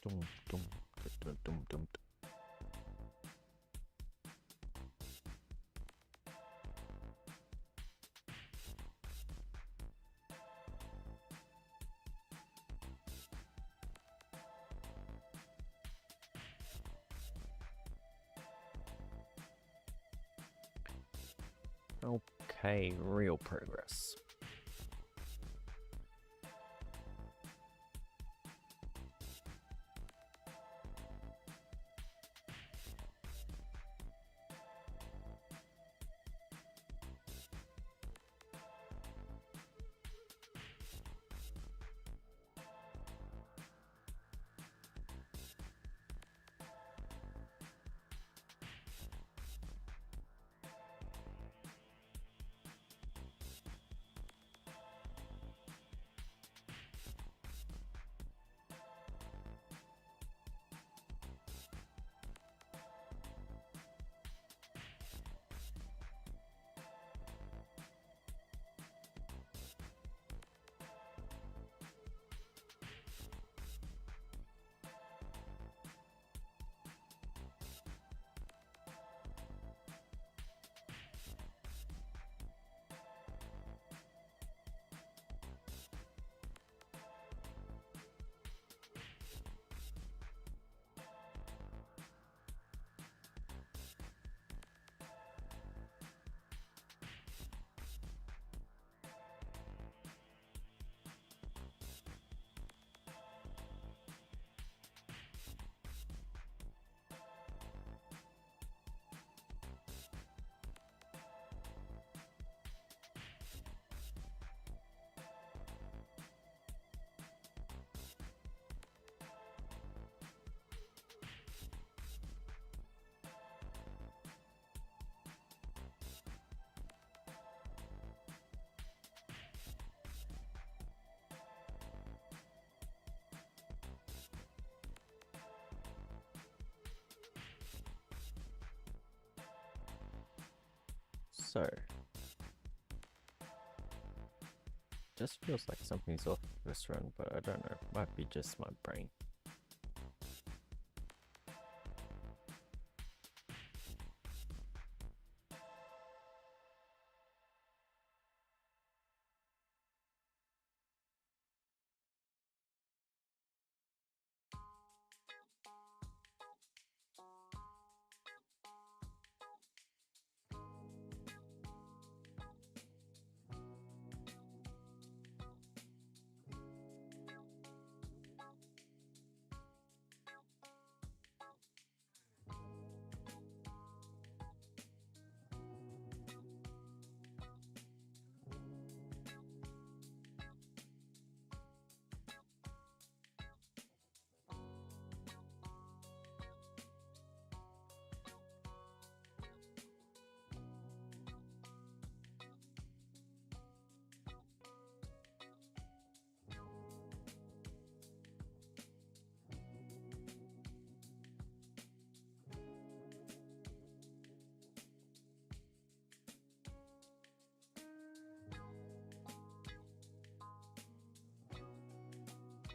Dum, dum, dum, dum, dum. Okay, real progress. So, just feels like something's off this run, but I don't know. Might be just my brain.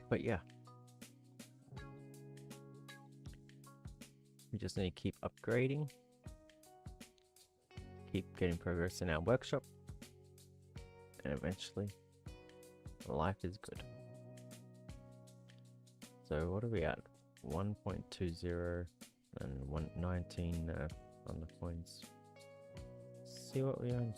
But yeah, we just need to keep upgrading, keep getting progress in our workshop, and eventually life is good. So what are we at? 1.20 and 119 on the coins. See what we earn.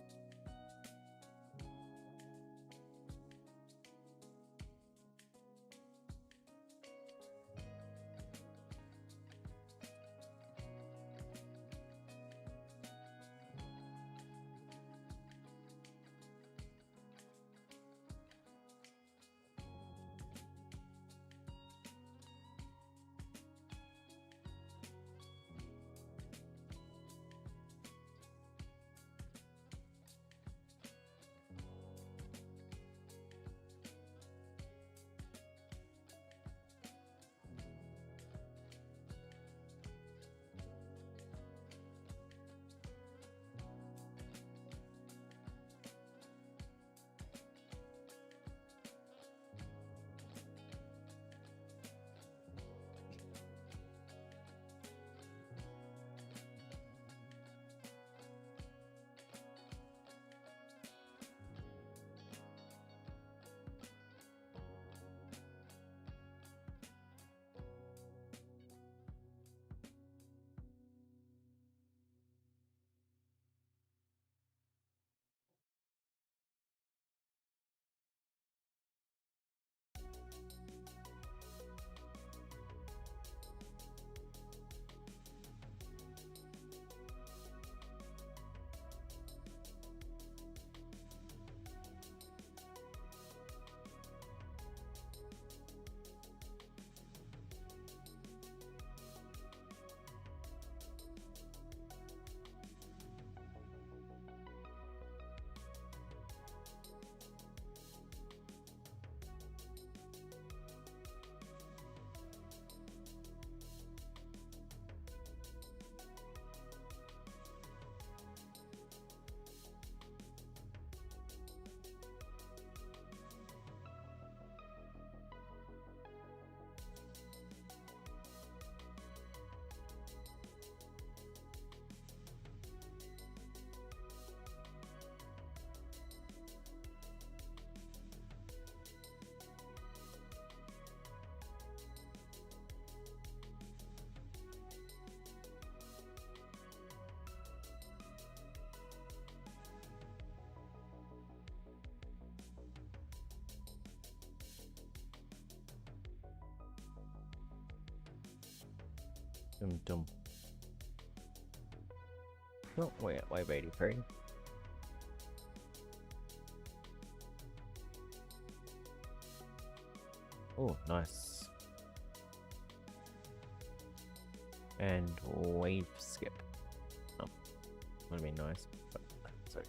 Dum. Oh, we're at wave 83. Oh, nice. And wave skip. Oh, would have been nice, but that's okay.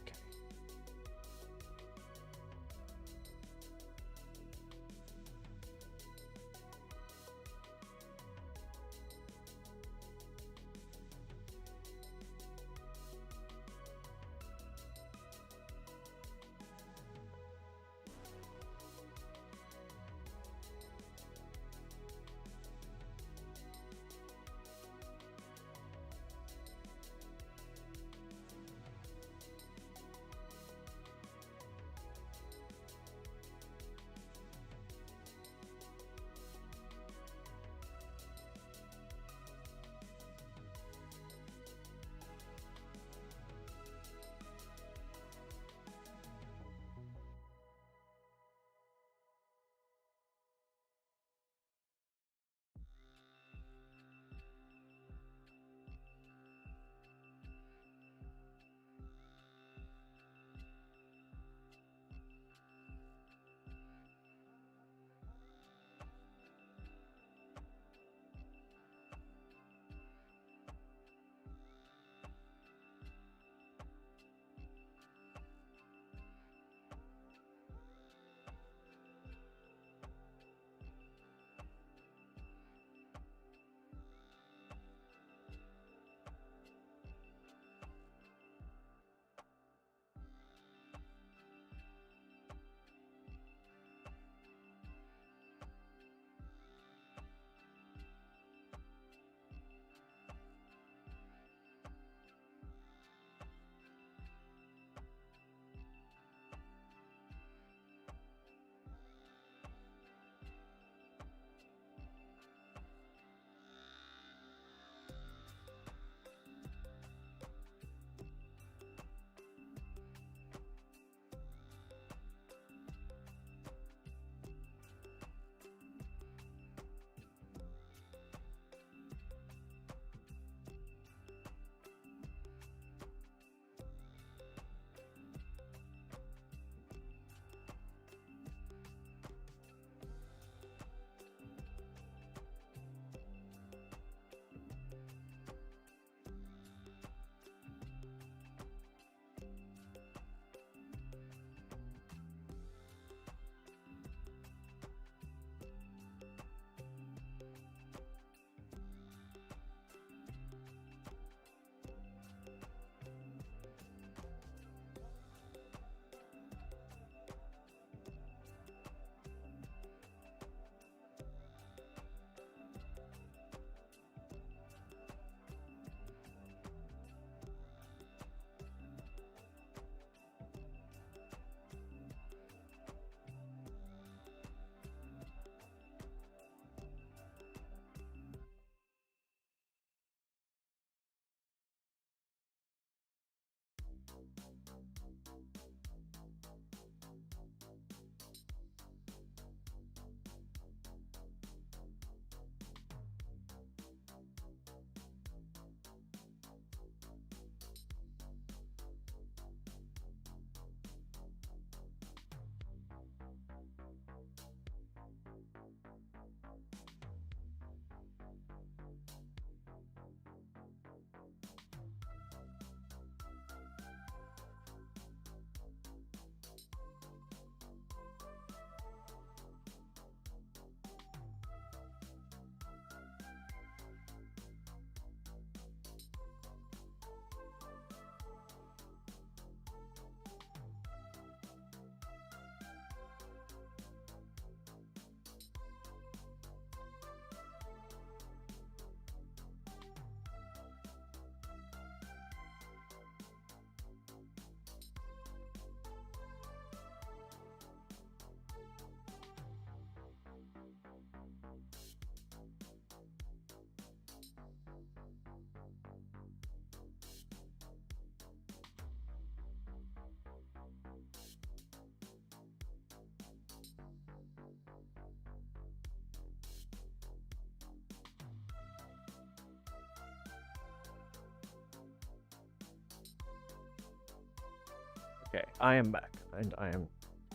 Okay, I am back, and I am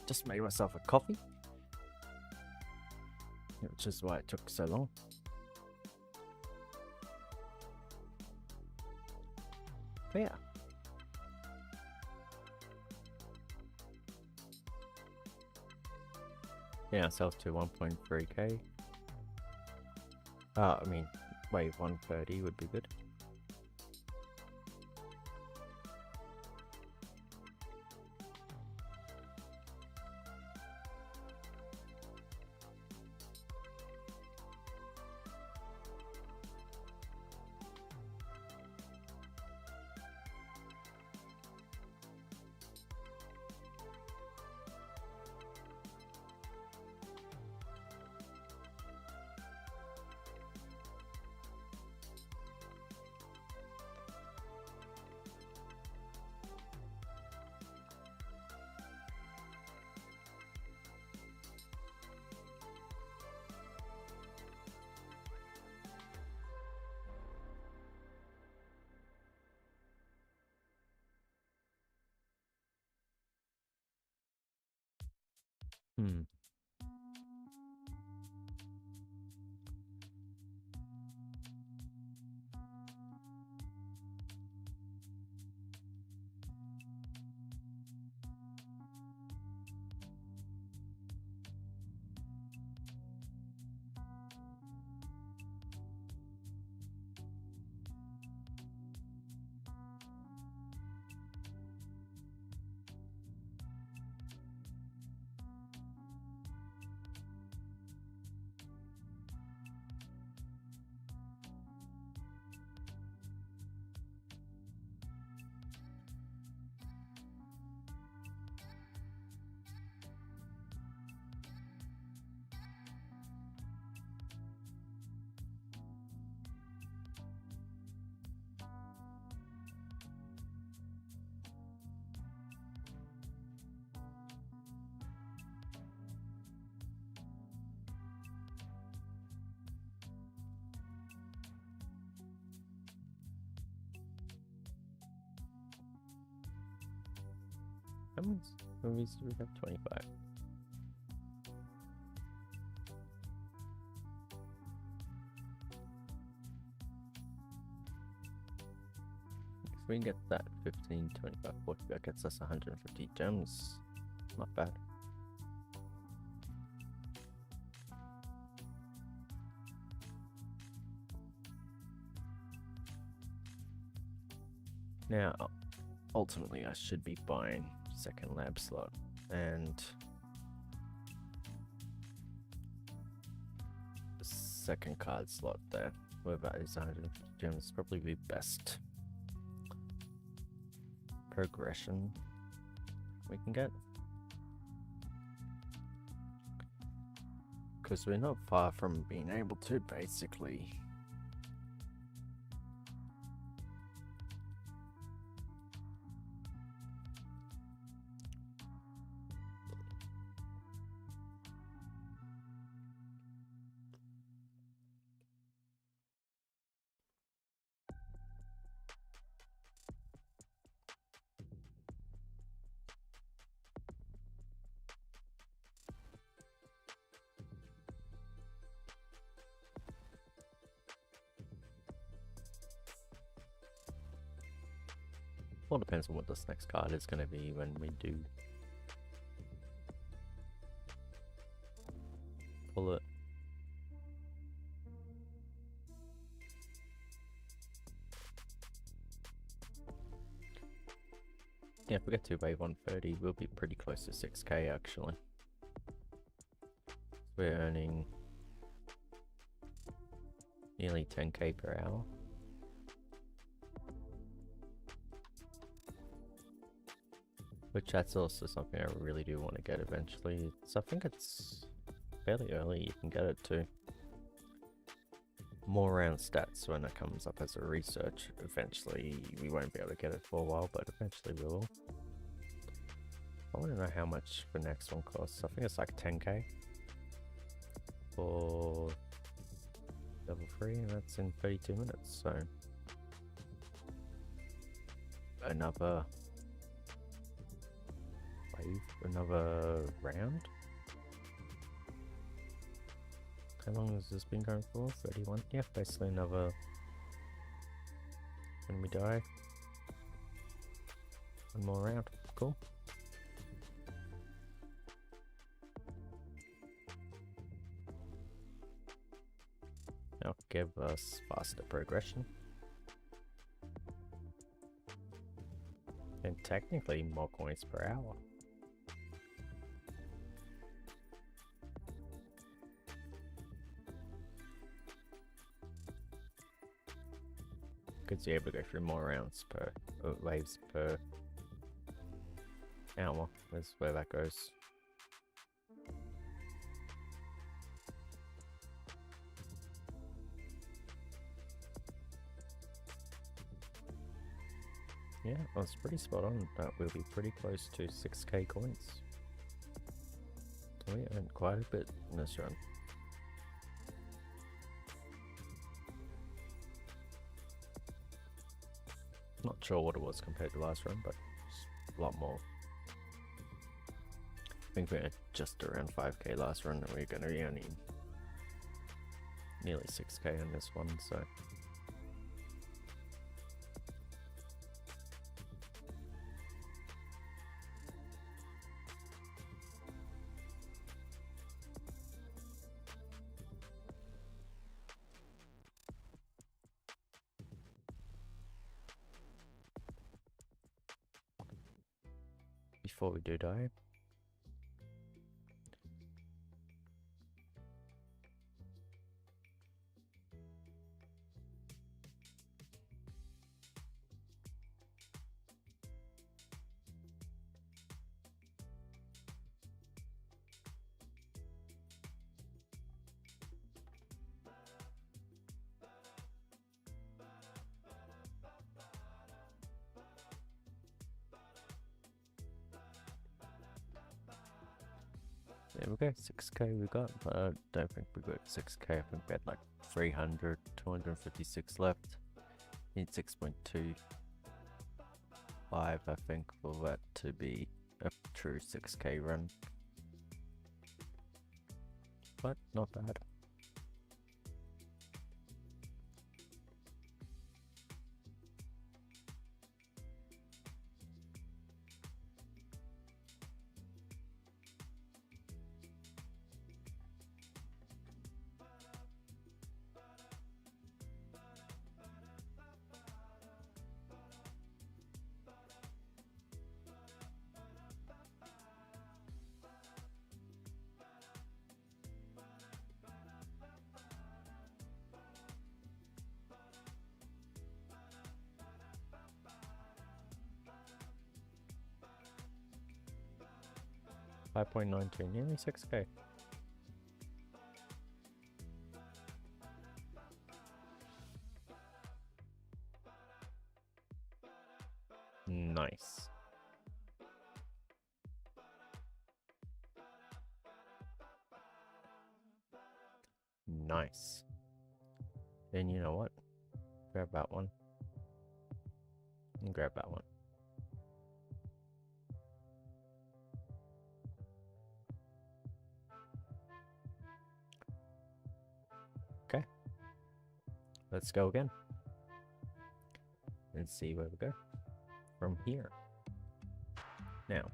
just made myself a coffee, which is why it took so long. But yeah. Yeah, ourselves to 1.3k. I mean, wave 130 would be good. Hmm. How many movies do we have? 25. If we can get that 15, 25, 40, that gets us 150 gems. Not bad. Now, ultimately, I should be buying second lab slot and second card slot there. Where that is 150 gems, probably the best progression we can get. Because we're not far from being able to basically all depends on what this next card is going to be when we do pull it. Yeah, if we get to wave 130, we'll be pretty close to 6k actually. We're earning nearly 10k per hour. Which that's also something I really do want to get eventually. So I think it's fairly early you can get it too. More around stats when it comes up as a research. Eventually we won't be able to get it for a while, but eventually we will. I want to know how much the next one costs. I think it's like 10k for level 3, and that's in 32 minutes, so another wave, another round. How long has this been going for? 31? Yeah, basically another... When we die. One more round. Cool. That'll give us faster progression. And technically more coins per hour. Because you're able to go through more rounds per waves per hour. That's where that goes. Yeah, I was pretty spot on. That will be pretty close to 6k coins. We earned quite a bit in this run. Not sure what it was compared to last run, but it's a lot more. I think we earned just around 5k last run, and we're going to be earning nearly 6k in this one, so... Before we do die, there we go, 6k we got, but I don't think we got 6k, I think we had like 300, 256 left, need 6.25 I think for that to be a true 6k run, but not bad. $5.92, nearly 6k. Nice. Nice. Then you know what? Grab that one. And grab that one. Okay. Let's go again. And see where we go from here. Now,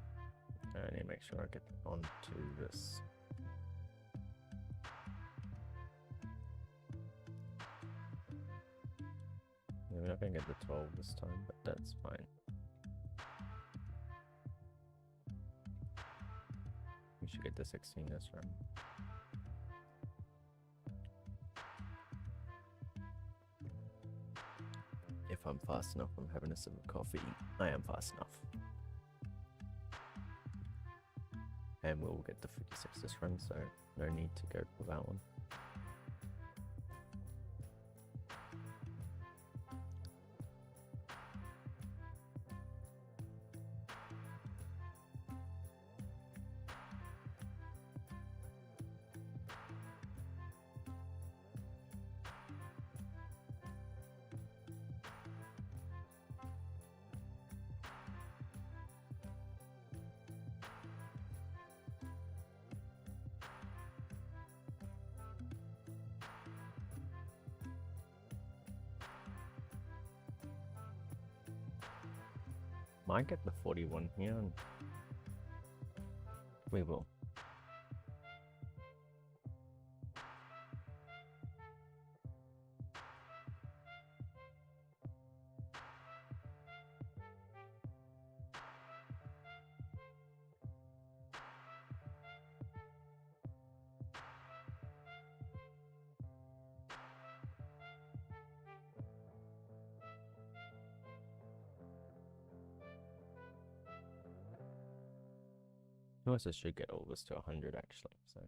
I need to make sure I get onto this. We're not going to get the 12 this time, but that's fine. We should get the 16 this run. If I'm fast enough, I'm having a sip of coffee. I am fast enough. And we'll get the 56 this run, so no need to go for that one. Might get the 41 here, and we will. I also should get all this to 100 actually, so.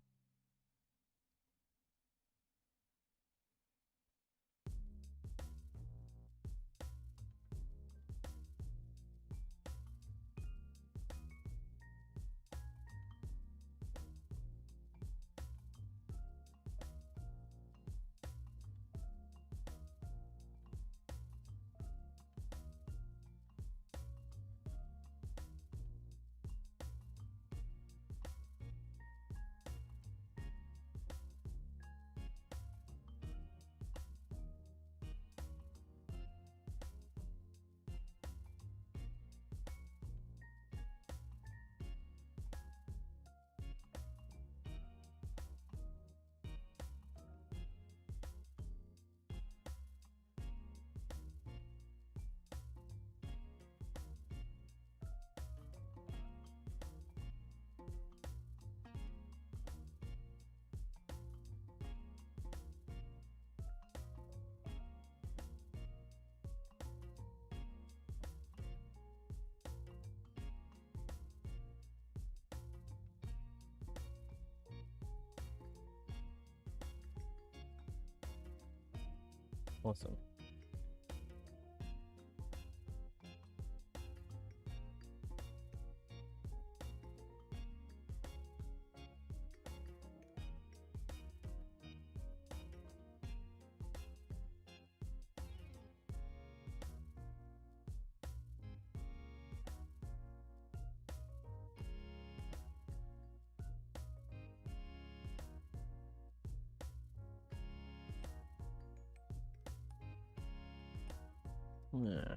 Awesome. Yeah.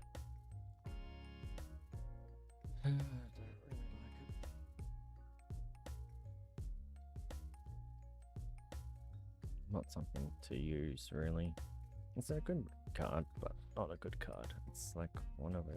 I don't really like it. Not something to use, really. It's a good card, but not a good card. It's like one of those.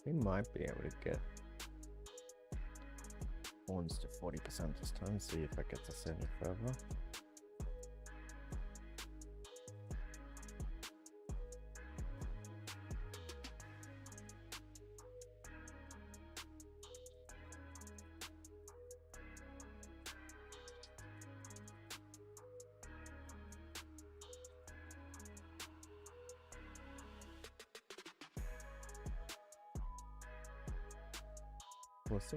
We might be able to get horns to 40% this time, see if it gets us any further. we'll see.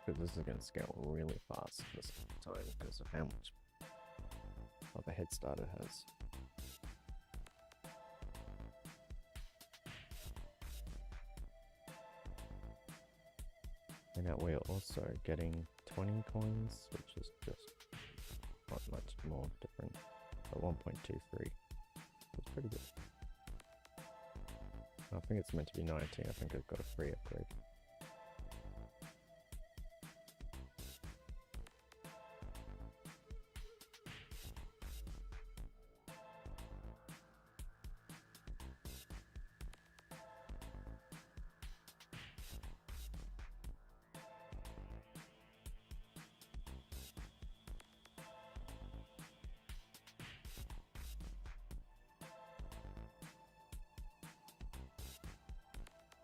Because this is going to scale really fast this time because of how much of a head start it has. And now we're also getting 20 coins, which is just not much more different. At 1.23, it's pretty good. I think it's meant to be 19. I think I've got a free upgrade.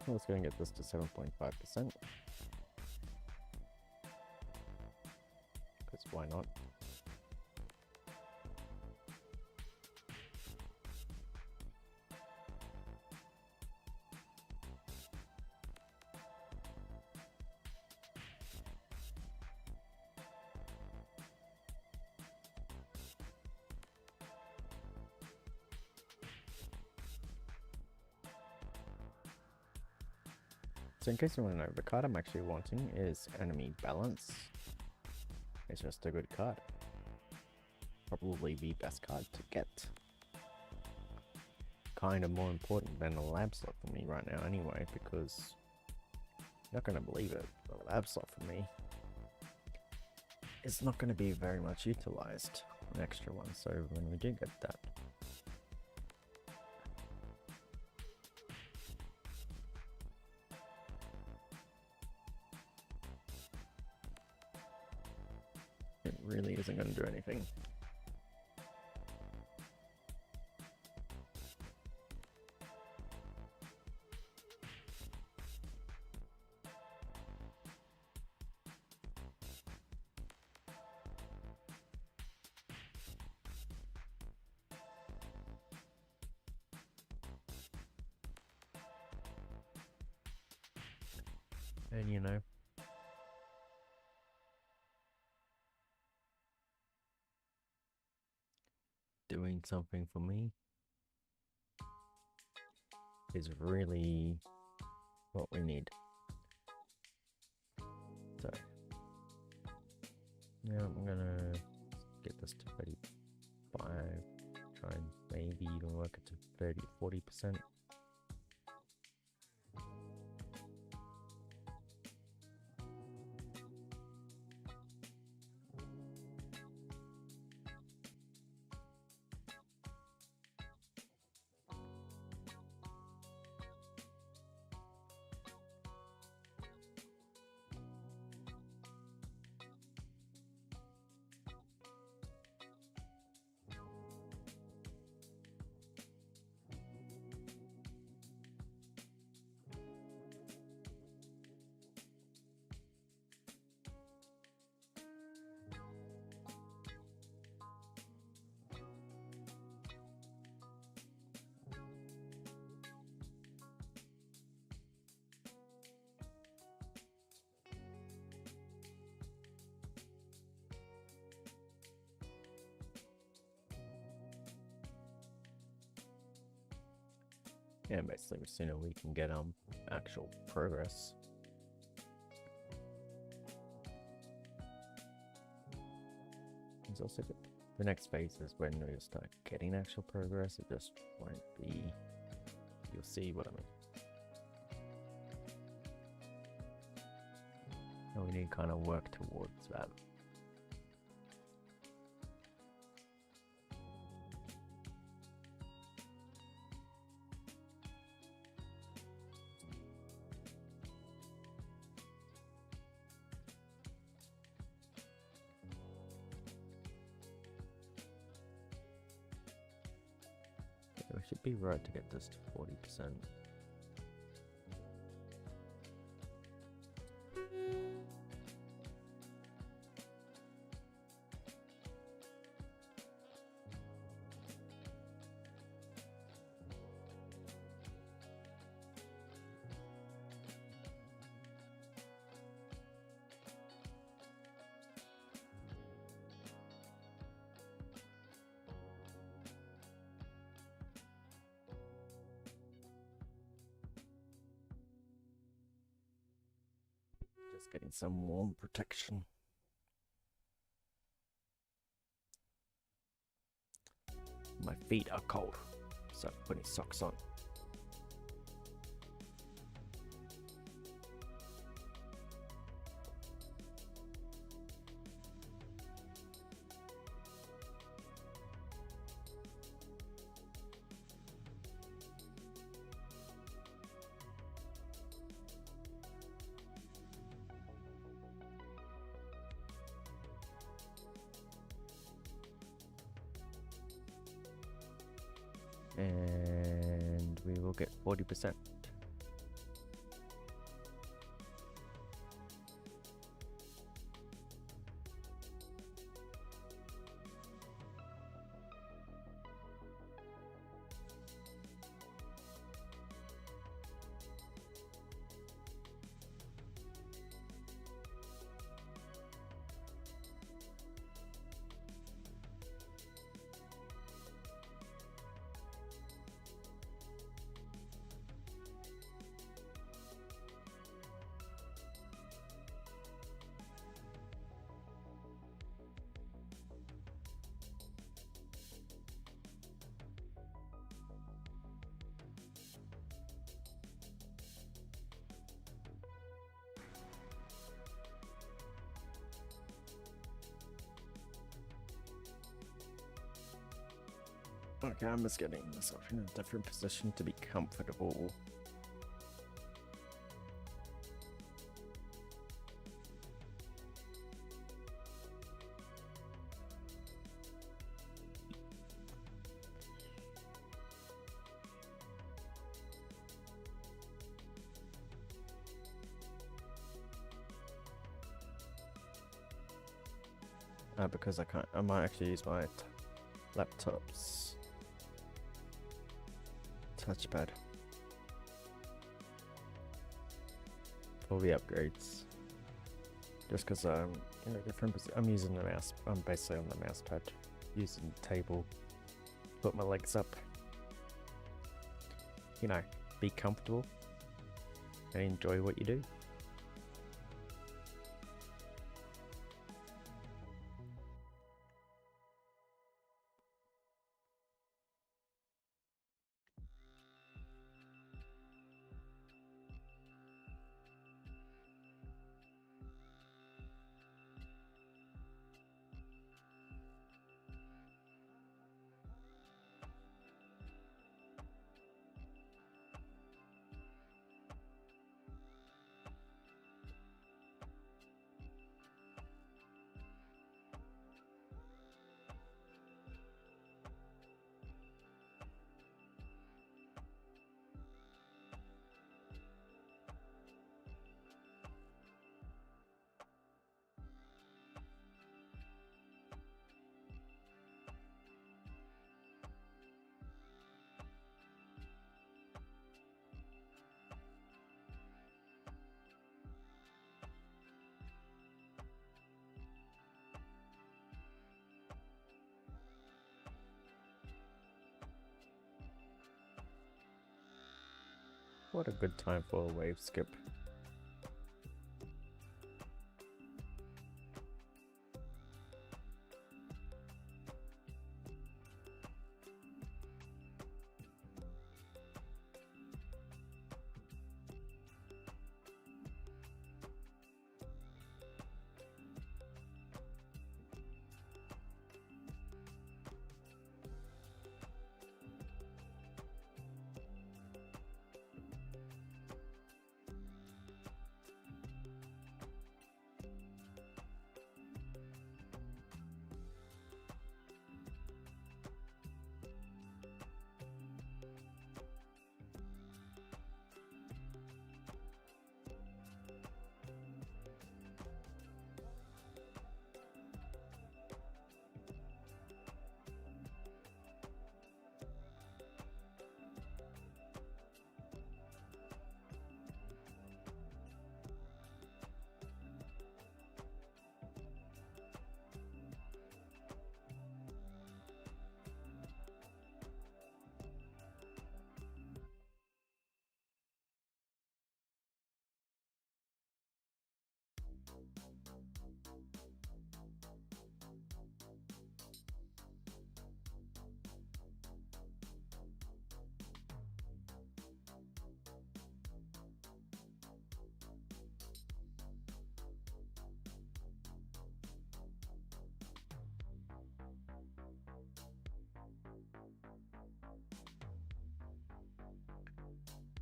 Let's go and get this to 7.5%. Because why not? So in case you want to know, the card I'm actually wanting is Enemy Balance. It's just a good card. Probably the best card to get. Kind of more important than the lab slot for me right now anyway, because you're not going to believe it, the lab slot for me is not going to be very much utilized, an extra one, so when we do get that, it really isn't going to do anything. And you know, doing something for me is really what we need. So now I'm gonna get this to 35, try and maybe even work it to 40%. Yeah, basically the sooner we can get actual progress. It's also good. The next phase is when we start getting actual progress. It just won't be, you'll see what I mean. And we need to kind of work towards that. Should be right to get this to 40%. Just getting some warm protection. My feet are cold, so I'm putting socks on. And we will get 40%. Okay, I'm just getting myself in a different position to be comfortable. Because I might actually use my laptop's touchpad for the upgrades. Just because I'm in a different position. I'm using the mouse. I'm basically on the mouse pad, using the table. Put my legs up. You know, be comfortable and enjoy what you do. What a good time for a wave skip.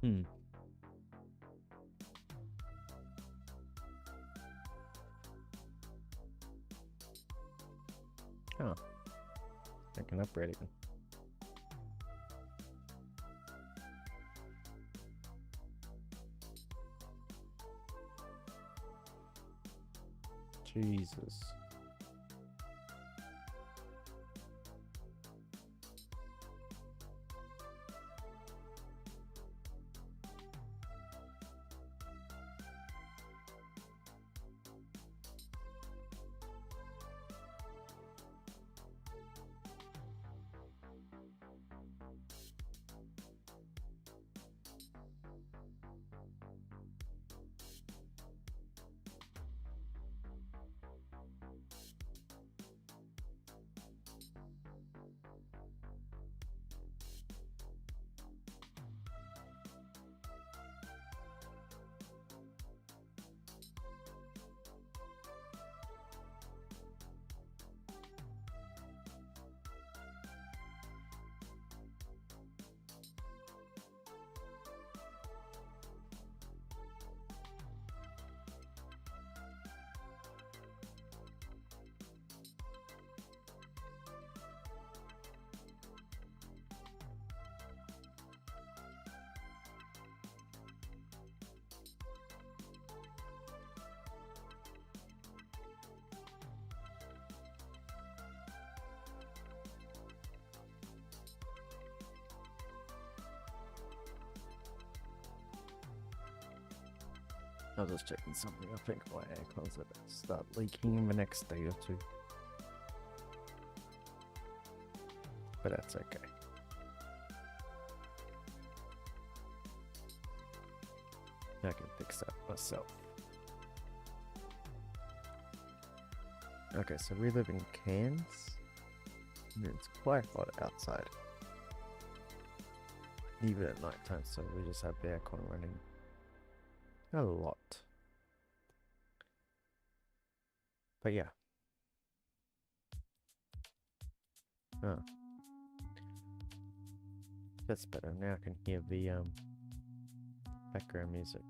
Hmm. Oh, I can upgrade again. Jesus. I was just checking something. I think my aircon's about to start leaking in the next day or two. But that's okay. I can fix that myself. Okay, so we live in Cairns. And it's quite hot outside. Even at night time, so we just have the aircon running a lot. But yeah. Oh. That's better. Now I can hear the background music.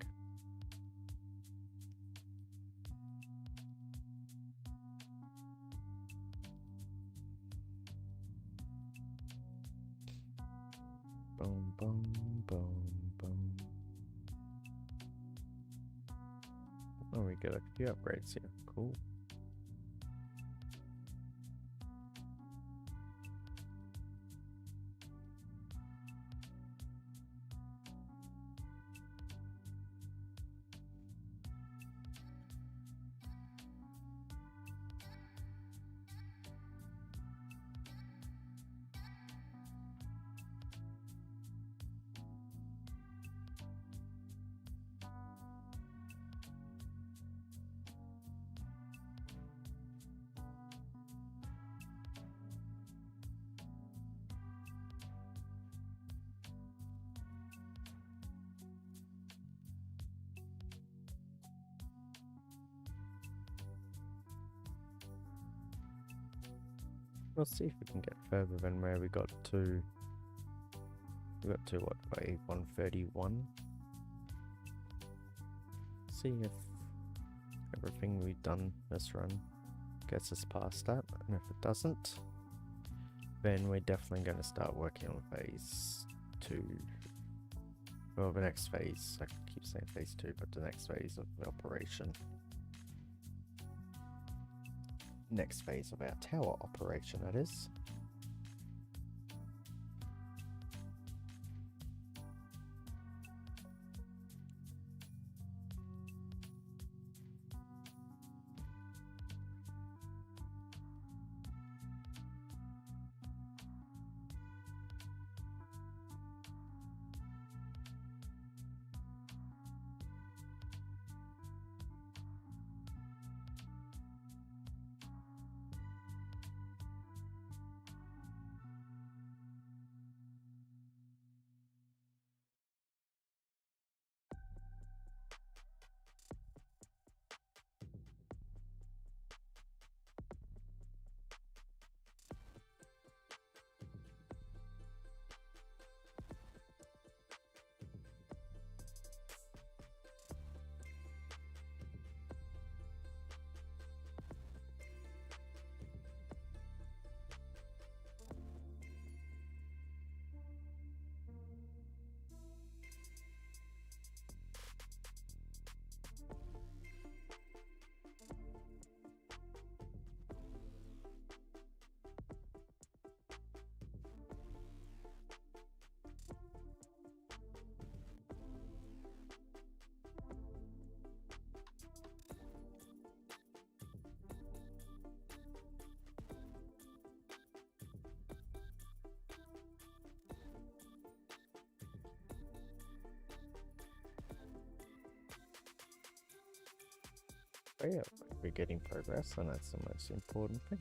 Boom, boom, boom, boom. Oh, we got a few upgrades here. Cool. We'll see if we can get further than where we got to. We got to what, wave 131? See if everything we've done this run gets us past that, and if it doesn't, then we're definitely going to start working on phase 2. Well, the next phase, I keep saying phase 2, but the next phase of the operation. Next phase of our tower operation, that is. But yeah, we're getting progress, and that's the most important thing.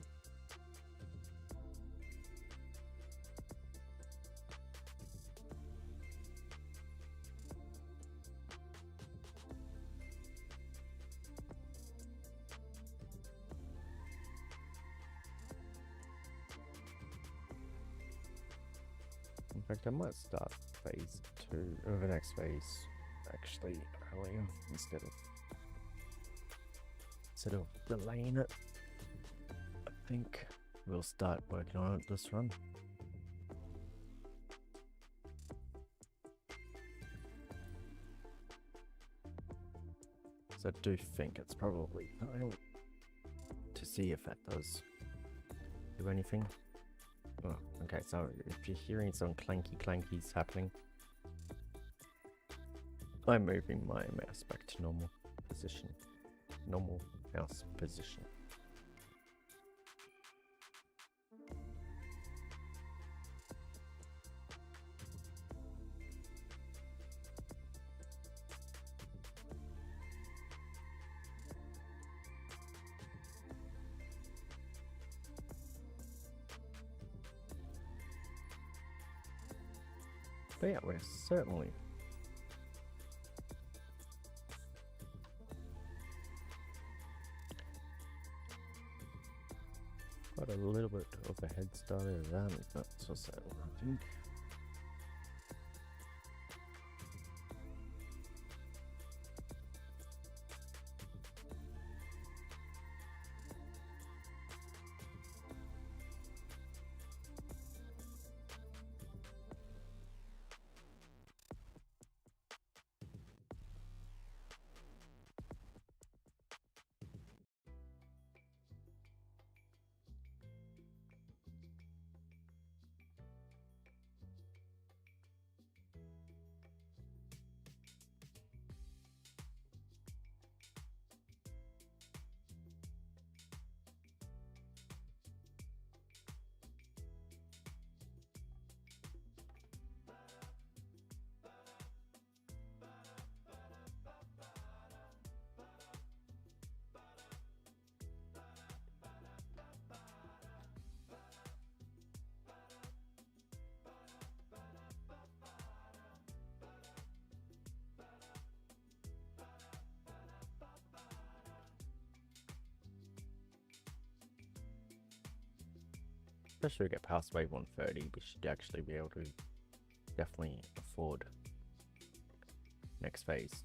In fact, I might start phase 2 of the next phase actually earlier instead of delaying it. I think we'll start working on it this run. So I do think it's probably time to see if that does do anything. Oh, okay, so if you're hearing some clankies happening, I'm moving my mouse back to normal position. Normal mouse position. But yeah, we're certainly got a little bit of a head start of that, that's for sale, I think. Especially if we get past wave 130, we should actually be able to definitely afford next phase.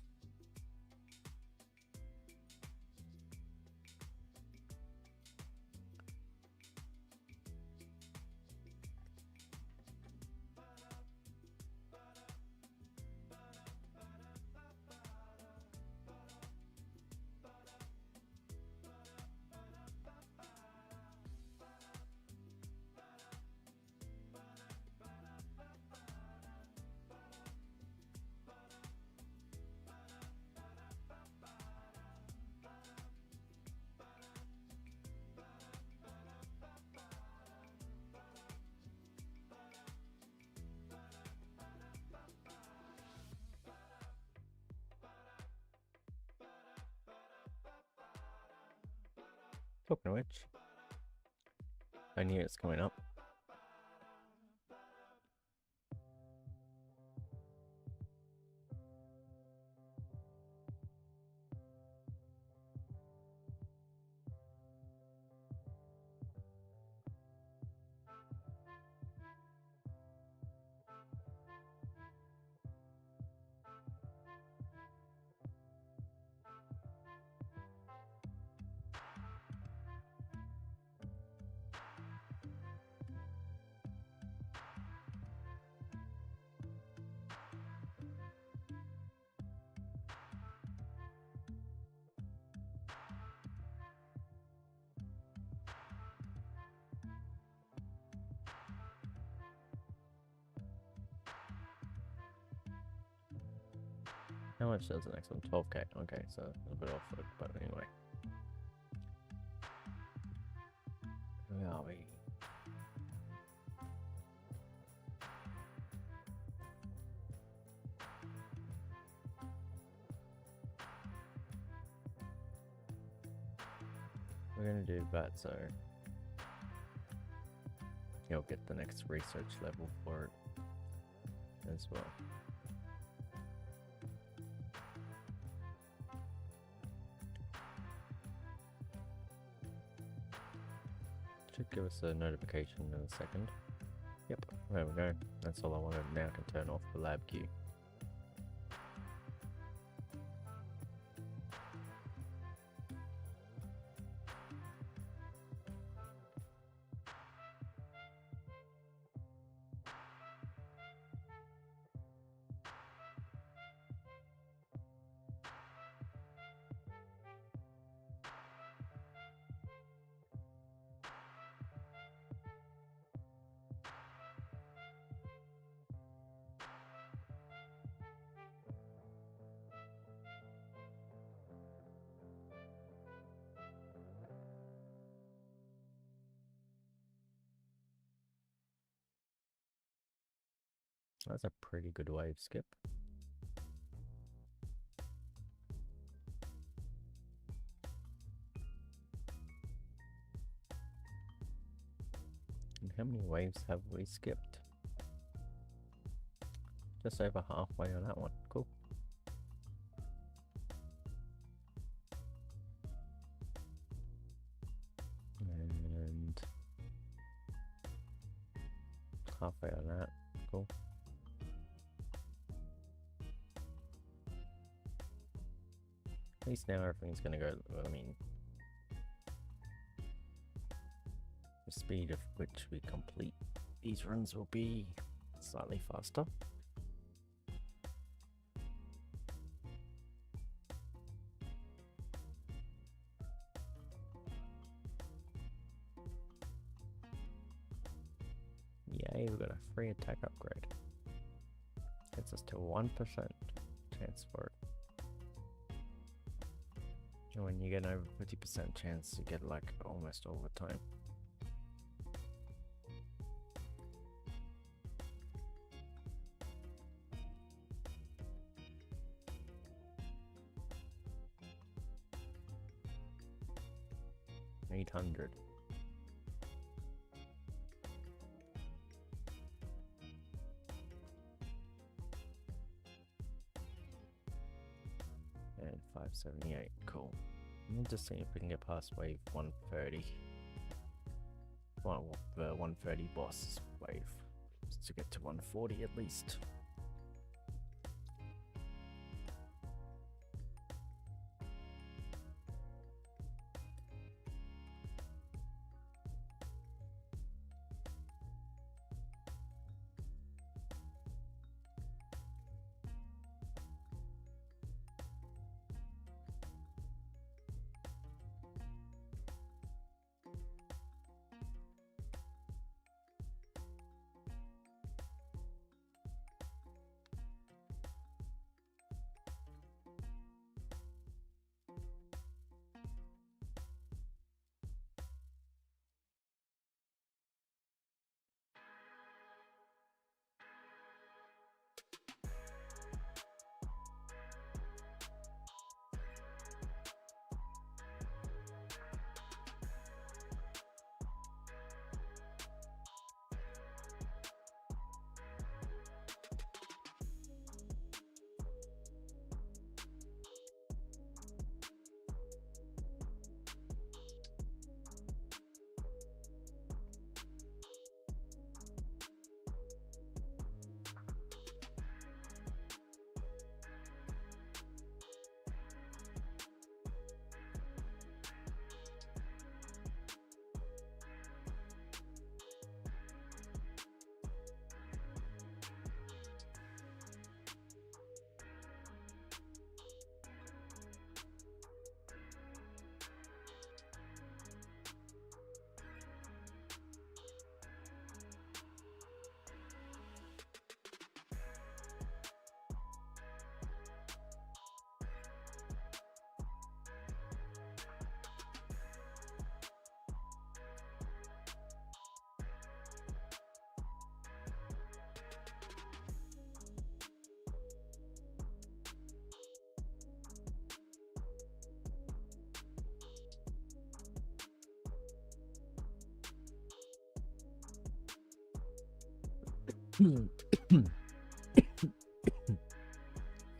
Talking of which, I knew it's coming up. How much does the next one? 12k. Okay, so a bit off it, but anyway. Where are we? we're gonna do that, so you'll get the next research level for it as well. Should give us a notification in a second. Yep, there we go. That's all I wanted. Now I can turn off the lab queue. That's a pretty good wave skip. And how many waves have we skipped? Just over halfway on that one. Cool. And halfway on that. Cool. At least now everything's gonna go, I mean, the speed of which we complete these runs will be slightly faster. Yay, we got a free attack upgrade. Gets us to 1% chance for it. And when you get over 50% chance, you get like almost all the time. $800. And 578, cool. We'll just see if we can get past wave 130. Well, the 130 boss wave, just to get to 140 at least.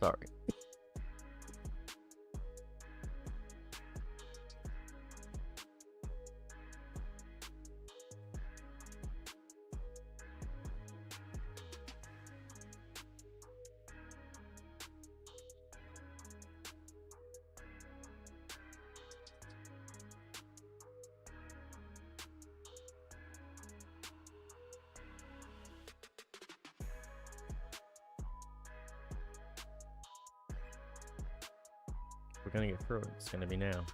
Sorry. We're gonna get through it. It's gonna be now.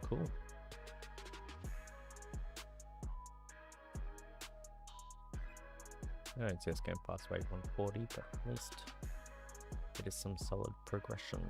Cool. I don't see us going past wave 140, but at least it is some solid progression.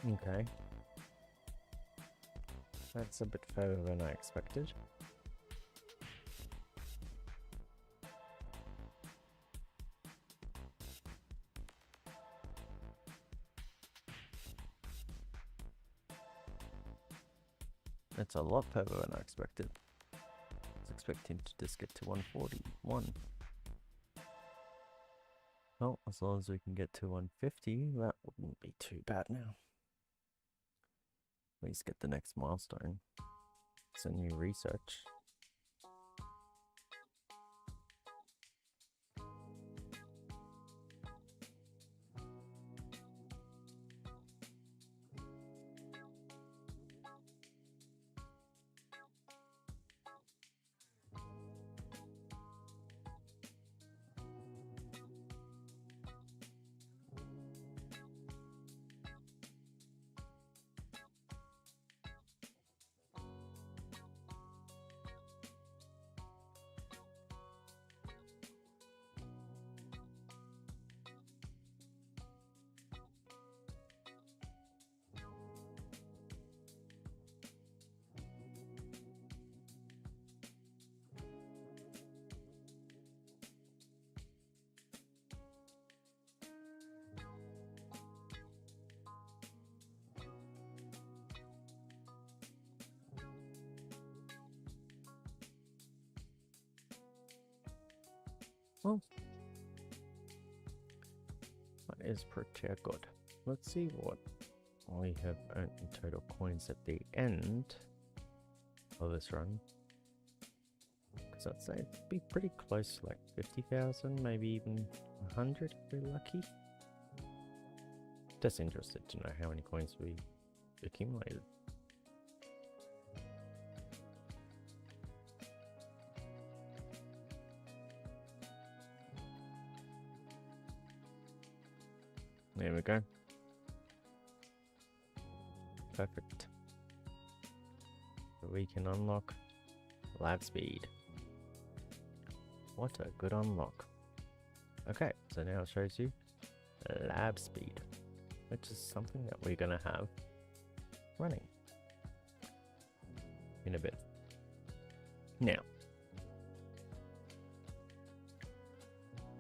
Okay. That's a bit further than I expected. That's a lot further than I expected. I was expecting to just get to 141. Well, as long as we can get to 150, that wouldn't be too bad now. At least get the next milestone. It's a new research. Well, that is pretty good. Let's see what we have earned in total coins at the end of this run. Because I'd say it'd be pretty close to like 50,000, maybe even 100 if we're lucky. Just interested to know how many coins we accumulated. There we go. Perfect. So we can unlock lab speed. What a good unlock. Okay, so now it shows you lab speed, which is something that we're gonna have running in a bit. Now,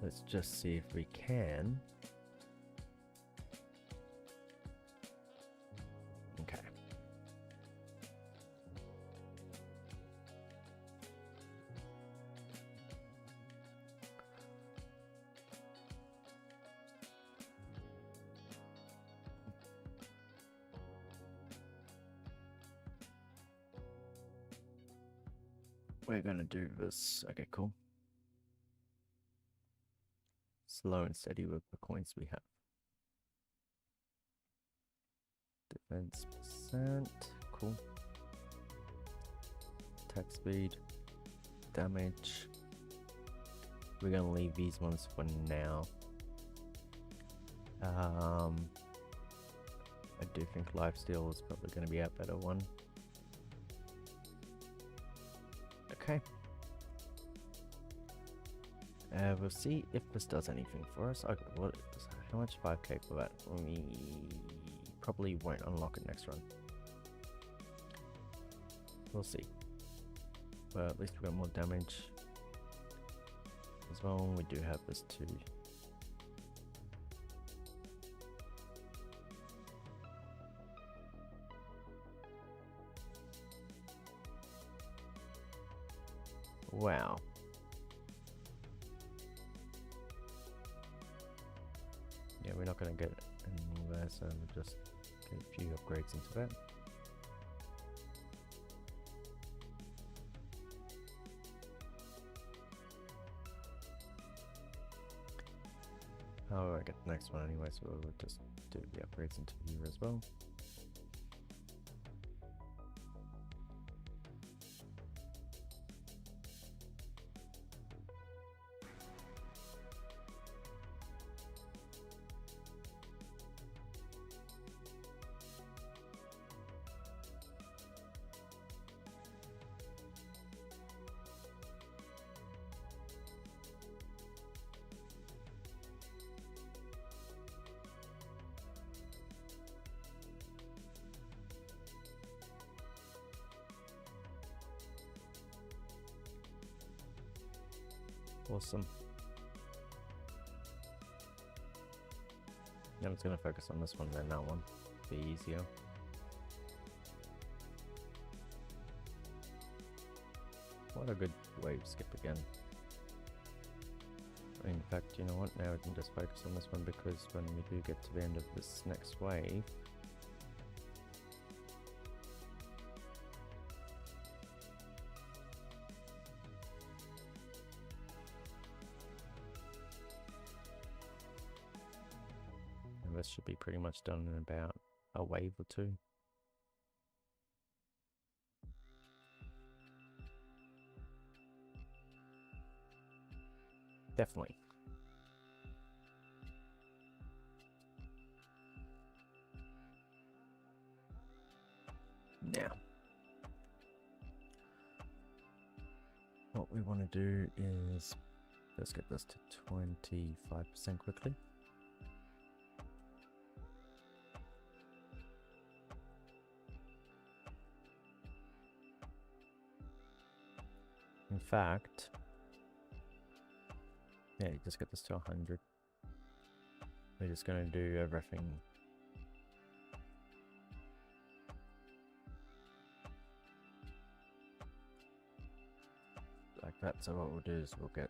let's just see if we can. Okay. We're gonna do this. Okay, cool. Slow and steady with the coins we have. Defense percent, cool. Attack speed, damage. We're gonna leave these ones for now. I do think lifesteal is probably gonna be our better one. Okay. We'll see if this does anything for us. Okay, what? How much 5k for that? We probably won't unlock it next run. We'll see. But at least we got more damage as well. We do have this too. Wow. Yeah, we're not going to get any there, so we'll just get a few upgrades into that. Oh, I get the next one anyway, so we'll just do the upgrades into here as well. Awesome. I'm just going to focus on this one, then that one. Be easier. What a good wave skip again. In fact, you know what? Now we can just focus on this one, because when we do get to the end of this next wave, this should be pretty much done in about a wave or two. Definitely. Now, what we want to do is let's get this to 25% quickly. In fact, yeah, you just get this to 100. We're just going to do everything like that. So what we'll do is we'll get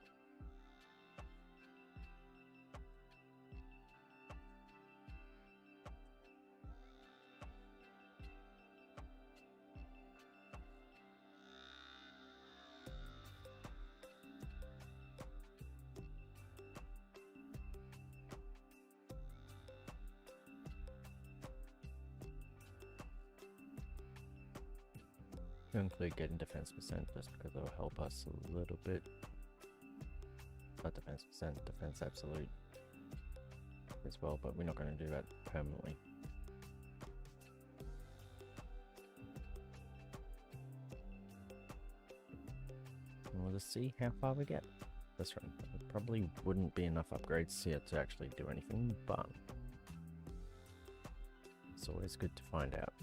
to include getting defense percent just because it'll help us a little bit. Not defense percent, defense absolute as well, but we're not going to do that permanently. And we'll just see how far we get. That's right. There probably wouldn't be enough upgrades here to actually do anything, but it's always good to find out.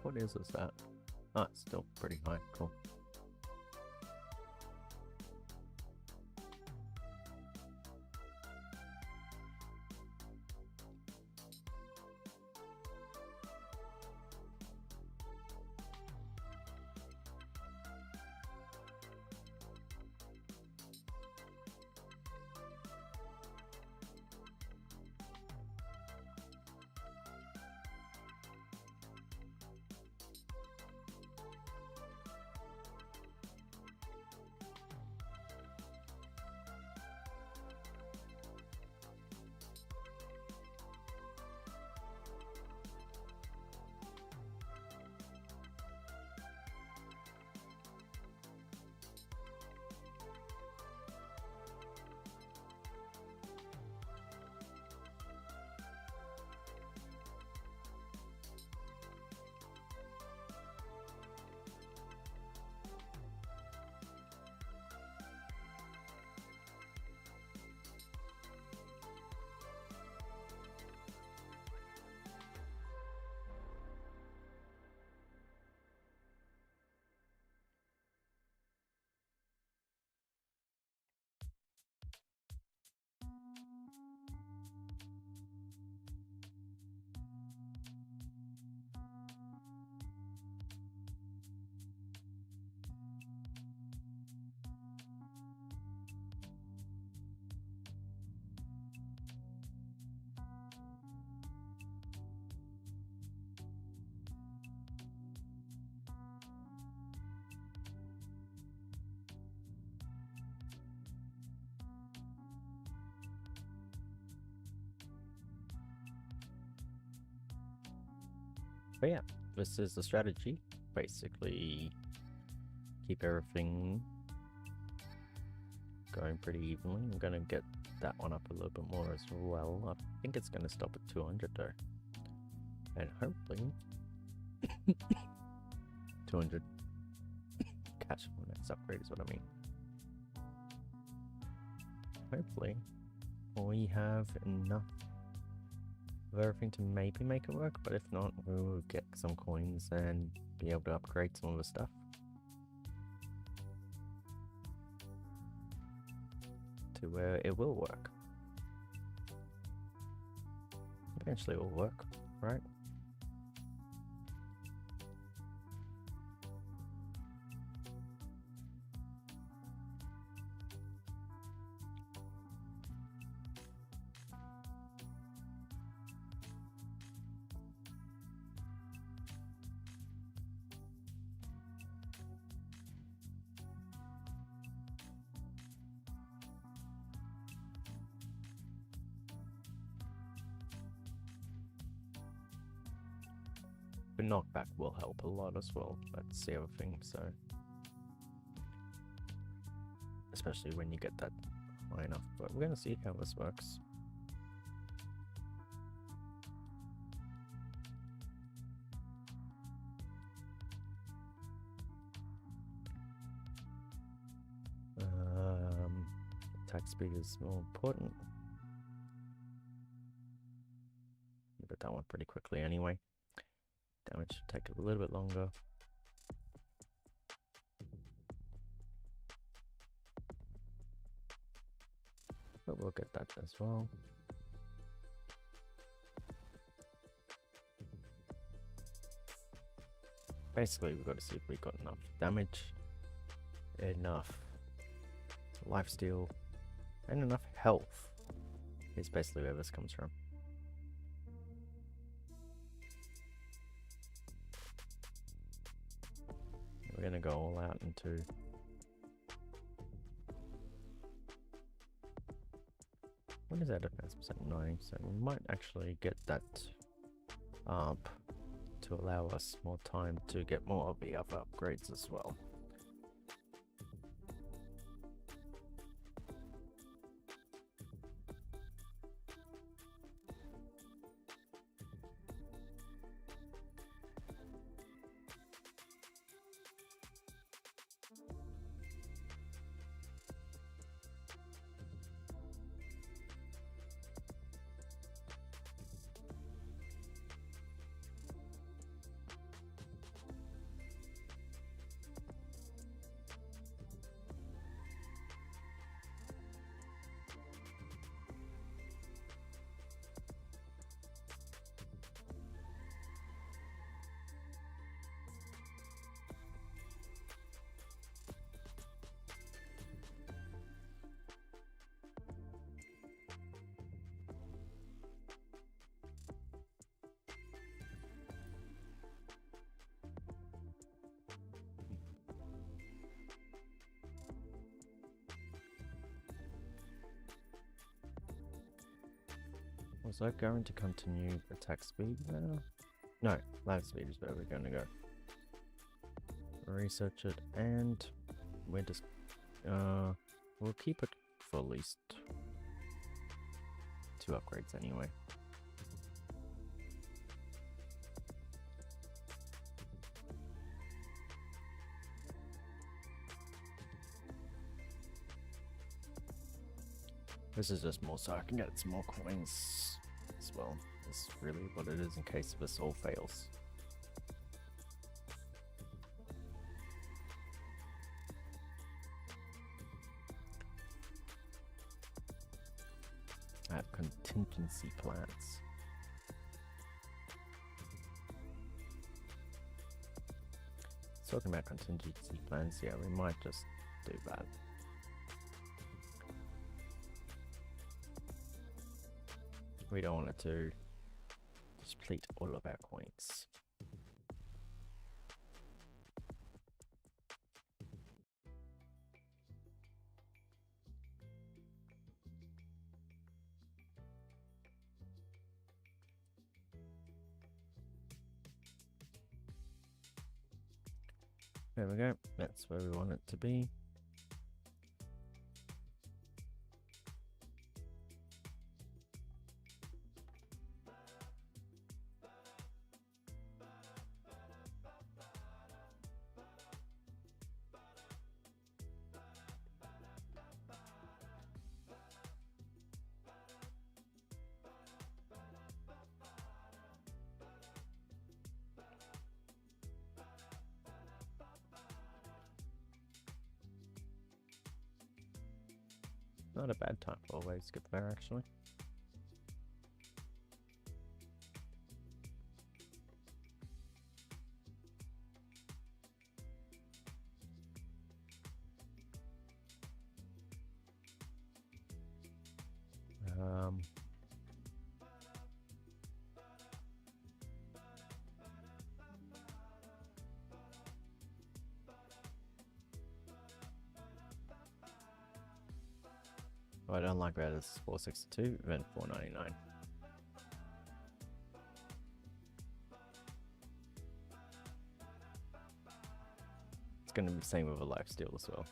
What is this at? Ah, it's still pretty high. Cool. But yeah, this is the strategy. Basically, keep everything going pretty evenly. I'm gonna get that one up a little bit more as well. I think it's gonna stop at 200 though. And hopefully 200 cash for the next upgrade is what I mean. Hopefully we have enough of everything to maybe make it work, but if not, we will get some coins and be able to upgrade some of the stuff to where it will work. Eventually it will work, right? The knockback will help a lot as well. That's the other thing, so especially when you get that high enough. But we're gonna see how this works. Attack speed is more important. But that one pretty quickly anyway. Damage should take a little bit longer. But we'll get that as well. Basically, we've got to see if we've got enough damage, enough lifesteal, and enough health. Is basically where this comes from. We're gonna go all out into what is that defense percent? 9, so we might actually get that up to allow us more time to get more of the other upgrades as well. Was that going to continue attack speed now? No, life speed is where we're going to go. Research it, and we're just we'll keep it for at least 2 upgrades anyway. This is just more so I can get some more coins as well. That's really what it is in case this all fails. I have contingency plans. Talking about contingency plans, yeah, we might just do that. We don't want it to deplete all of our coins. There we go, that's where we want it to be. Not a bad time for a wave skip there, actually. What I don't like about it is 462 then 499. It's going to be the same with a lifesteal as well.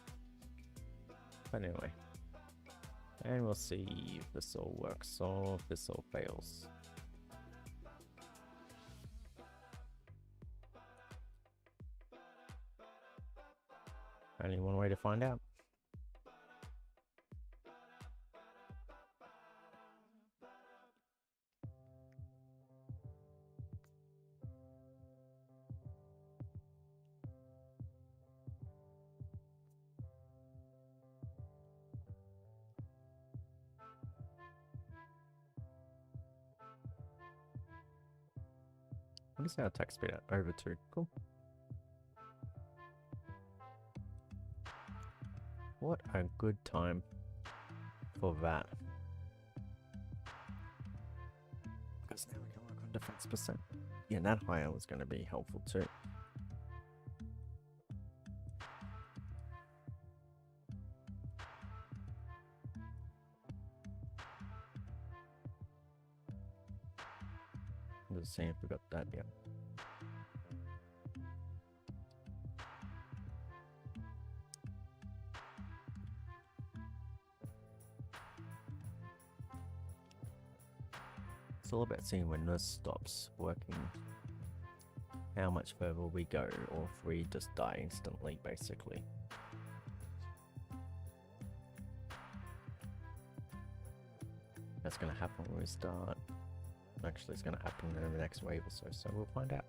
But anyway. And we'll see if this all works or if this all fails. Only one way to find out. What is our attack speed at? Over 2. Cool. What a good time for that. Because now we can work on defense percent. Yeah, that higher was going to be helpful too. Just seeing if we got that yet. It's all about seeing when this stops working, how much further we go, or if we just die instantly, basically. That's going to happen when we start. Actually, it's going to happen in the next wave or so, so we'll find out.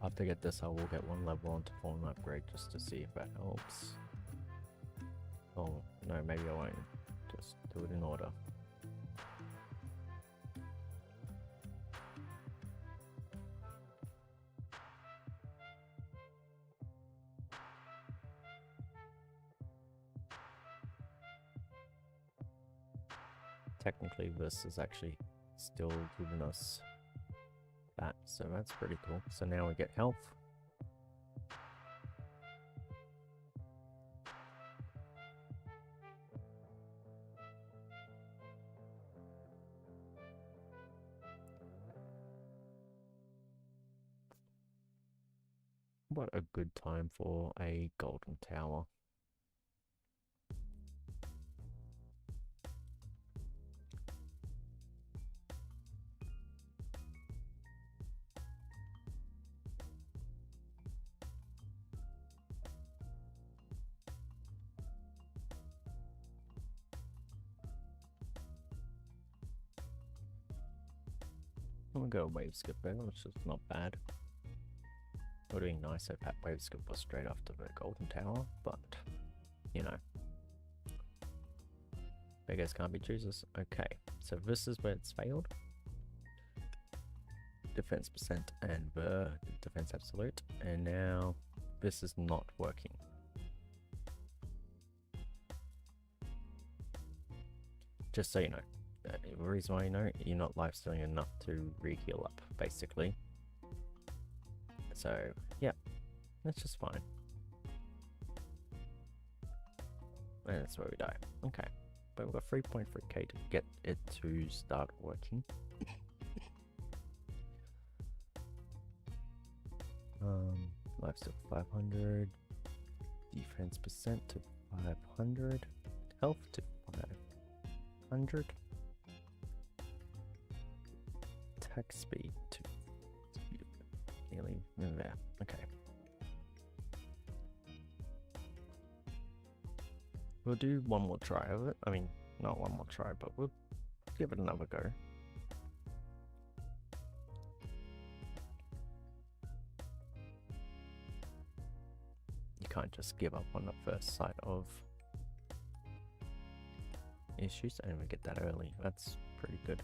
After I get this, I will get one level onto Fallen Upgrade just to see if that helps. Oh, no, maybe I won't. Just do it in order. Technically, this is actually still giving us that, so that's pretty cool. So now we get health. What a good time for a golden tower. I'm gonna go wave skip there, which is not bad. It would have been nice if that wave skip was straight after the golden tower, but you know, beggars can't be choosers. Okay, so this is where it's failed. Defense percent and the defense absolute, and now this is not working. Just so you know. The reason why you know, you're not lifestealing enough to re-heal up, basically. So, yeah, that's just fine. And that's where we die. Okay, but we've got 3.3k to get it to start working. Lifesteal 500, defense percent to 500, health to 500. Attack speed to nearly there. Okay. We'll do one more try of it. I mean, not one more try, but we'll give it another go. can't just give up on the first sight of issues, and we get that early. That's pretty good.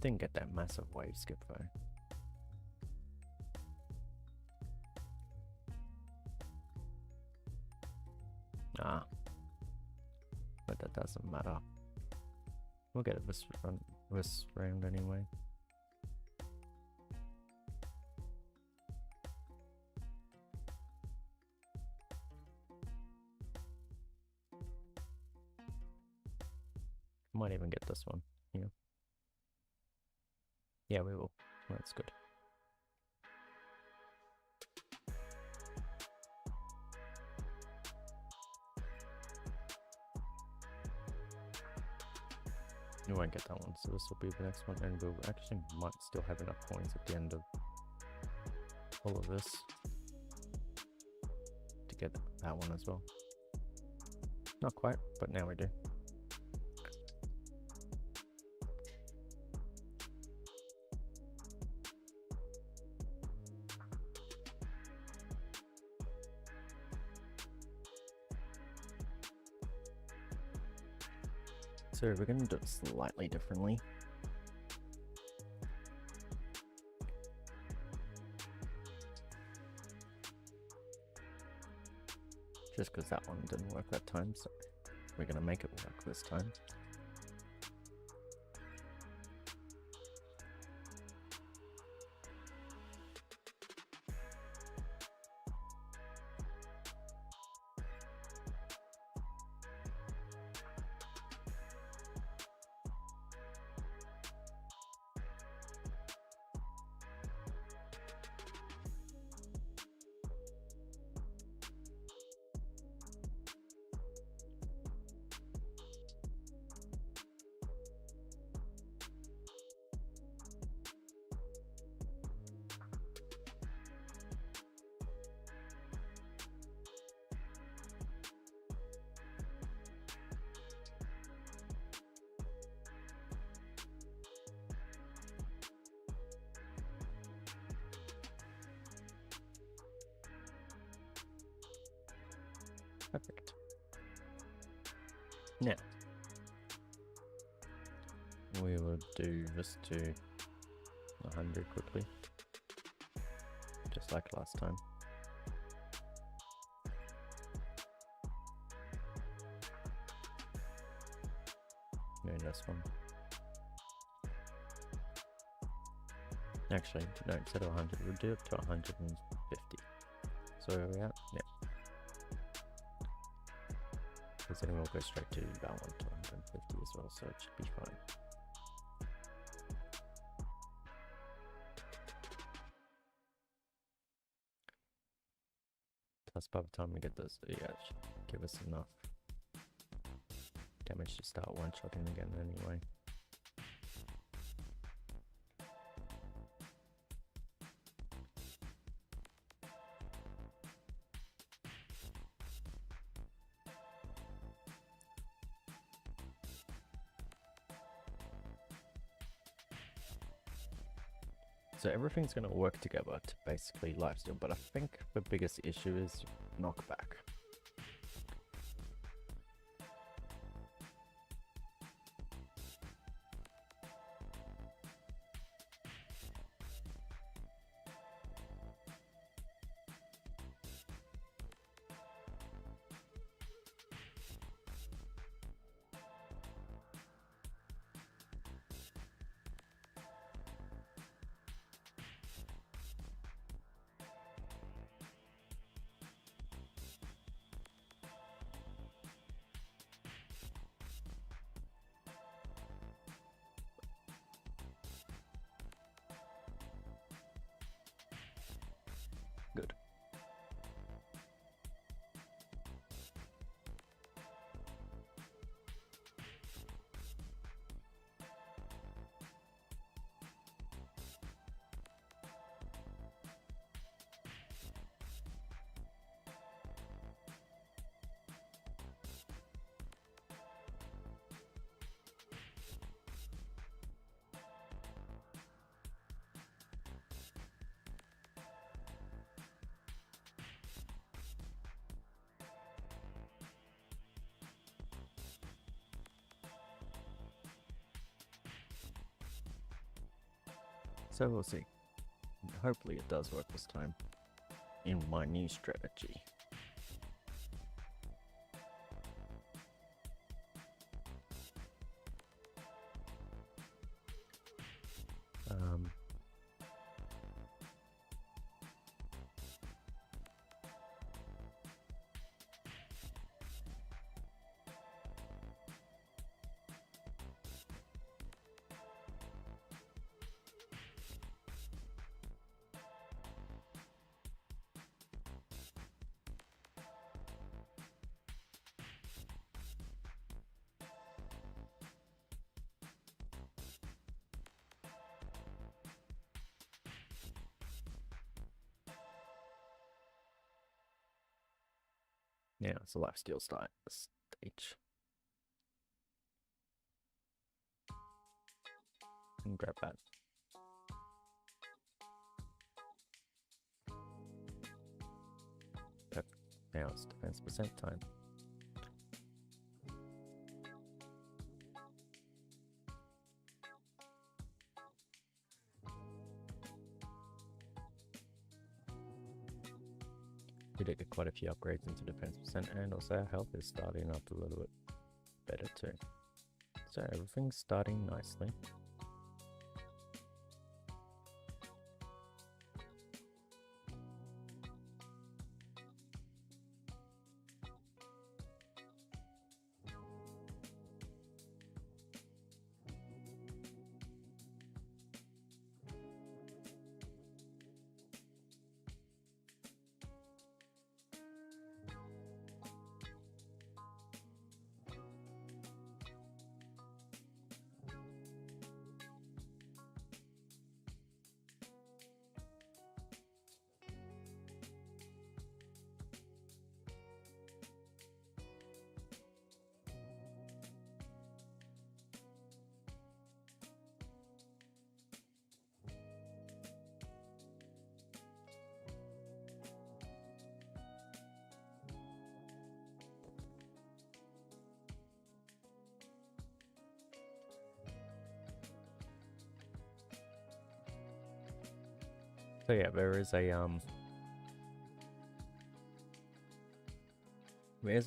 Didn't get that massive wave skip though. Ah, but that doesn't matter. We'll get it this round anyway. Might even get this one here. Yeah, we will. That's good. You won't get that one, so this will be the next one, and we'll actually might still have enough coins at the end of all of this to get that one as well. Not quite, but now we do. So we're going to do it slightly differently. Just because that one didn't work that time, so we're going to make it work this time. Perfect. Now, we will do this to 100 quickly, just like last time. And this one. Actually, no, instead of 100, we'll do it to 150. So where are we at? Yeah. Because then we'll go straight to that one to 150 as well, so it should be fine. Plus by the time we get this, yeah, it should give us enough damage to start one-shotting again anyway. So everything's going to work together to basically lifesteal, but I think the biggest issue is knockback. So we'll see. Hopefully it does work this time in my new strategy. Yeah, it's a lifesteal stage. And grab that. Perfect. Now it's defense percent time. We did get quite a few upgrades into defense percent, and also our health is starting up a little bit better too. So everything's starting nicely. So yeah, there's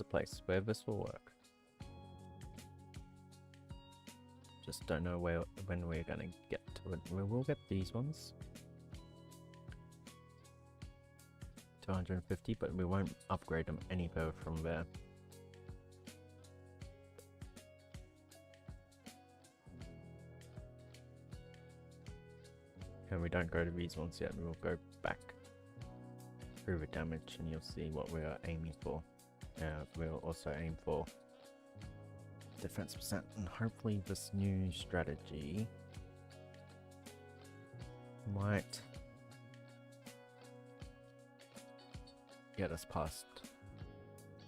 a place where this will work. Just don't know when we're gonna get to it. We will get these ones. 250, but we won't upgrade them any further from there. And we don't go to these ones yet. We will go back through the damage and you'll see what we are aiming for. We'll also aim for defense percent, and hopefully this new strategy might get us past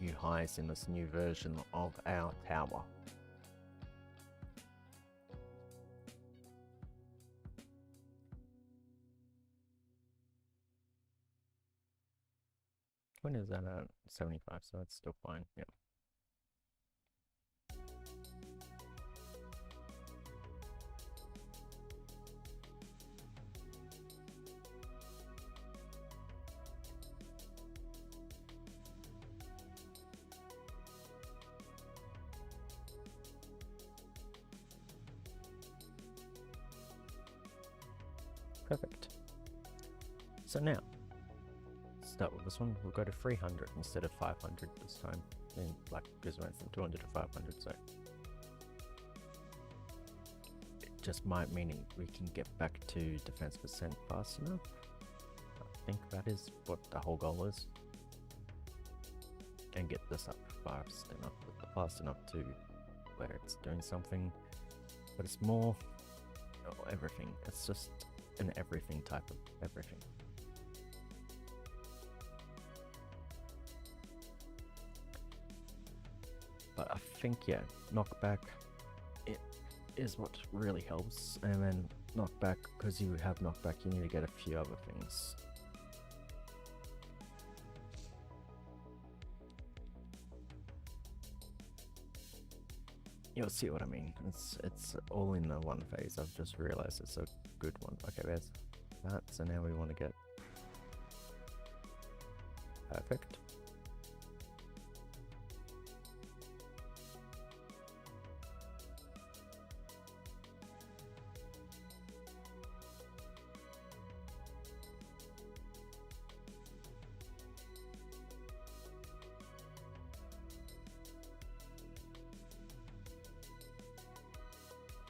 new highs in this new version of our tower. When is that at 75? So it's still fine. Yeah. Perfect. So now, start with this one. We'll go to 300 instead of 500 this time. And like, because we went from 200 to 500, so it just might mean we can get back to defense percent fast enough. I think that is what the whole goal is. And get this up fast enough to where it's doing something, but it's more everything. It's just an everything type of everything. But I think, yeah, knockback, it is what really helps. And then knockback, because you have knockback, you need to get a few other things. You'll see what I mean. It's all in the one phase. I've just realized it's a good one. Okay, there's that. So now we want to get perfect.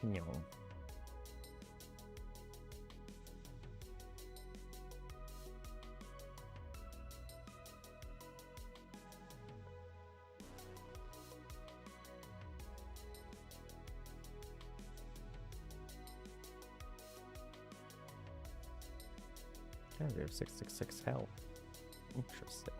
No. Yeah, we have 666 health. Interesting.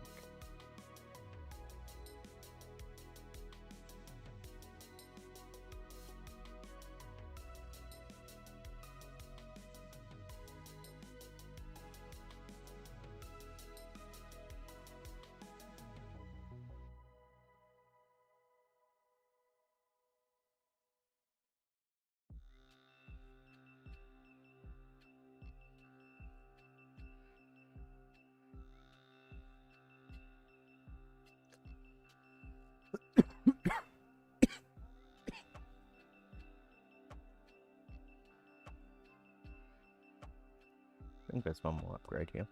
I think there's one more upgrade here.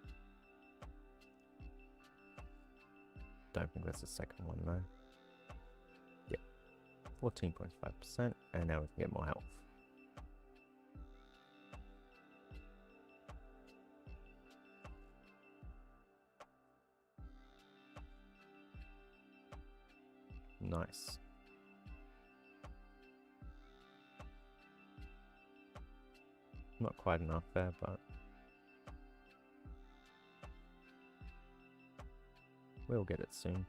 Don't think that's the second one though. Yep. 14.5%, and now we can get more health. Nice. Not quite enough there, but we'll get it soon.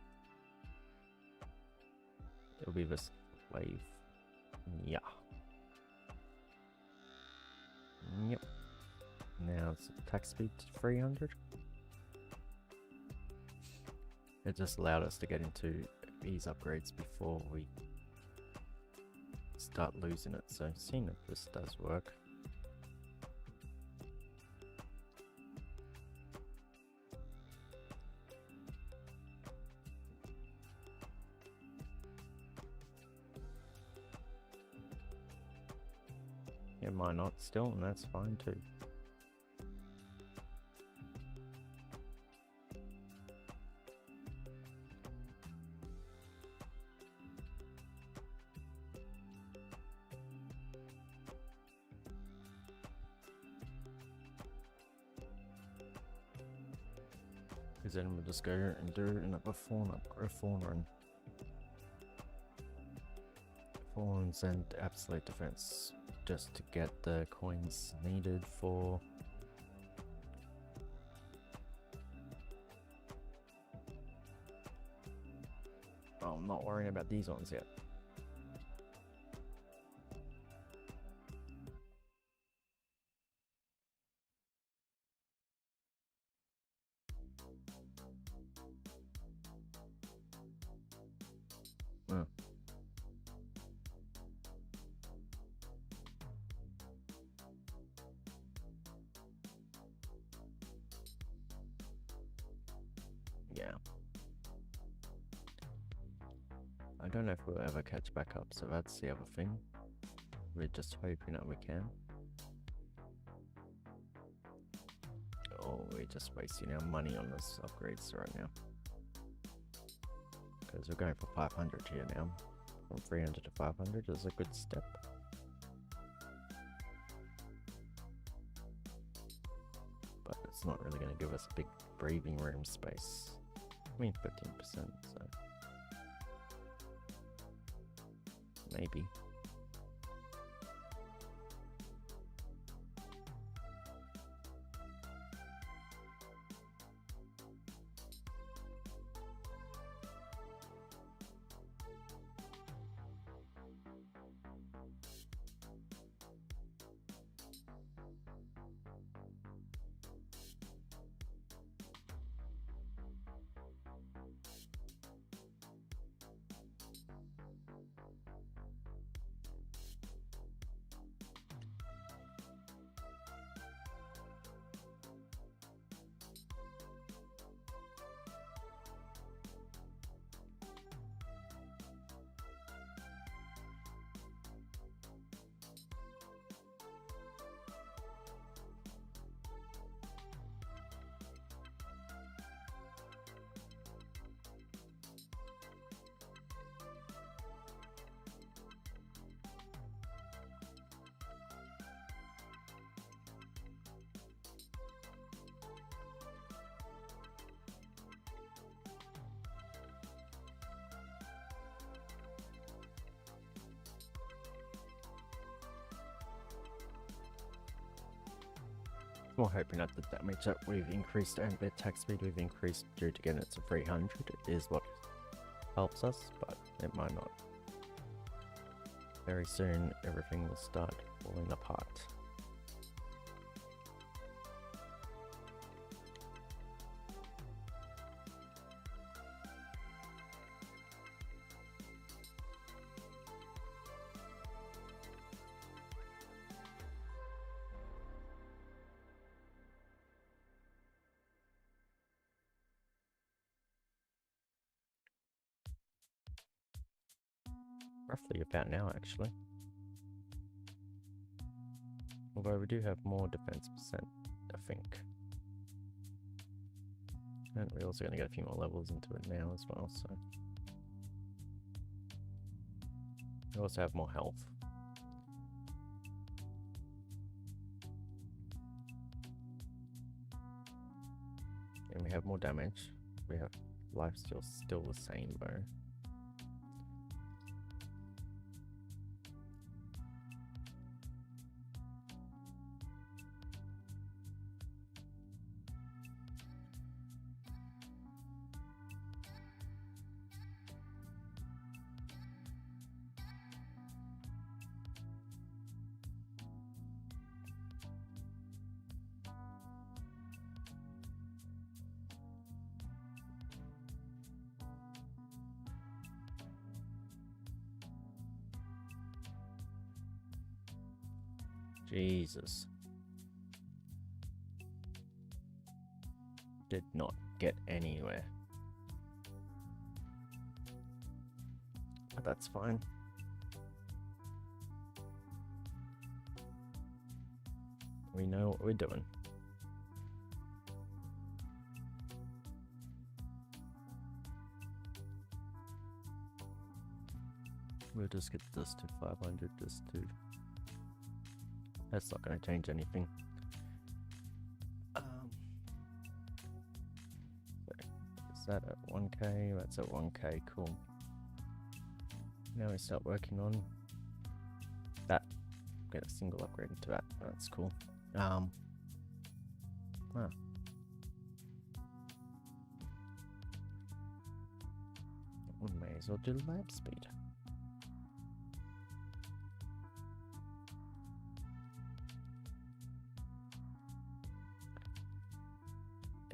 It'll be this wave. Yeah. Yep. Now it's attack speed 300. It just allowed us to get into these upgrades before we start losing it. So seeing if this does work. It might not still, and that's fine too. Because then we'll just go and do another fawn run. Fawns and absolute defense, just to get the coins needed for I'm not worrying about these ones yet. Yeah. I don't know if we'll ever catch back up, so that's the other thing. We're just hoping that we can. Oh, we're just wasting our money on this upgrades right now. Because we're going for 500 here now. From 300 to 500 is a good step. But it's not really going to give us a big breathing room space. I mean 15%, so maybe. We're hoping that the damage that we've increased and the attack speed we've increased due to getting it to 300 is what helps us, but it might not. Very soon everything will start falling apart. Roughly about now, actually. Although we do have more defense percent, I think. And we're also going to get a few more levels into it now as well, so. We also have more health. And we have more damage. We have lifesteal still the same though. Jesus. Did not get anywhere. But that's fine. We know what we're doing. We'll just get this to 500, this to... That's not going to change anything. Is that at 1k? That's at 1k, cool. Now we start working on that. Get a single upgrade into that. That's cool. We may as well do lab speed.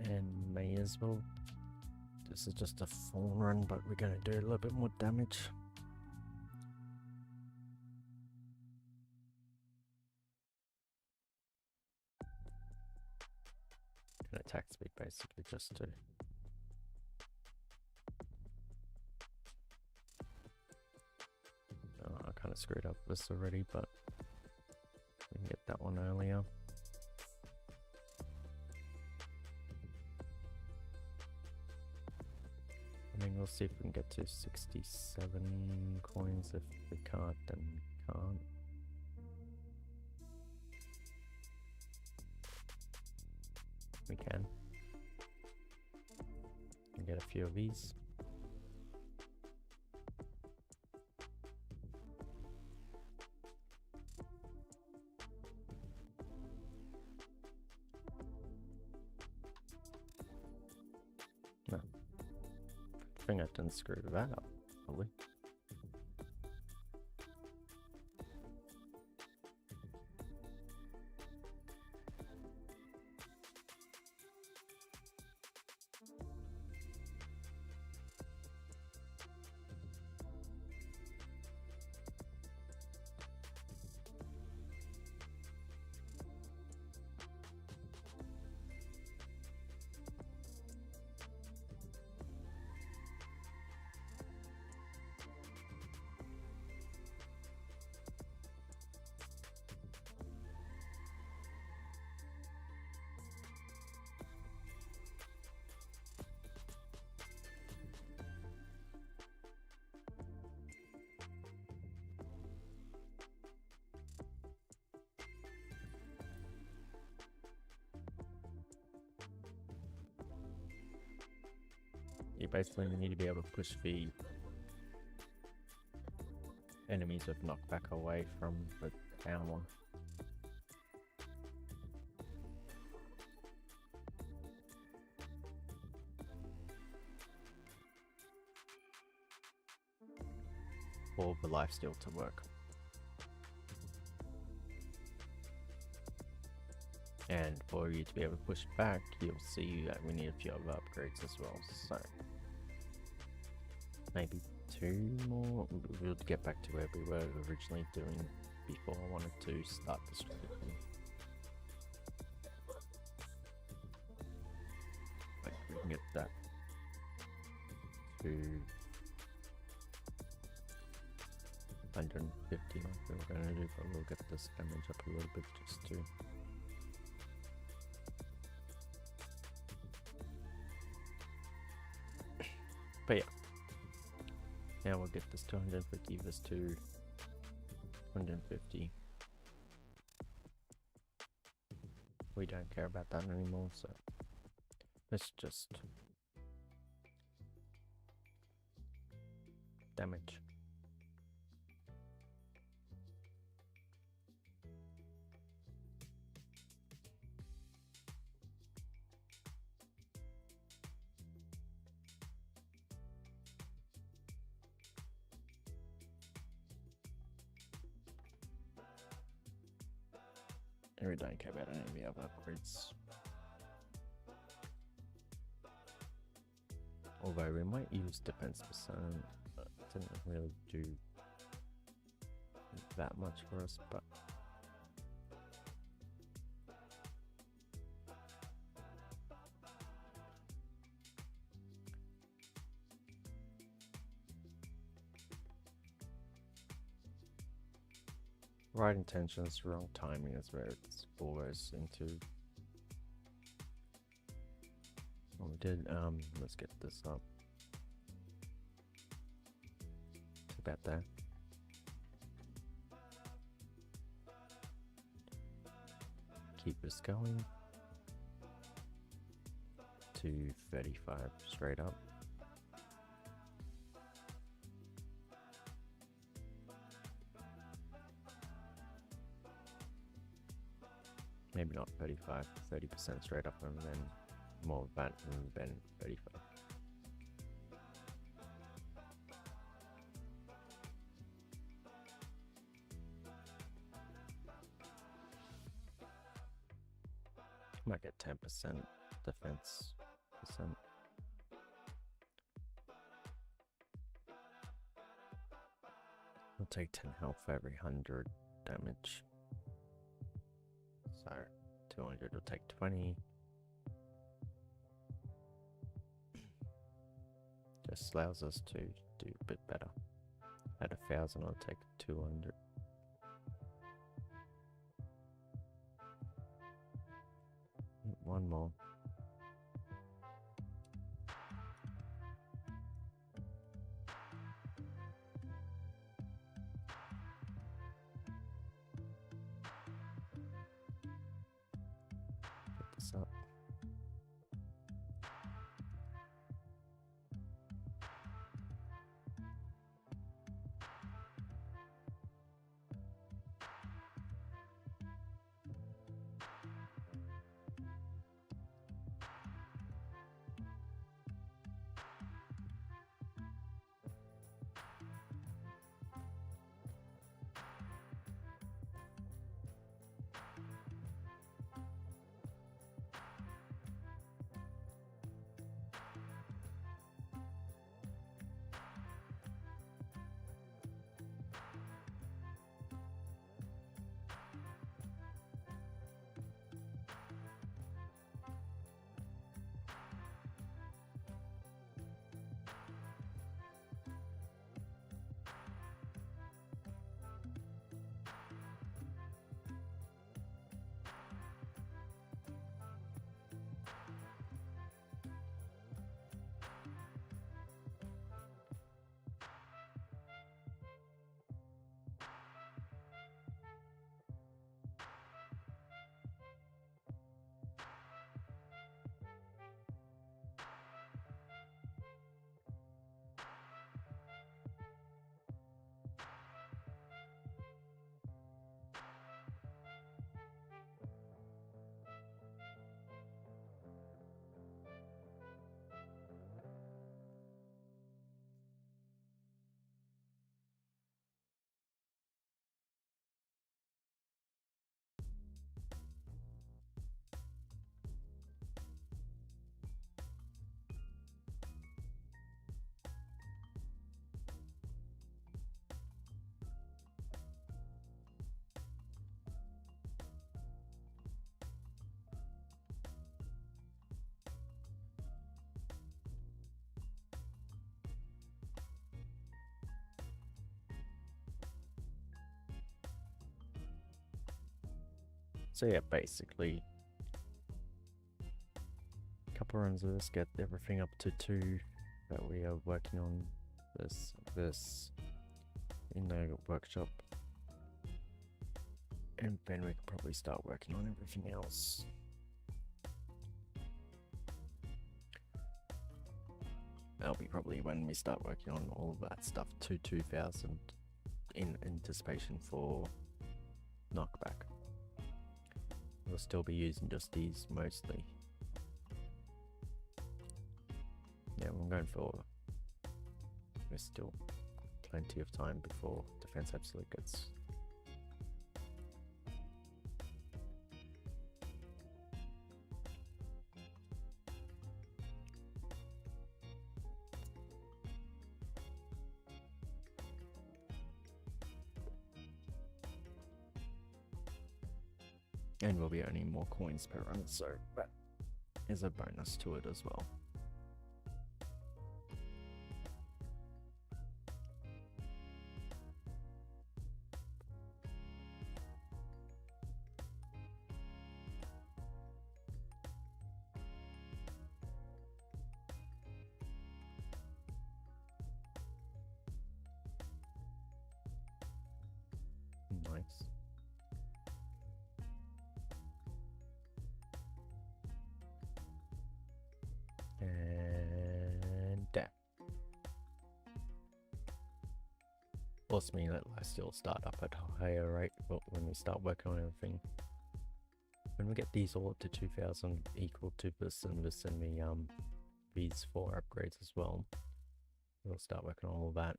And may as well. This is just a phone run, but we're gonna do a little bit more damage. And attack speed basically just to I kind of screwed up this already, but we can get that one earlier. I mean, we'll see if we can get to 67 coins. If we can't, then we can't. We can. And get a few of these. No. I think I didn't screw that up, probably. You basically need to be able to push the enemies with knockback away from the town one. for the lifesteal to work. And for you to be able to push back, you'll see that we need a few other upgrades as well. So maybe 2 more. We'll get back to where we were originally doing before I wanted to start this strategy. Like we can get that to 150 like we were going to do, but we'll get this damage up a little bit just to but yeah, now we'll get this to 150, this to 150. We don't care about that anymore, so let's just damage. I really don't care about any of the other upgrades. Although we might use defense percent, it didn't really do that much for us, but right intentions, wrong timing is where it's always into. What we did, let's get this up to about there. Keep this going to 35 straight up. Maybe not 35, 30% straight up, and then more of that, and then 35. Might get 10% defense percent. We'll take 10 health for every 100 damage. So 200 will take 20. Just allows us to do a bit better. At 1,000 I'll take 200. One more. Get this up. So yeah, basically, a couple runs of this, get everything up to 2 that we are working on. This in the workshop, and then we can probably start working on everything else. That'll be probably when we start working on all that stuff to 2000 in anticipation for knockback. We'll still be using just these mostly. Yeah, I'm going for... There's still plenty of time before Defense Absolute gets... And we'll be earning more coins per run, so that is a bonus to it as well. Nice. And down. Force me that I still start up at a higher rate, but when we start working on everything, when we get these all up to 2000 equal to this, and this and these 4 upgrades as well, we'll start working on all that.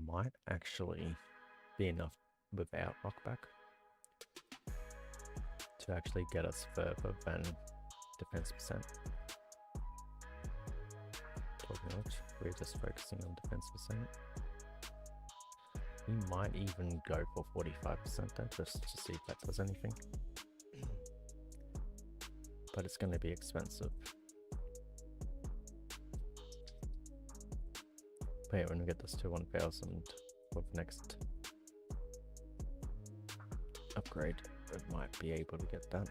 Might actually be enough without knockback to actually get us further than defense percent. Talking of which, we're just focusing on defense percent. We might even go for 45% then, just to see if that does anything. But it's going to be expensive. But yeah, when we get this to 1000 for the next upgrade, it might be able to get that.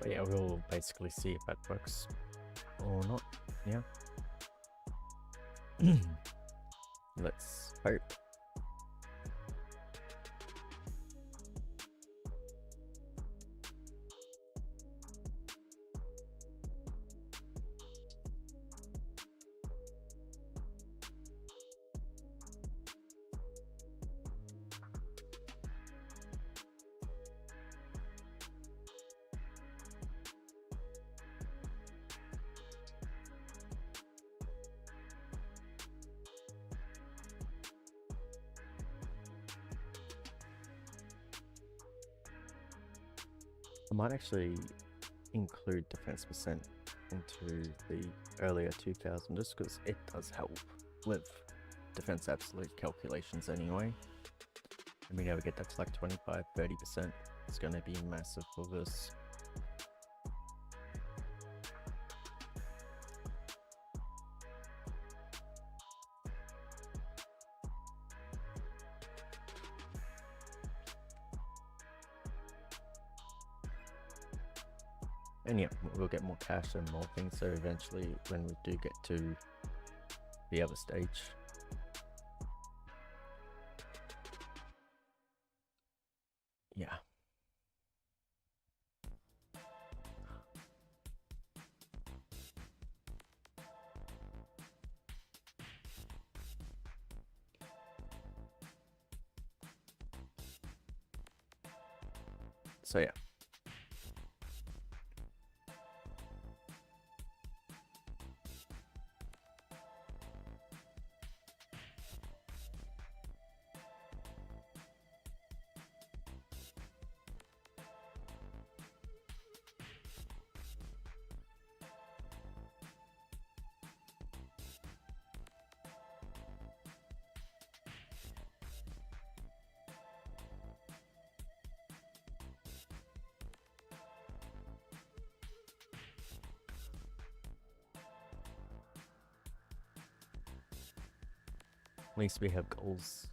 But yeah, we'll basically see if that works or not. Yeah. Let's hope. I might actually include defense percent into the earlier 2000 just because it does help with defense absolute calculations anyway. And we never get that to like 25-30%. It's going to be massive for this. And yeah, we'll get more cash and more things, so eventually when we do get to the other stage, yeah. So yeah. At least we have goals.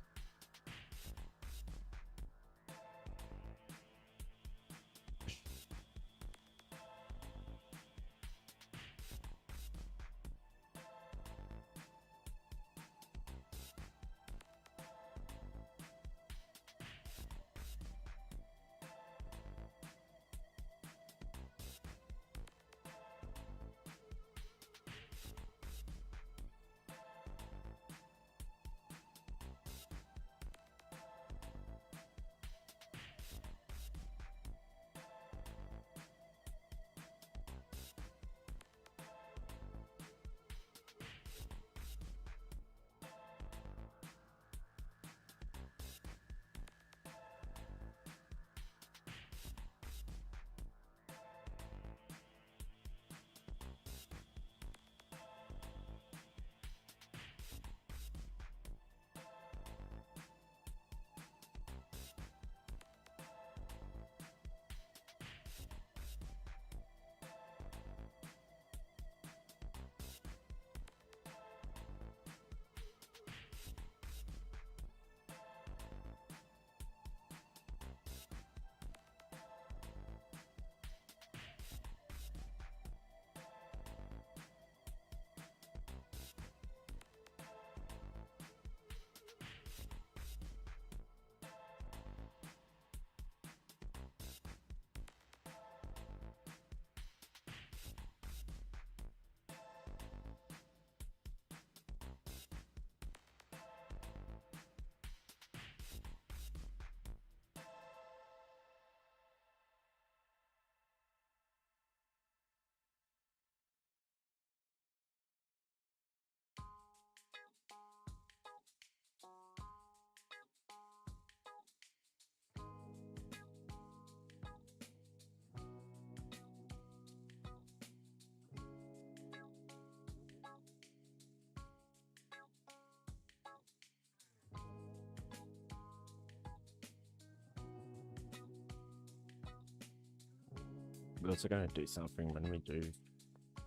We're also going to do something when we do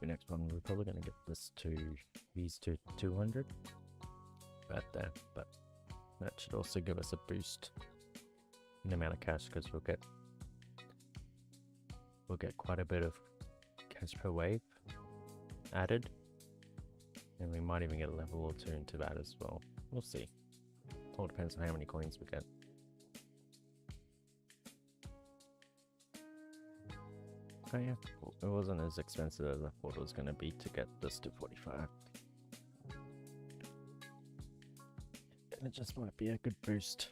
the next one. We're probably going to get this to these to 200 right there, but that should also give us a boost in the amount of cash because we'll get quite a bit of cash per wave added, and we might even get a level or two into that as well. We'll see. All depends on how many coins we get. Oh yeah, it wasn't as expensive as I thought it was going to be to get this to 45. And it just might be a good boost.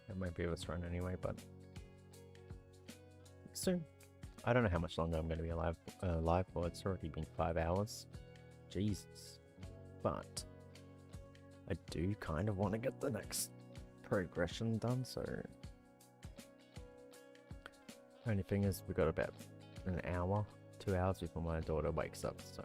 It might be able to run anyway, but soon. I don't know how much longer I'm going to be alive for. It's already been 5 hours. Jesus. But I do kind of want to get the next progression done, so only thing is we got about an hour, 2 hours before my daughter wakes up, so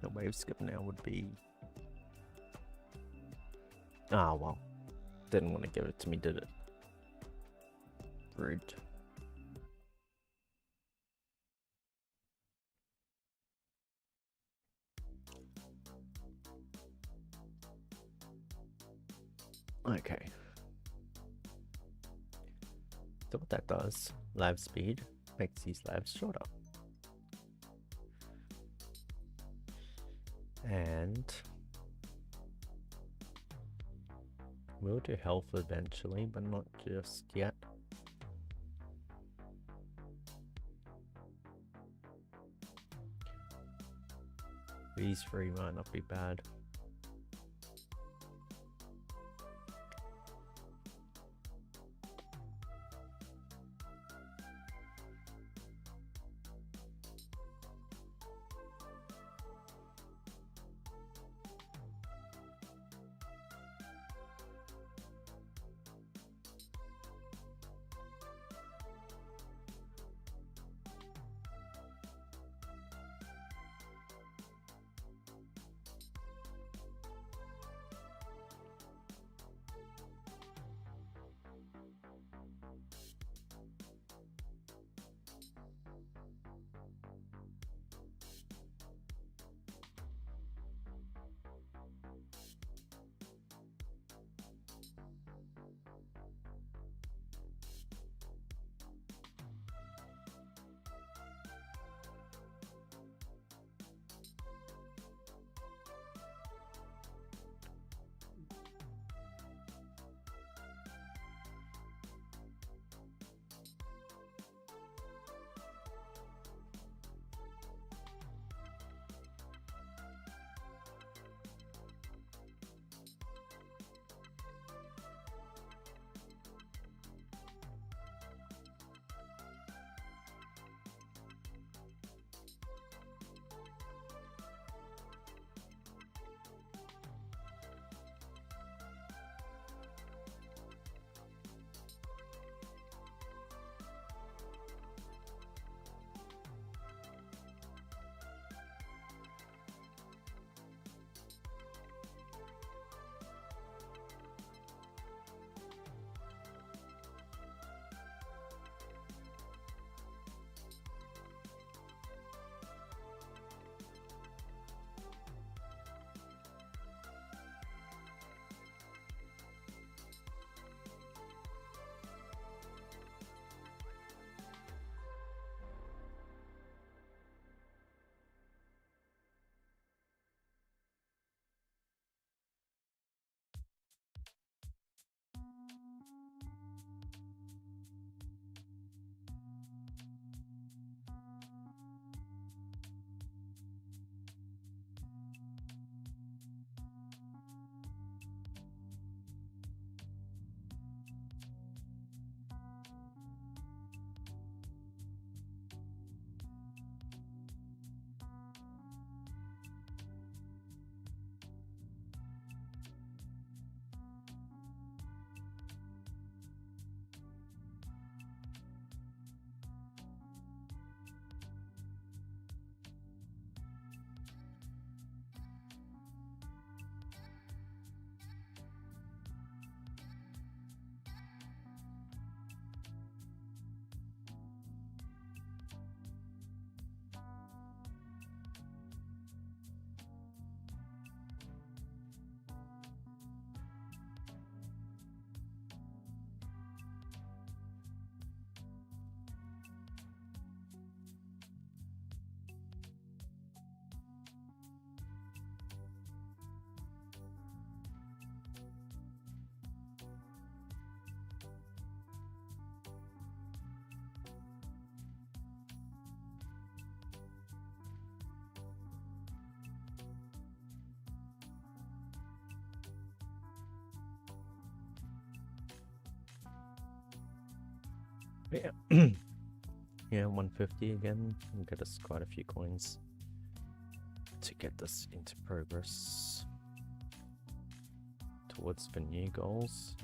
The wave skip now would be... Ah, well. Didn't want to give it to me, did it? Rude. Okay. So what that does, live speed, makes these lives shorter. And we'll do health eventually, but not just yet. These three might not be bad. Yeah. Yeah, 150 again. We'll get us quite a few coins to get this into progress towards the new goals.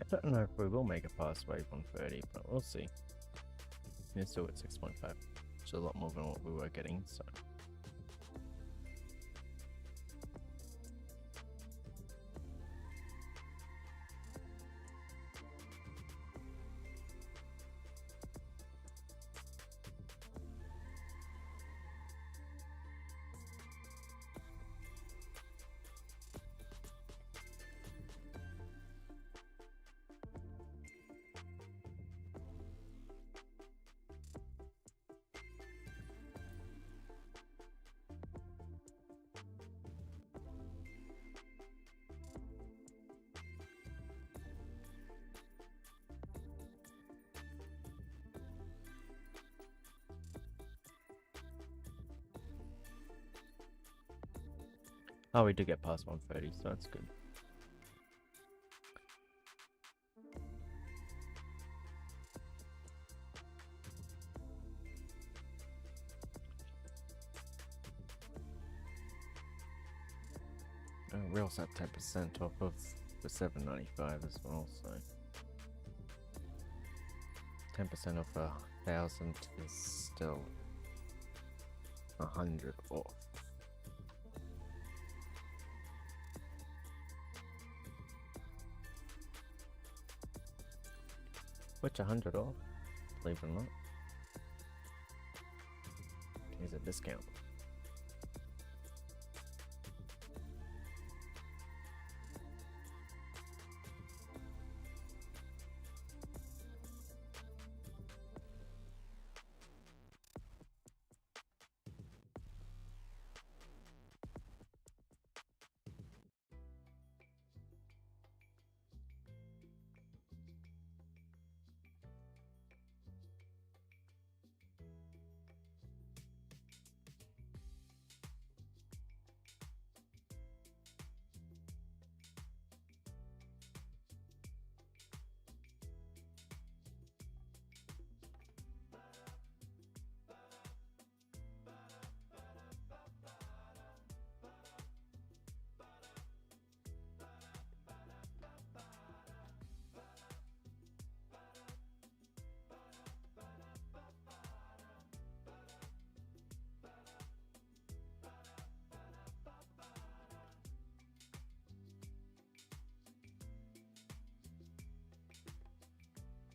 don't know if we will make it past wave 130, but we'll see. It's still at 6.5, which is a lot more than what we were getting, so. Oh, we did get past 130, so that's good. Oh, we also have 10% off of the 795 as well, so 10% off 1,000 is still 100 off. Which 100 off, believe it or not, is a discount.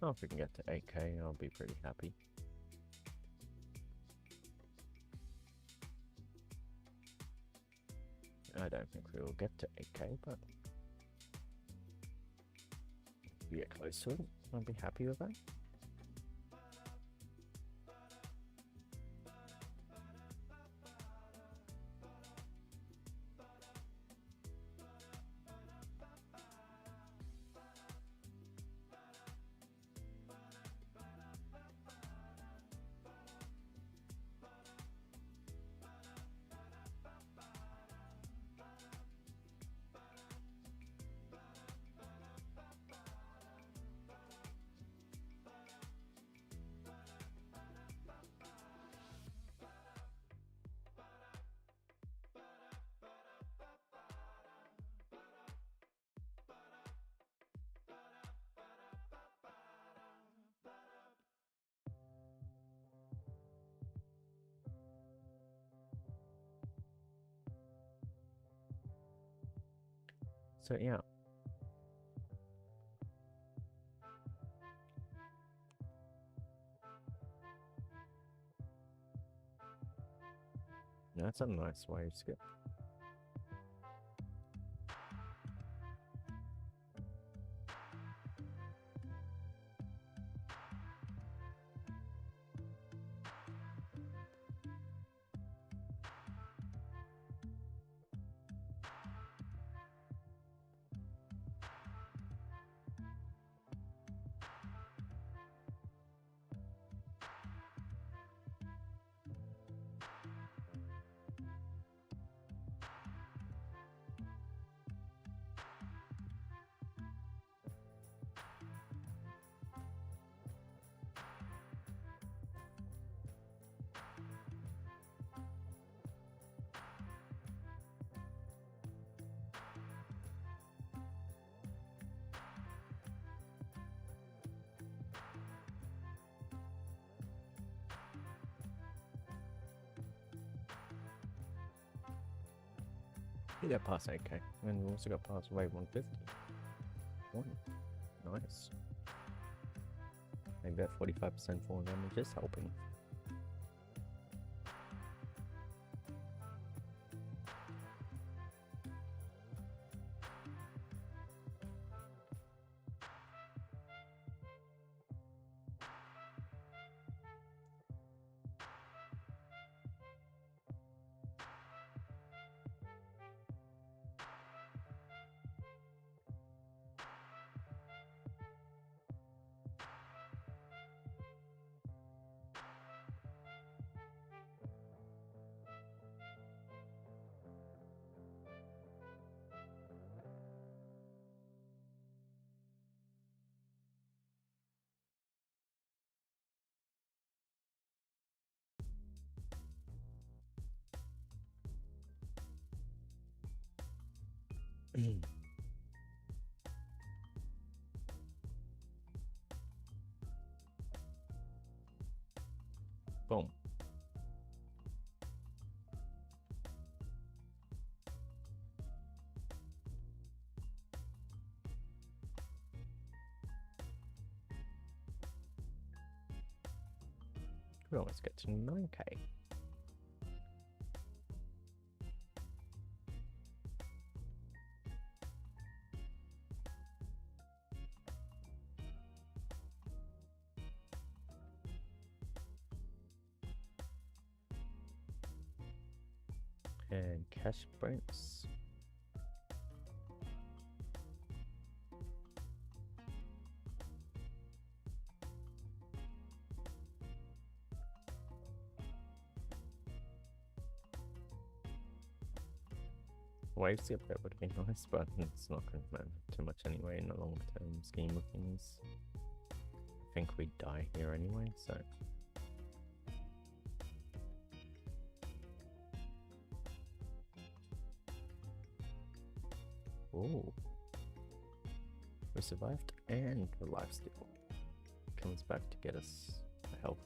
Oh, if we can get to 8k, I'll be pretty happy. I don't think we will get to 8k, but if we get close to it, I'll be happy with that. So yeah. That's a nice wave skip. We got past 8k, and we also got past wave 150. Nice. Maybe that 45% fall damage is helping. Boom. We almost get to 9k. And cash bonus. Wave skip that would be nice, but it's not going to matter too much anyway in the long term scheme of things. I think we'd die here anyway, so. Ooh. We survived and the life steal comes back to get us the health.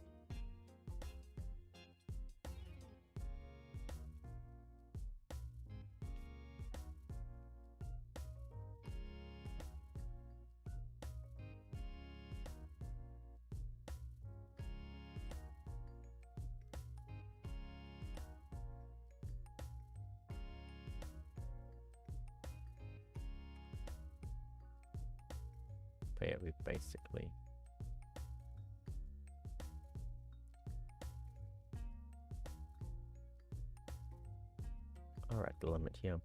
But yeah, we basically are at the limit here.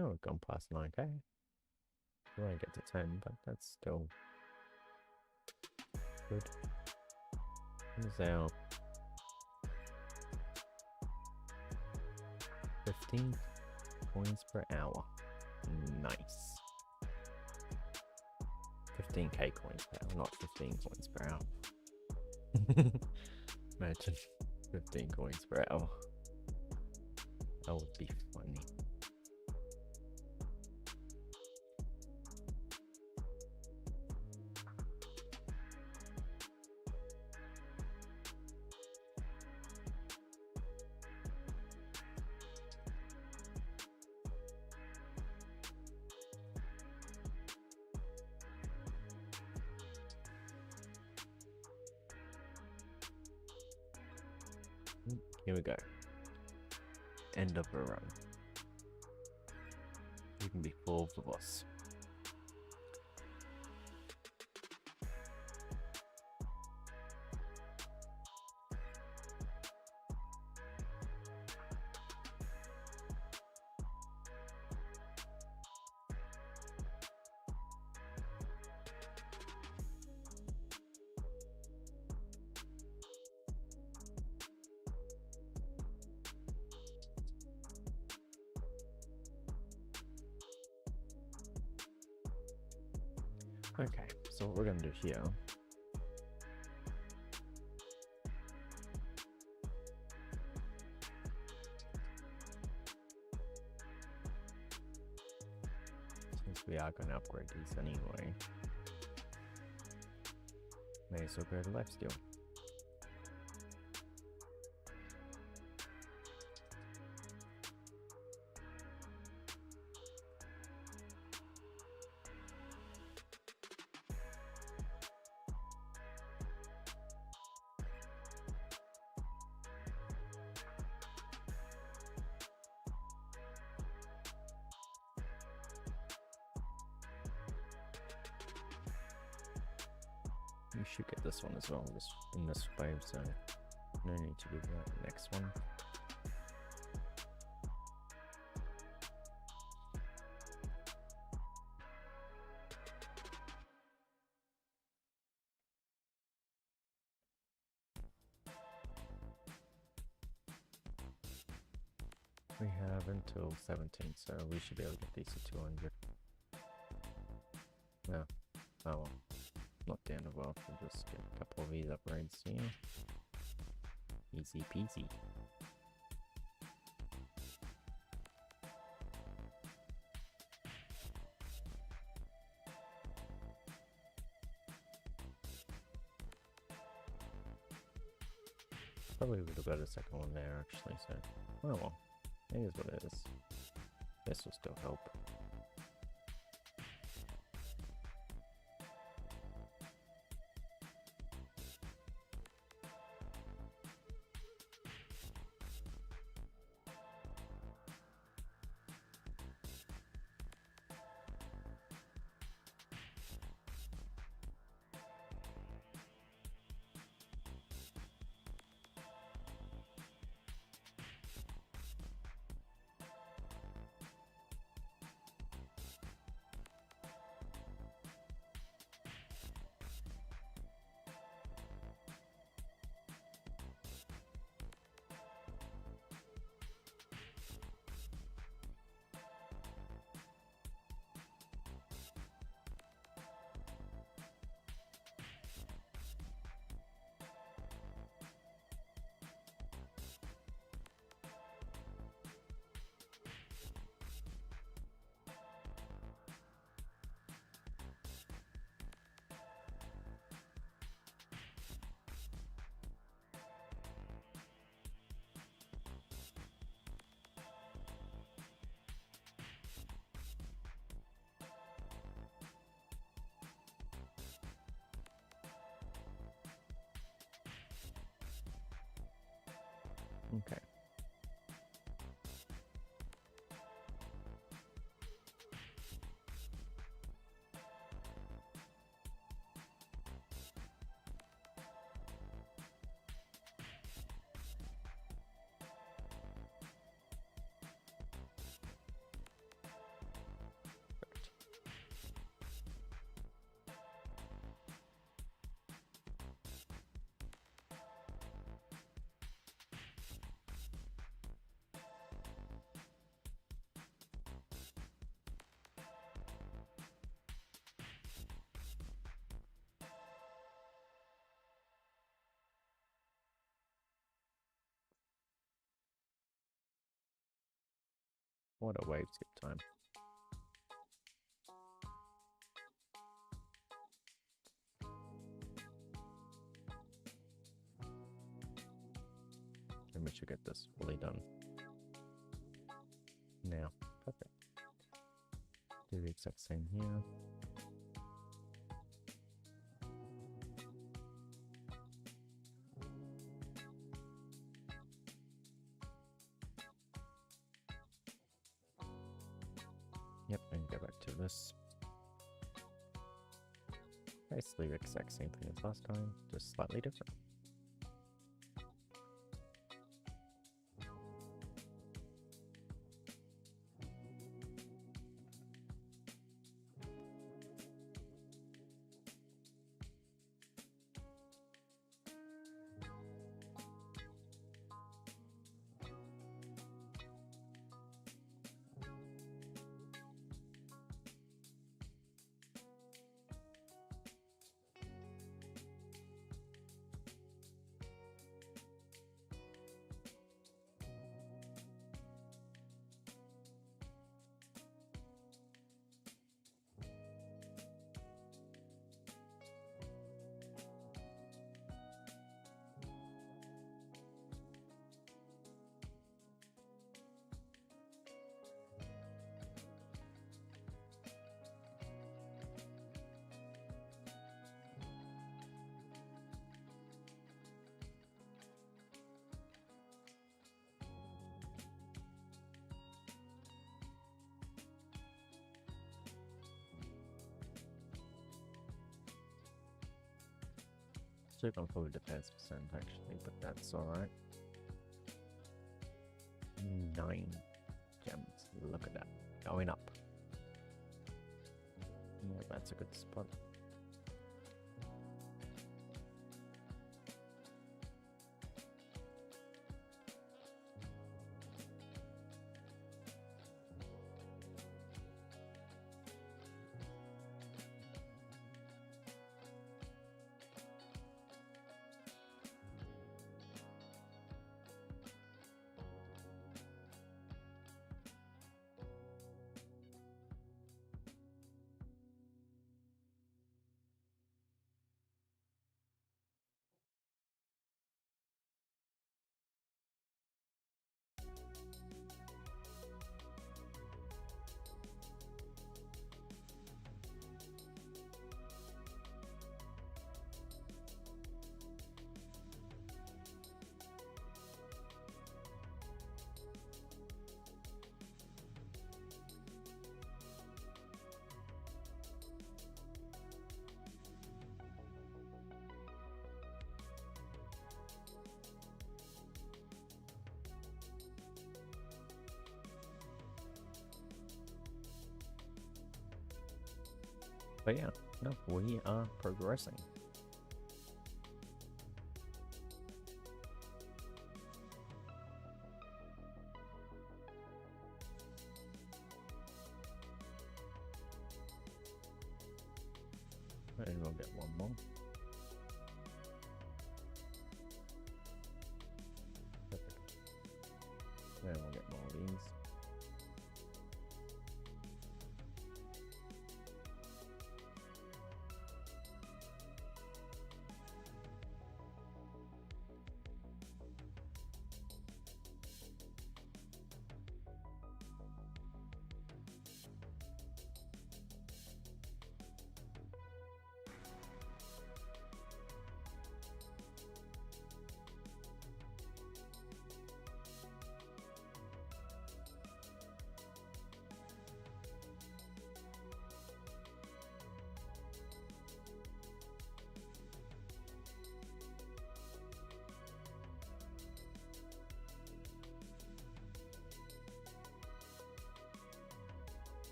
Oh, we've gone past 9k. We won't get to 10, but that's still good. Here's our 15 coins per hour. Nice. 15k coins per hour, not 15 coins per hour. Imagine 15 coins per hour. That would be funny. Here we go. End of a run. You can be full of the boss. Okay, so what we're gonna do here we are going to upgrade these anyway. May as well go to lifesteal. You should get this one as well, in this wave, so no need to do that next one. We have until 17, so we should be able to get these to 200. Yeah, oh well. Not the end of the world, we'll just get a couple of these upgrades here. Easy peasy. Probably would have got a second one there actually, so oh well. It is what it is. This will still help. Okay. What a wave skip time. And we should get this fully done. Now, perfect. Do the exact same here. Yep, and go back to this. Basically the exact same thing as last time, just slightly different. Still gonna probably defense percent actually, but that's alright. 9 gems. Look at that. Going up. Yeah, that's a good spot. But yeah, no, we are progressing. And we'll get one more. Perfect. And we'll get more of these.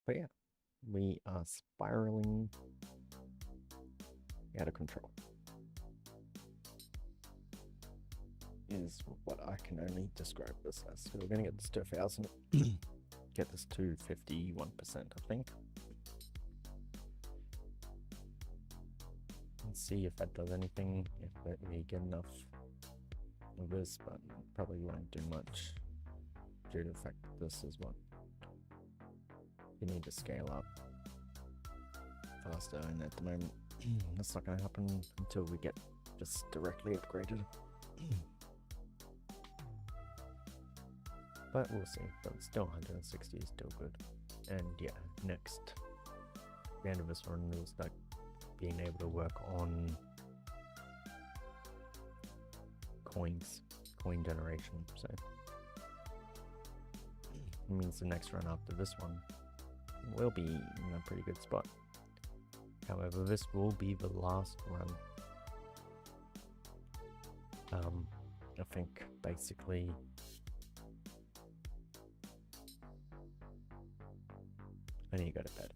But yeah, we are spiraling out of control. Is what I can only describe this as. So we're going to get this to 1,000. Get this to 51%, I think. And see if that does anything, if we get enough of this, but probably won't do much due to the fact that this is what you need to scale up faster, and at the moment that's not going to happen until we get just directly upgraded. But we'll see. But still 160 is still good. And yeah, next, the end of this run, we'll start being able to work on coin generation. So it means the next run after this one will be in a pretty good spot. However, this will be the last run. I think basically I need to go to bed.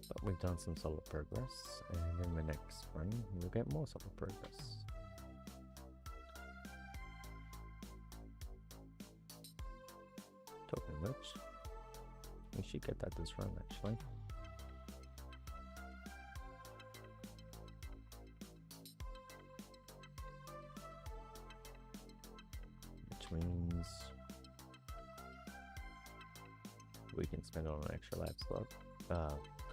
But we've done some solid progress, and in the next run we'll get more solid progress. Talking of which, we should get that this run actually. Which means we can spend on an extra lab slot.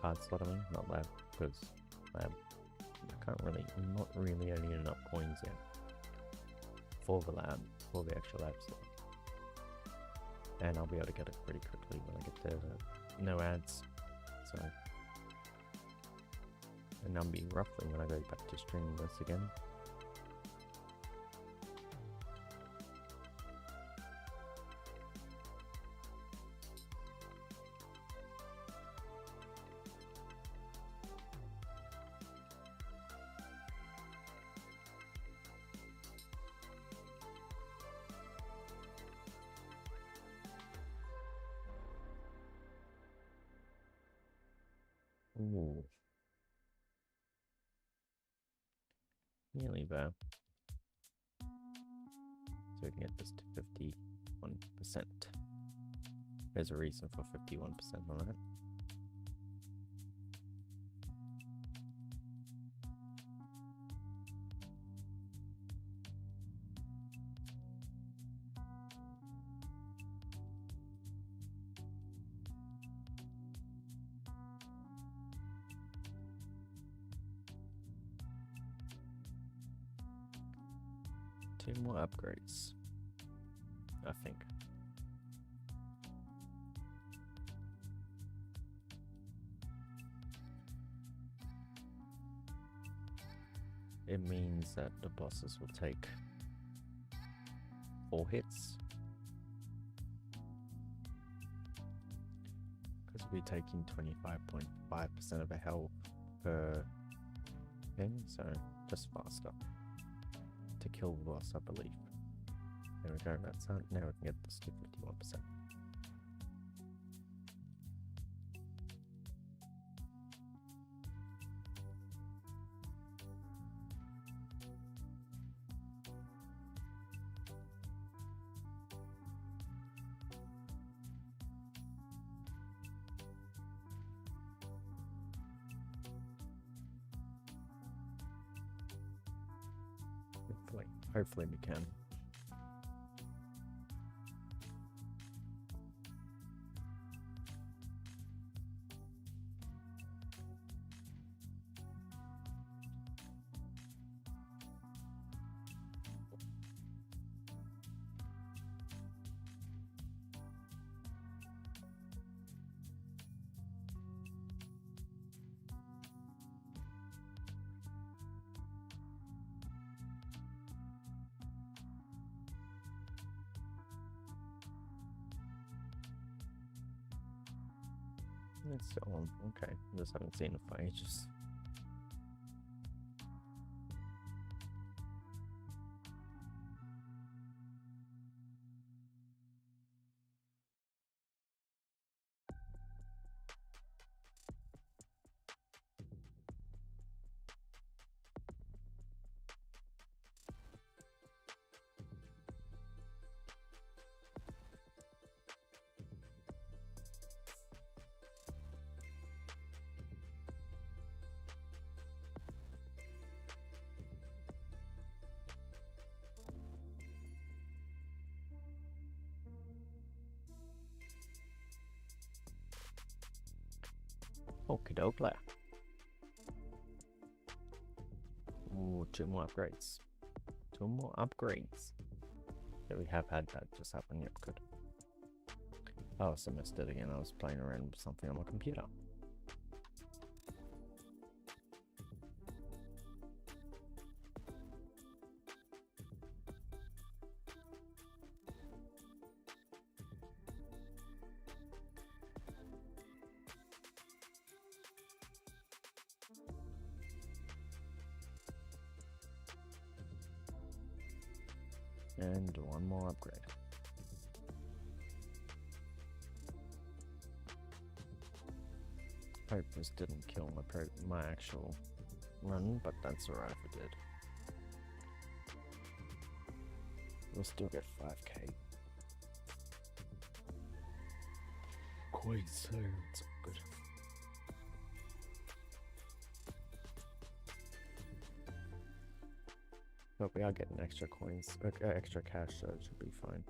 Card slot, I mean, not lab, because lab, I'm not really earning enough coins yet for the lab, for the extra lab slot. And I'll be able to get it pretty quickly when I get the no ads. So, and I'll be roughly when I go back to streaming this again. Ooh. Nearly there. So we can get this to 51%. There's a reason for 51% on that. Two more upgrades, I think. It means that the bosses will take 4 hits. Because we'll be taking 25.5% of a health per thing, so just faster to kill the boss, I believe. There we go, that's how now we can get this to 51%. Hopefully we can. It's still on. Okay, just haven't seen it for ages. Okie doke. Ooh, 2 more upgrades. 2 more upgrades. Yeah, we have had that just happen. Yep, good. Oh, so missed it again. I was playing around with something on my computer. And 1 more upgrade. Hope this didn't kill my actual run, but that's alright if it did. We'll still get 5k. Quite so, it's good. But we are getting extra coins, extra cash, so it should be fine.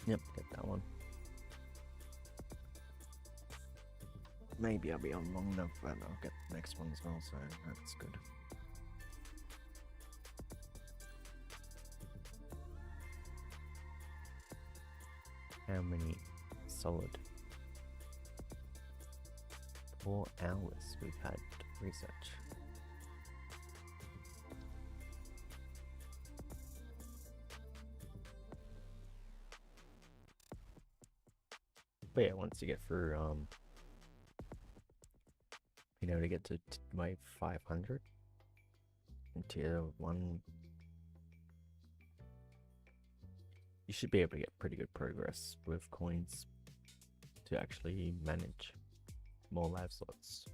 Yep, get that one. Maybe I'll be on long enough, but I'll get the next one as well, so that's good. How many solid 4 hours we've had research? But yeah, once you get through, you know, to get to wave 500 in tier 1, you should be able to get pretty good progress with coins to actually manage more live slots.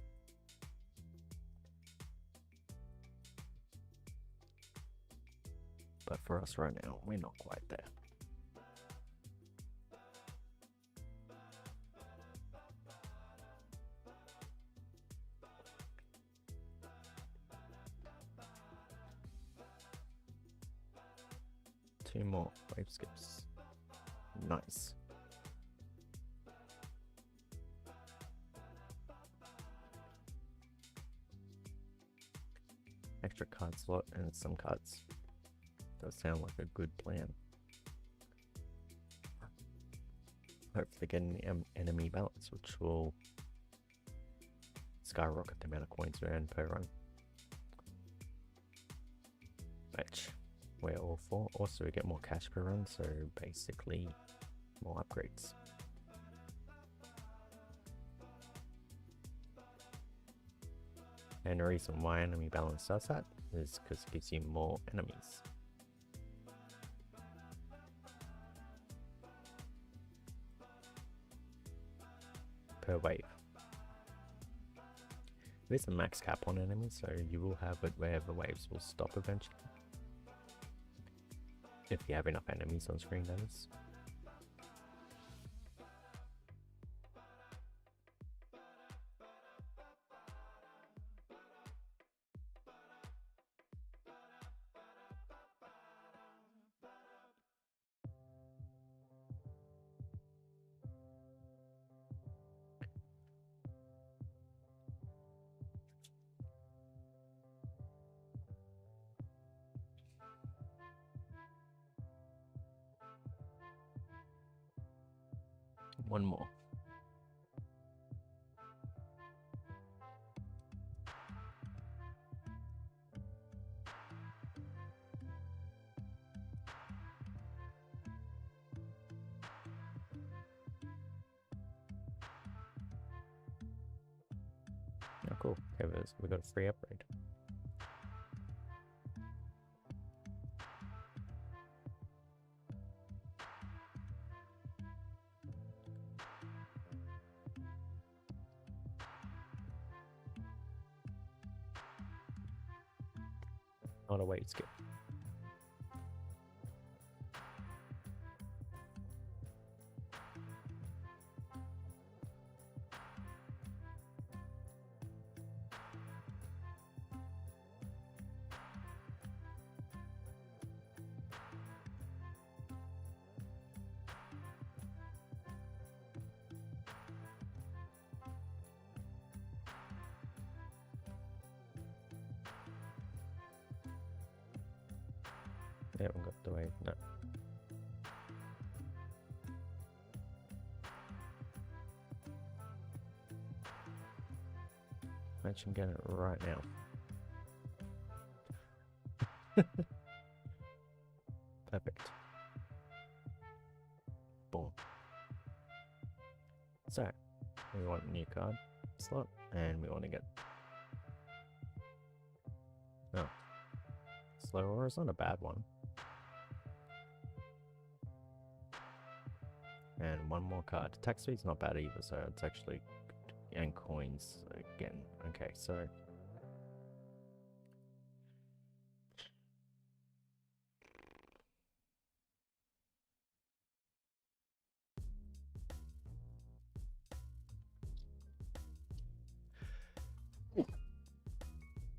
But for us right now, we're not quite there. Two more wave skips. Nice. Extra card slot and some cards. Does sound like a good plan. Hopefully get an enemy balance, which will skyrocket the amount of coins we earn per run. Which we're all for. Also, we get more cash per run, so basically more upgrades. And the reason why enemy balance does that is because it gives you more enemies. Per wave. There's a max cap on enemies, so you will have it where the waves will stop eventually. If you have enough enemies on screen, that is. One more. Oh, cool. Okay, we got a free upgrade. Not a weight skip. They haven't got the way. No. Imagine getting it right now. Perfect. Boom. So, we want a new card slot, and we want to get... Oh. Slow Aura is not a bad one. And one more card. Attack speed's not bad either, so it's actually... And coins again. Okay, so...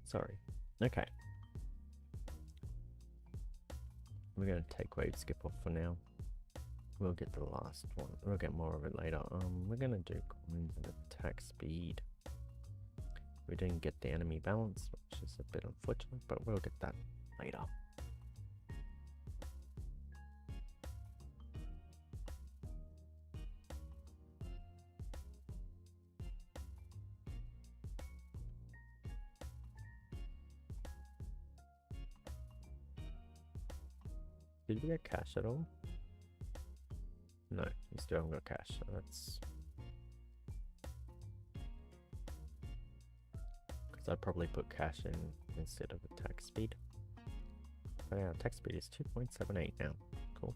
Sorry. Okay. We're going to take wave skip off for now. We'll get the last one. We'll get more of it later. We're going to do coins and attack speed. We didn't get the enemy balance, which is a bit unfortunate, but we'll get that later. Did we get cash at all? No, we still haven't got cash, so that's... Because I'd probably put cash in instead of attack speed. But our attack speed is 2.78 now. Cool.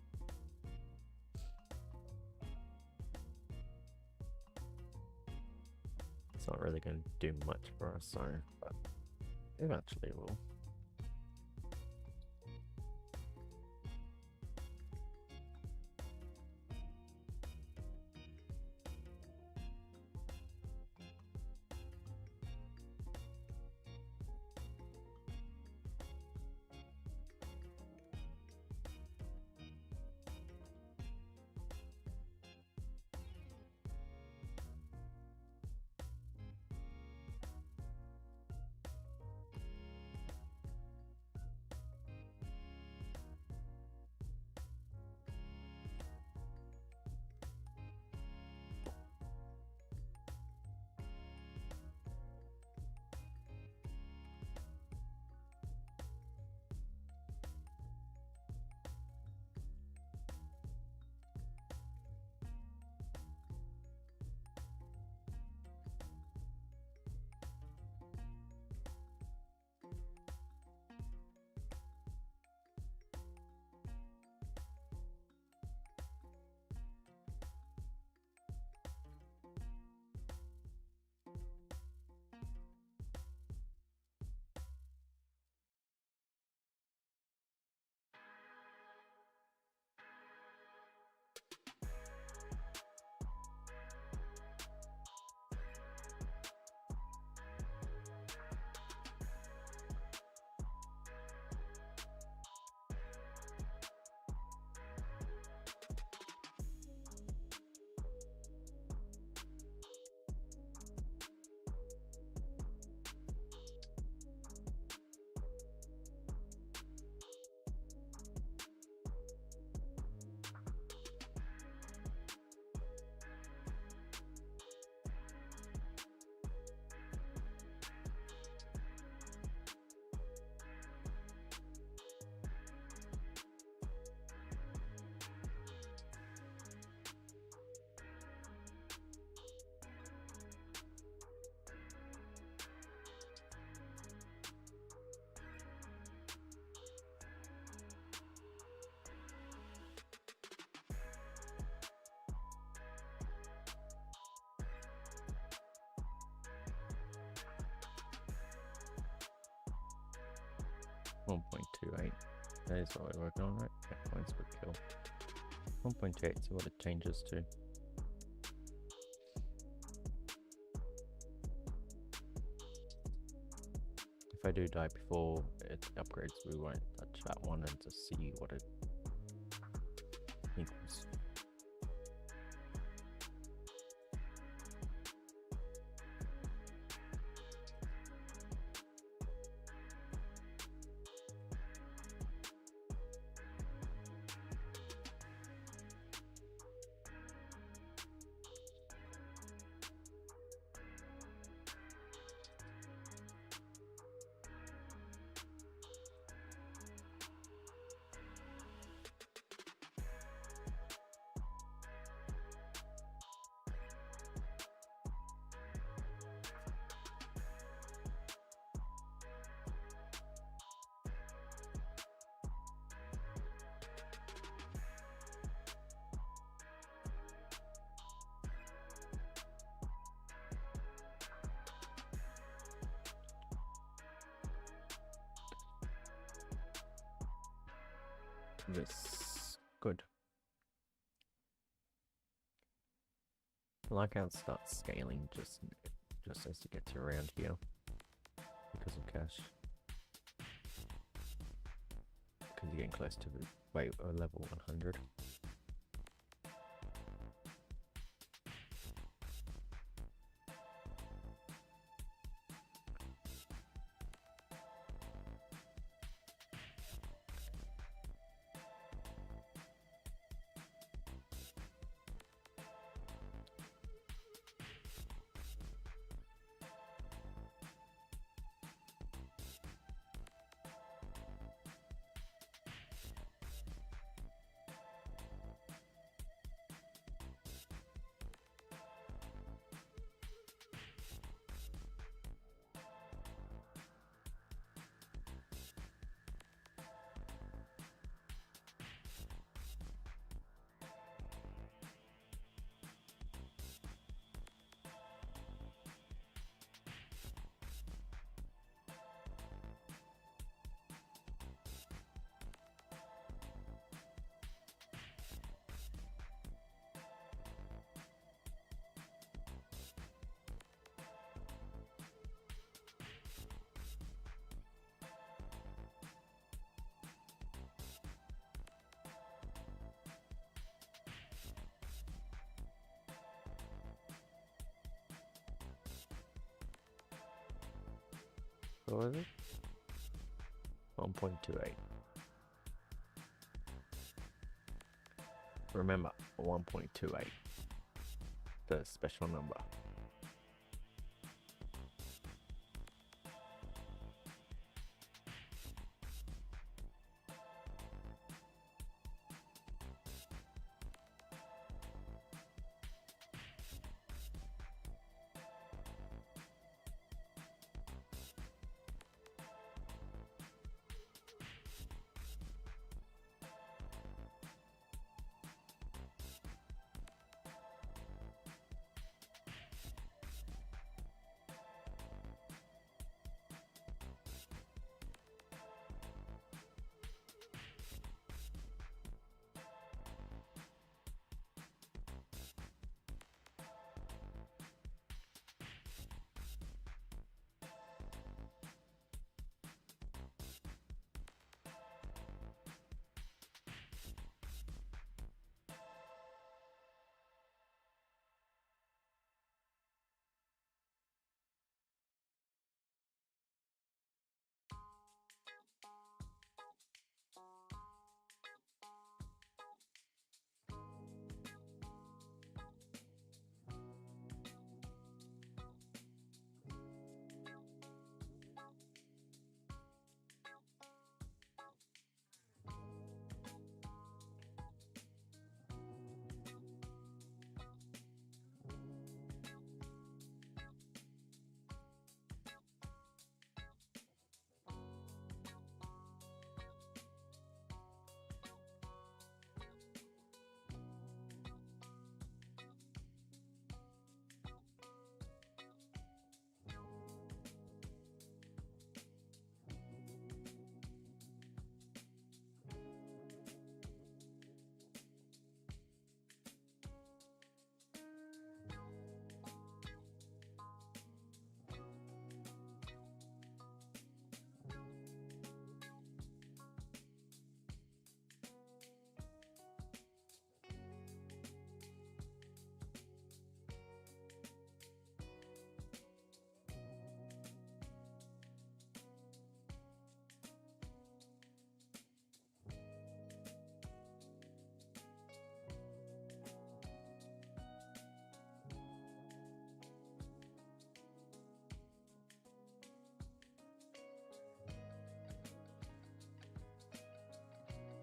It's not really going to do much for us, so... But eventually will. 1.28. That is what we're working on, right? Yeah, points per kill. 1.8, see what it changes to. If I do die before it upgrades, we won't touch that one and just see what it equals. This good. I like how it starts scaling just as you get to around here because of cash. Because you're getting close to level 100. What was it? 1.28. Remember, 1.28. The special number.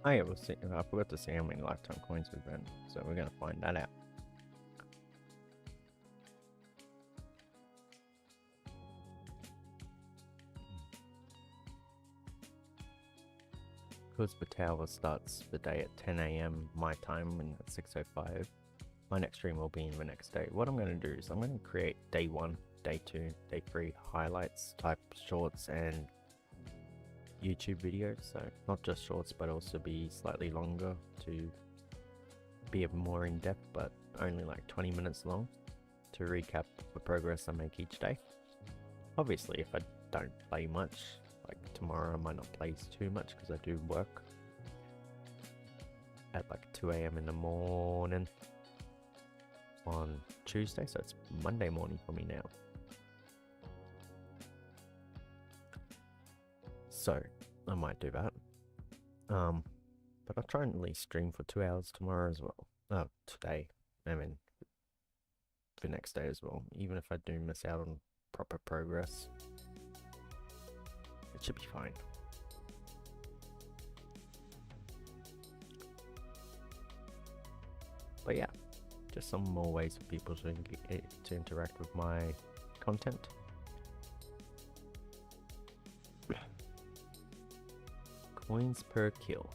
Oh yeah, we'll see. I forgot to see how many lifetime coins we've earned, so we're gonna find that out. Because the tower starts the day at 10 AM my time and at 6:05. My next stream will be in the next day. What I'm going to do is I'm going to create day 1, day 2, day 3 highlights type shorts and YouTube videos. So not just shorts, but also be slightly longer to be more in depth, but only like 20 minutes long to recap the progress I make each day. Obviously, if I don't play much, like tomorrow I might not play too much because I do work at like 2 AM in the morning on Tuesday, so it's Monday morning for me now. So I might do that. But I'll try and at least stream for 2 hours tomorrow as well. Today. I mean, the next day as well. Even if I do miss out on proper progress, it should be fine. But yeah, just some more ways for people to interact with my content. Coins per kill.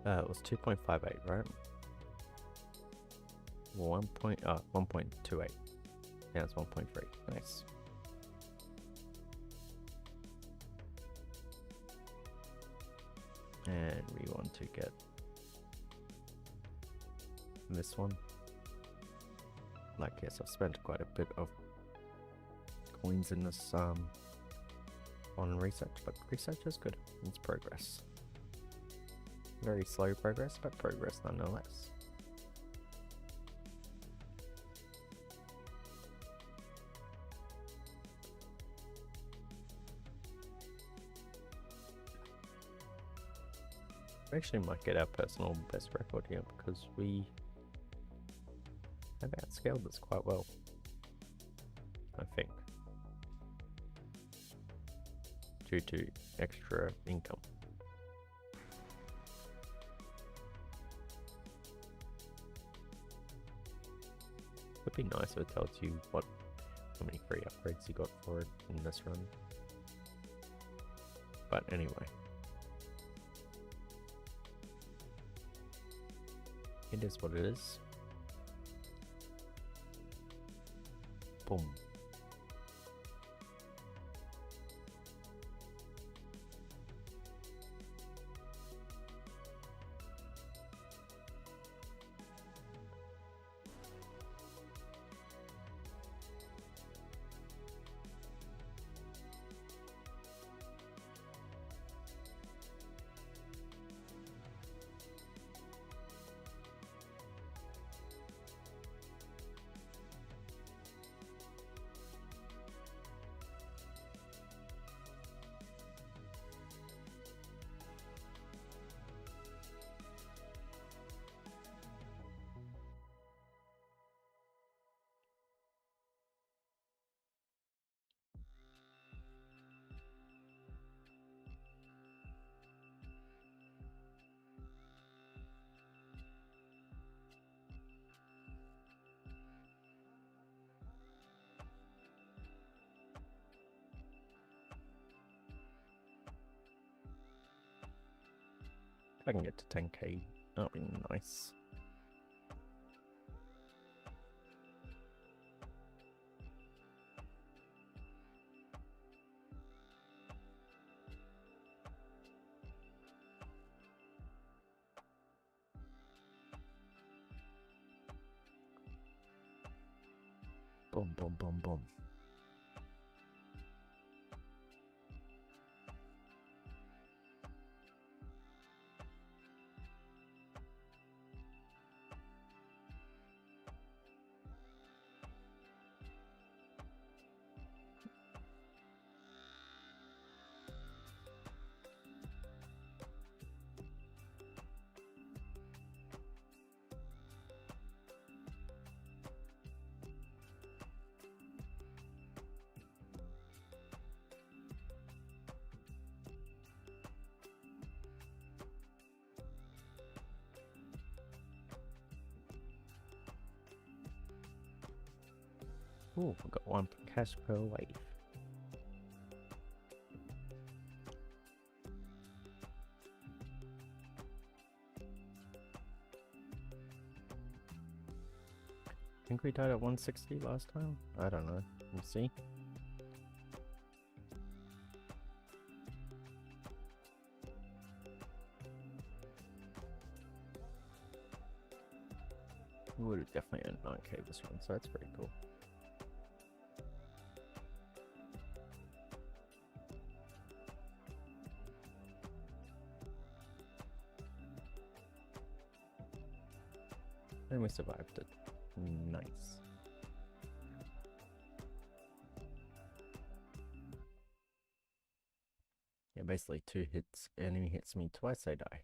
It was 2.58, right? 1.28. Yeah, it's 1.3. Nice. And we want to get this one. Like, yes, I've spent quite a bit of coins in this on research, but research is good. It's progress. Very slow progress, but progress nonetheless. We actually might get our personal best record here because we have outscaled this quite well, I think, due to extra income. Would be nice if it tells you how many free upgrades you got for it in this run. But anyway, it is what it is. Boom. If I can get to 10k, that'll be nice. Boom, boom, boom, boom. Ooh, we got 1 cash per wave. I think we died at 160 last time. I don't know. We'll see. We would have definitely earned 9k this run, so that's pretty cool. And we survived it. Nice. Yeah, basically 2 hits. Enemy hits me twice, I die.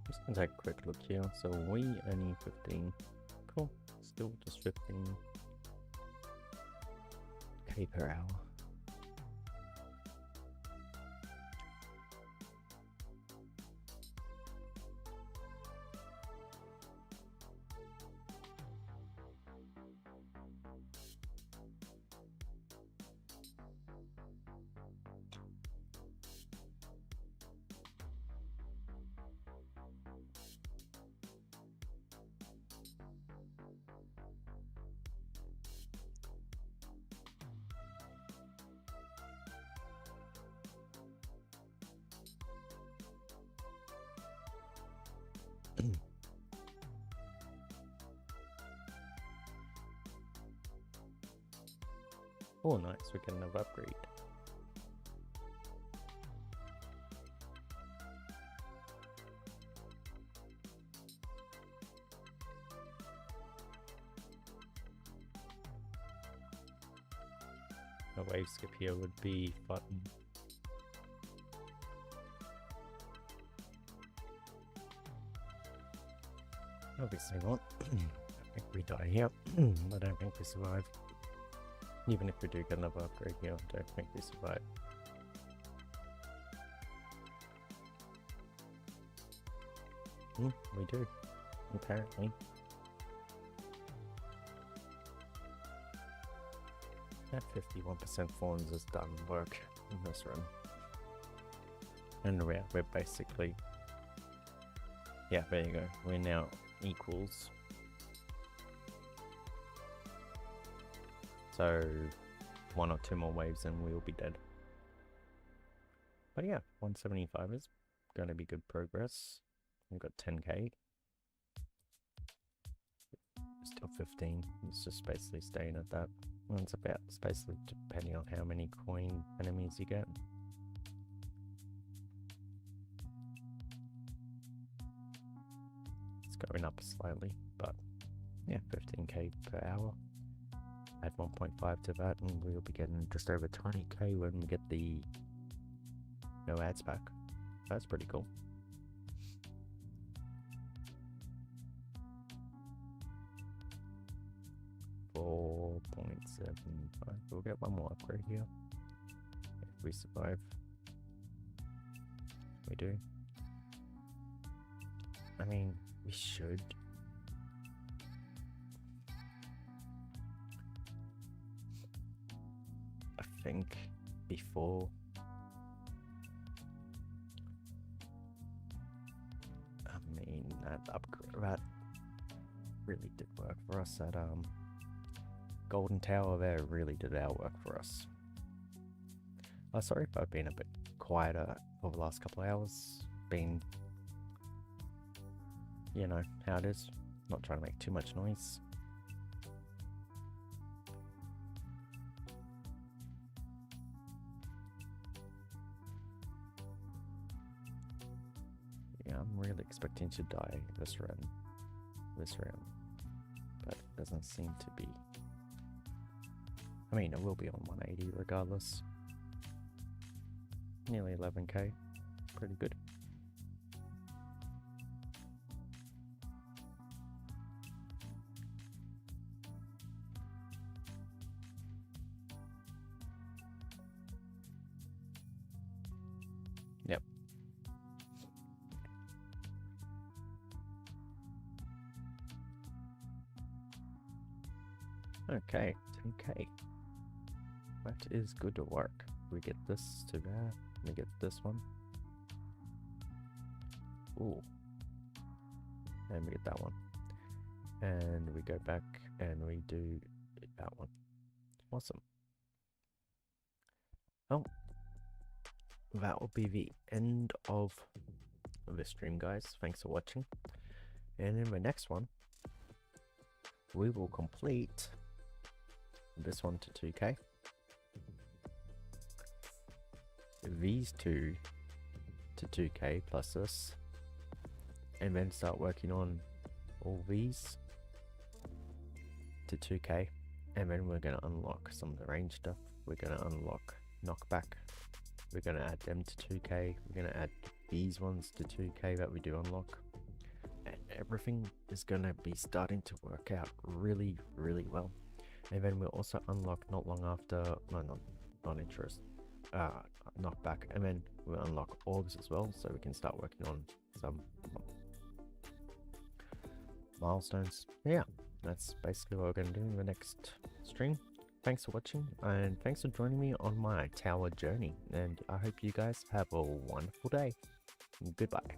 Just gonna take a quick look here. So we only 15. Cool. Still just 15k per hour. Oh, nice. We can have upgrade. A wave skip here would be fun. Obviously not. I think we die here. I don't think we survive. Even if we do get another upgrade here, I don't think we survive. We do, apparently. That 51% fawns has done work in this run. And we're basically... Yeah, there you go. We're now equals. So 1 or 2 more waves and we'll be dead. But yeah, 175 is going to be good progress. We've got 10k. Still 15. It's just basically staying at that. And it's about, it's basically depending on how many coin enemies you get. It's going up slightly, but yeah, 15k per hour. Add 1.5 to that and we'll be getting just over 20k when we get the no ads back. That's pretty cool. .75. We'll get one more upgrade here if we survive. We do. I mean, we should. I think before. I mean, that upgrade that really did work for us at Golden Tower there really did our work for us. Sorry if I've been a bit quieter over the last couple of hours. Been, you know, how it is. Not trying to make too much noise. Yeah, I'm really expecting to die this round, but it doesn't seem to be. I mean, it will be on 180 regardless. Nearly 11k, pretty good. Yep. Okay, 10k. That is good to work. We get this to that. We get this one. Ooh. And we get that one. And we go back and we do that one. Awesome. Oh. That will be the end of this stream, guys. Thanks for watching. And in the next one, we will complete this one to 2k. These two to 2k plus this. And then start working on all these to 2k. And then we're going to unlock some of the range stuff. We're going to unlock knockback. We're going to add them to 2k. We're going to add these ones to 2k that we do unlock. And everything is going to be starting to work out really, really well. And then we'll also unlock not long after, not interest, knockback. And then we'll unlock orbs as well, so we can start working on some milestones. Yeah, that's basically what we're going to do in the next stream. Thanks for watching, and thanks for joining me on my tower journey, and I hope you guys have a wonderful day. Goodbye.